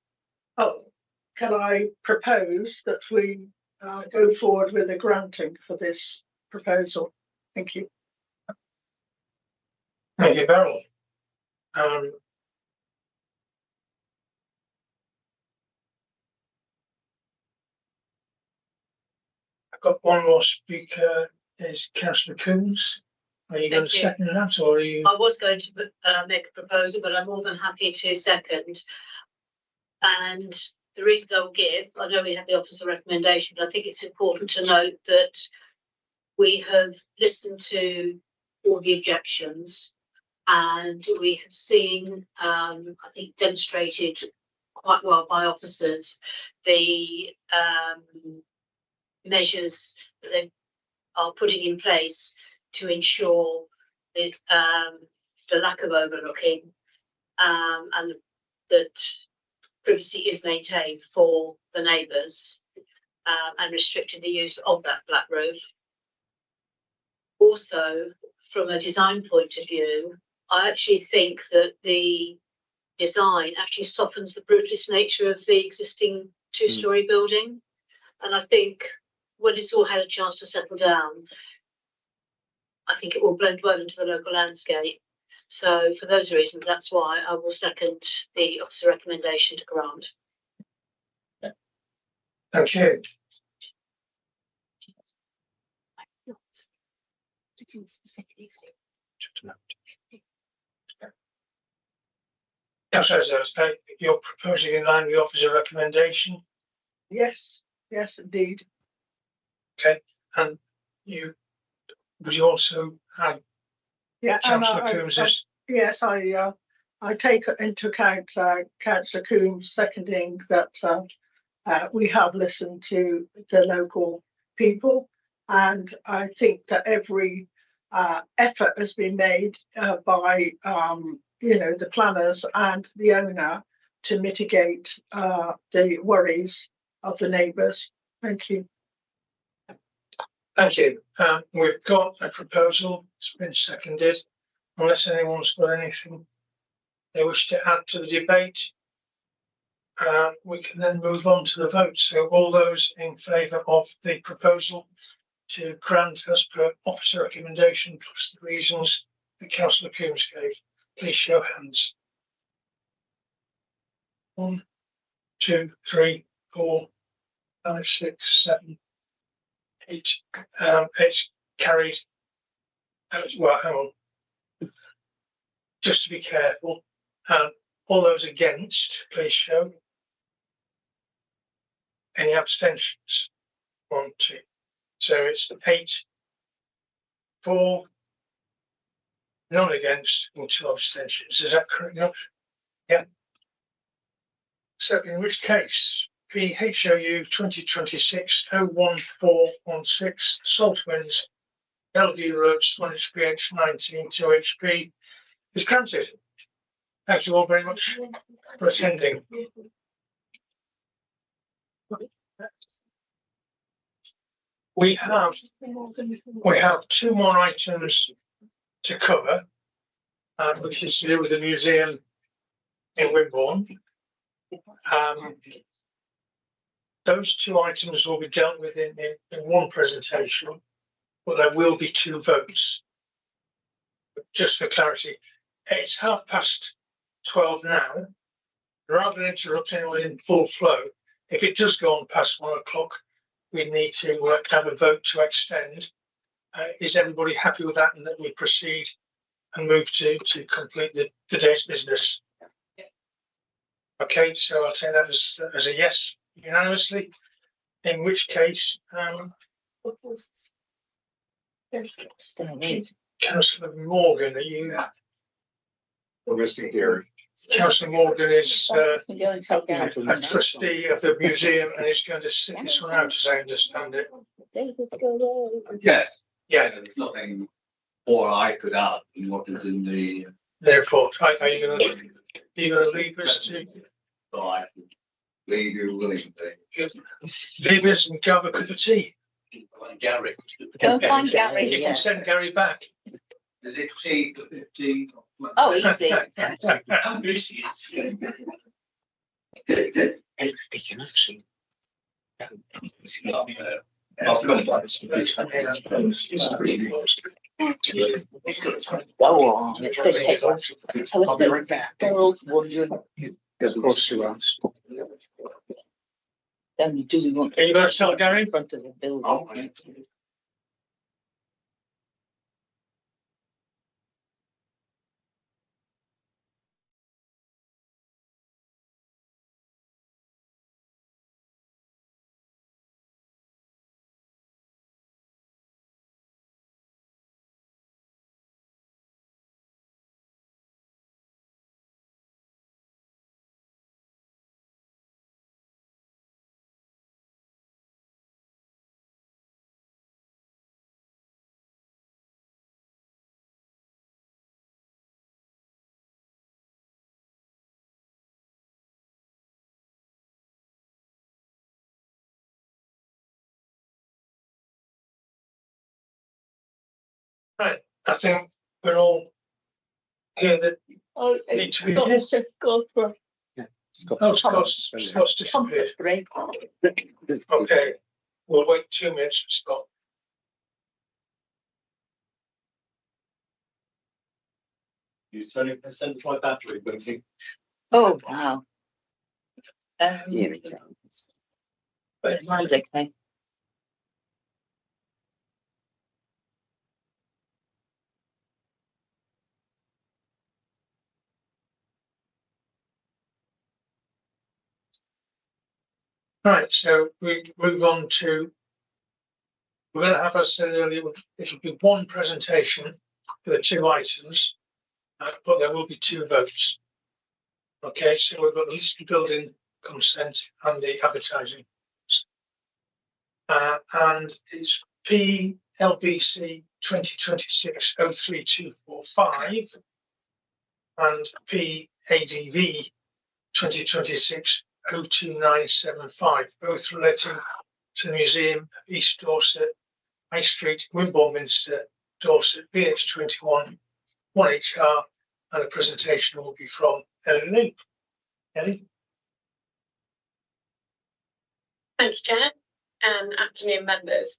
Speaker 8: can I propose that we go forward with a granting for this proposal? Thank you.
Speaker 1: Thank you, Beryl. I've got one more speaker, is Councillor Coombs. Are you going to second that, or are you?
Speaker 12: I was going to make a proposal, but I'm more than happy to second. And the reason I'll give, I know we have the officer recommendation, but I think it's important to note that we have listened to all the objections, and we have seen, I think, demonstrated quite well by officers the measures that they are putting in place to ensure the lack of overlooking and that privacy is maintained for the neighbours and restricting the use of that flat roof. Also, from a design point of view, I actually think that the design actually softens the brutalist nature of the existing two-storey building. And I think when it's all had a chance to settle down, I think it will blend well into the local landscape. So for those reasons, that's why I will second the officer recommendation to grant.
Speaker 1: Thank you. Councillor, you're proposing in line with the officer recommendation?
Speaker 8: Yes, indeed.
Speaker 1: Okay, and would you also have Councillor Coombs?
Speaker 8: Yes, I take into account Councillor Coombs seconding that we have listened to the local people, and I think that every effort has been made by the planners and the owner to mitigate the worries of the neighbours. Thank you.
Speaker 1: Thank you. We've got a proposal. It's been seconded. Unless anyone's got anything they wish to add to the debate, we can then move on to the vote. So all those in favour of the proposal, to grant as per officer recommendation plus the reasons that Councillor Coombs gave? Please show hands. 1, 2, 3, 4, 5, 6, 7, 8. It's carried. Well, hang on. Just to be careful. All those against, please show. Any abstentions? 1, 2. So it's 8, 4, none against, and 2 abstentions. Is that correct enough? Yeah. So in which case, PHOU 2026-01416 Salt Winds, Bellevue Road, Swanage PH 19 2HP is granted. Thank you all very much for attending. We have 2 more items to cover, which is to do with the museum in Wimborne. Those 2 items will be dealt with in one presentation, but there will be 2 votes. Just for clarity, it's 12:30 now. Rather than interrupt anyone in full flow, if it does go on past 1 o'clock, we need to have a vote to extend. Is everybody happy with that, and that we proceed and move to complete the day's business? Okay, so I'll take that as a yes unanimously. In which case, Councillor Morgan, are you? Councillor Morgan is a trustee of the museum and is going to sit this one out, as I understand it.
Speaker 3: Yes.
Speaker 1: Yeah.
Speaker 3: There's nothing more I could add than what is in the
Speaker 1: report. Are you going to leave us to?
Speaker 3: So I leave you willingly.
Speaker 1: Leave us and go have a cup of tea.
Speaker 3: Gary.
Speaker 1: Go find Gary. You can send Gary back.
Speaker 3: Is it tea?
Speaker 14: Oh, easy.
Speaker 3: Ambitious.
Speaker 18: They can actually.
Speaker 14: Go on. It's going to take. I was
Speaker 18: right back.
Speaker 14: They're all wondering.
Speaker 18: Of course you are.
Speaker 14: Only do we want?
Speaker 1: Are you going to tell Gary?
Speaker 14: In front of the building.
Speaker 3: Oh.
Speaker 1: Right, I think we're all here that need to be here. Scott's disappeared. Okay, we'll wait 2 minutes for Scott.
Speaker 4: Use 20% of my battery, waiting.
Speaker 14: Oh, wow.
Speaker 10: Here it comes.
Speaker 14: But mine's okay.
Speaker 1: Right, so we move on to, we're going to have, as I said earlier, it'll be one presentation for the 2 items, but there will be 2 votes. Okay, so we've got the listed building consent and the advertising. And it's PLBC 2026-03245 and PADV 2026-02975, both relating to the Museum of East Dorset, High Street, Wimborne Minster, Dorset, BH21, 1HR, and a presentation will be from Ellie. Ellie?
Speaker 5: Thank you, Chair, and afternoon, members.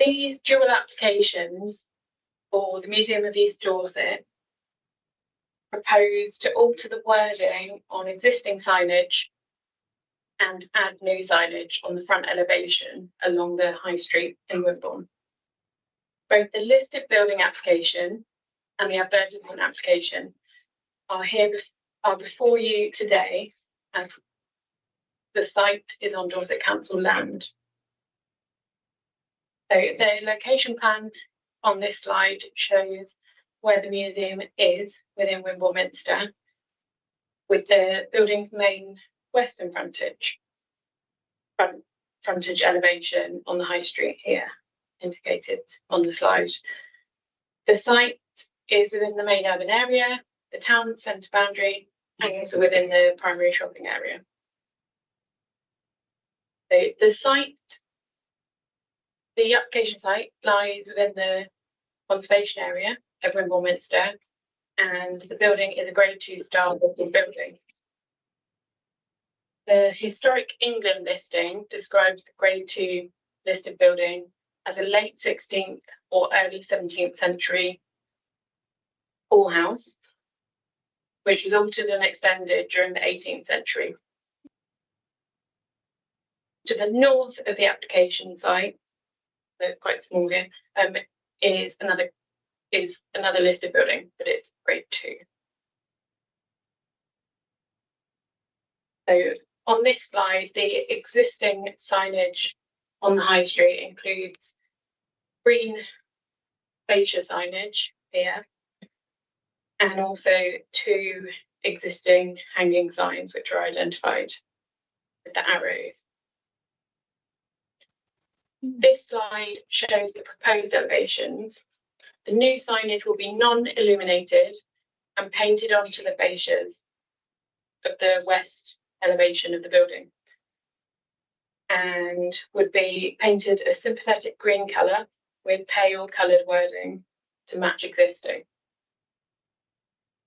Speaker 17: These dual applications for the Museum of East Dorset propose to alter the wording on existing signage and add new signage on the front elevation along the High Street in Wimborne. Both the listed building application and the advertisement application are before you today, as the site is on Dorset Council land. So the location plan on this slide shows where the museum is within Wimborne Minster, with the building's main western frontage elevation on the High Street here, indicated on the slide. The site is within the main urban area, the town centre boundary, and also within the primary shopping area. So the application site lies within the conservation area of Wimborne Minster, and the building is a Grade 2 star listed building. The Historic England listing describes the Grade 2 listed building as a late 16th or early 17th century hall house, which was altered and extended during the 18th century. To the north of the application site, so it's quite small here, is another listed building, but it's Grade 2. So on this slide, the existing signage on the High Street includes green fascia signage here, and also 2 existing hanging signs which are identified with the arrows. This slide shows the proposed elevations. The new signage will be non-illuminated and painted onto the fascias of the west elevation of the building, and would be painted a sympathetic green colour with pale coloured wording to match existing.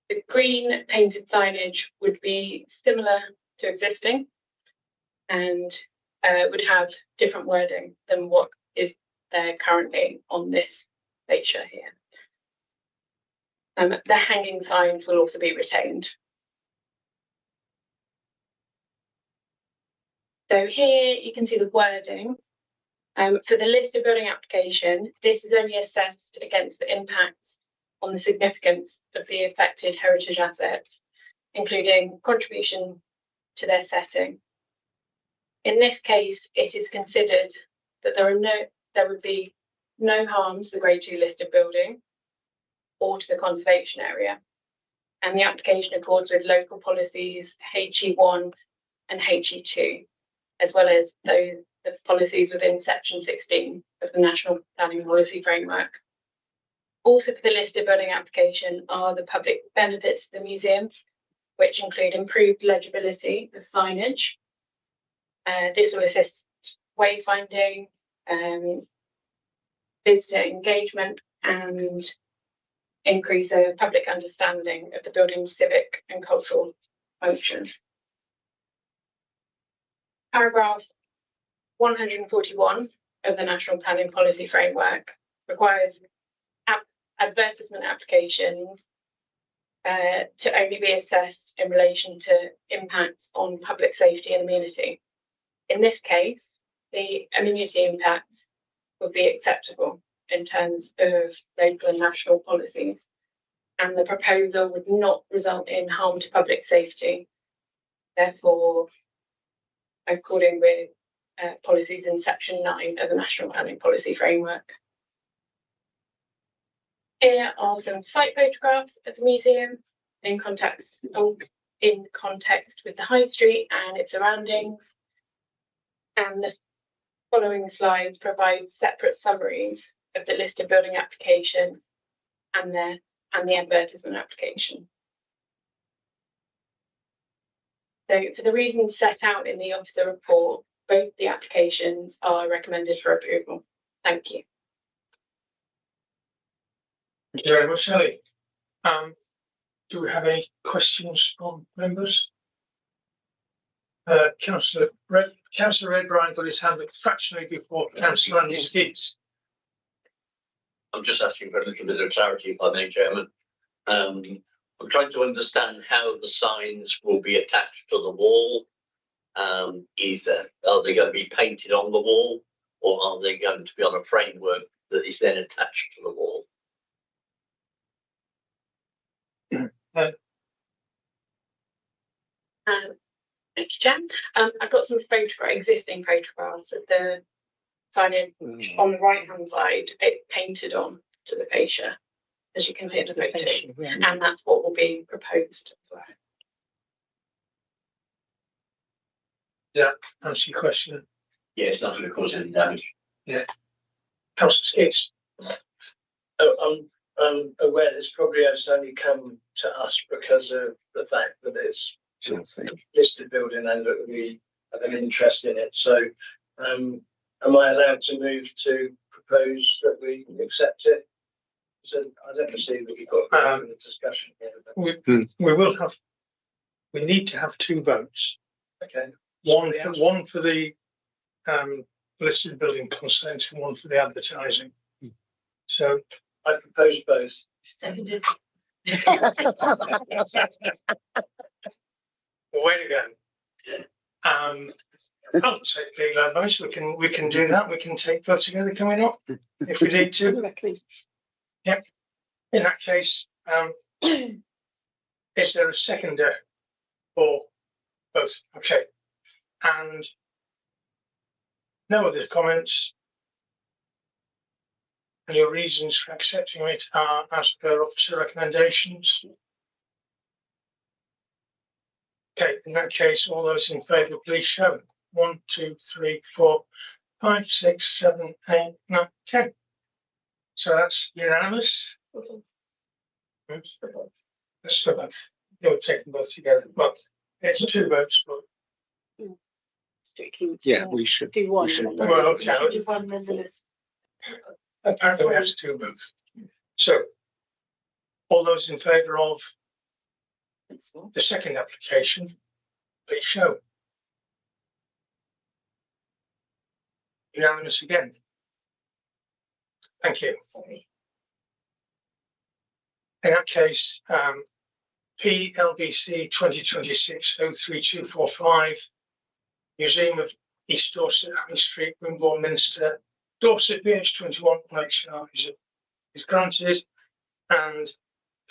Speaker 17: The green painted signage would be similar to existing and would have different wording than what is there currently on this fascia here. The hanging signs will also be retained. So here you can see the wording. For the listed building application, this is only assessed against the impacts on the significance of the affected heritage assets, including contribution to their setting. In this case, it is considered that there would be no harm to the Grade 2 listed building or to the conservation area, and the application accords with local policies HE1 and HE2, as well as the policies within Section 16 of the National Planning Policy Framework. Also for the listed building application are the public benefits of the museum, which include improved legibility of signage. This will assist wayfinding, visitor engagement, and increase a public understanding of the building's civic and cultural functions. Paragraph 141 of the National Planning Policy Framework requires advertisement applications to only be assessed in relation to impacts on public safety and amenity. In this case, the amenity impacts would be acceptable in terms of local and national policies, and the proposal would not result in harm to public safety, therefore according with policies in Section 9 of the National Planning Policy Framework. Here are some site photographs of the museum in context with the High Street and its surroundings, and the following slides provide separate summaries of the listed building application and the advertisement application. So for the reasons set out in the officer report, both the applications are recommended for approval. Thank you.
Speaker 1: Thank you very much, Ellie. Do we have any questions from members? Councillor Redbrine got his hand up fractionally before Councillor Andy Skidds.
Speaker 16: I'm just asking for a little bit of clarity, if I may, Chairman. I'm trying to understand how the signs will be attached to the wall. Either are they going to be painted on the wall, or are they going to be on a framework that is then attached to the wall?
Speaker 17: Thank you, Jen. I've got some existing photographs of the sign on the right hand side. It's painted on to the fascia, as you can see in the photos, and that's what will be proposed as well.
Speaker 1: Yeah, answer your question.
Speaker 16: Yeah, it's not going to cause any damage.
Speaker 1: Yeah. Councillor Skidds.
Speaker 11: I'm aware this probably has only come to us because of the fact that it's a listed building and that we have an interest in it. So, am I allowed to move to propose that we accept it? So I don't see that we've got a discussion here.
Speaker 1: We need to have two votes.
Speaker 11: Okay.
Speaker 1: One for the listed building consent and one for the advertising. So
Speaker 11: I propose both.
Speaker 17: Seconded.
Speaker 1: Way to go. I'll take legal advice. We can do that. We can take both together, can we not? If we need to. Yep. In that case, is there a seconder for both? Okay. And no other comments. And your reasons for accepting it are as per officer recommendations. Okay, in that case, all those in favour, please show. 1, 2, 3, 4, 5, 6, 7, 8, 9, 10. So that's unanimous. Let's go both. You're taking both together. Well, it's two votes, but
Speaker 13: Yeah, we should
Speaker 17: do one.
Speaker 1: Well, okay.
Speaker 17: Do one resolution.
Speaker 1: Apparently, we have to do both. So, all those in favour of the second application, please show. Unanimous again. Thank you.
Speaker 17: Sorry.
Speaker 1: In that case, PLBC 2026-03245, Museum of East Dorset, Abbey Street, Wimborne Minster, Dorset, BH21 Lakeshire is granted, and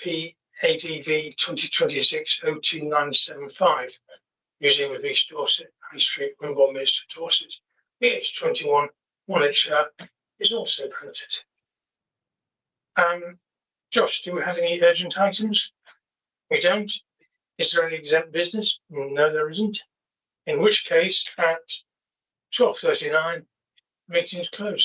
Speaker 1: PADV 2026-02975, Museum of East Dorset, Abbey Street, Wimborne Minster, Dorset, BH21 Lakeshire is also granted. Josh, do we have any urgent items? We don't. Is there any exempt business? No, there isn't. In which case, at 12:39, meeting is closed.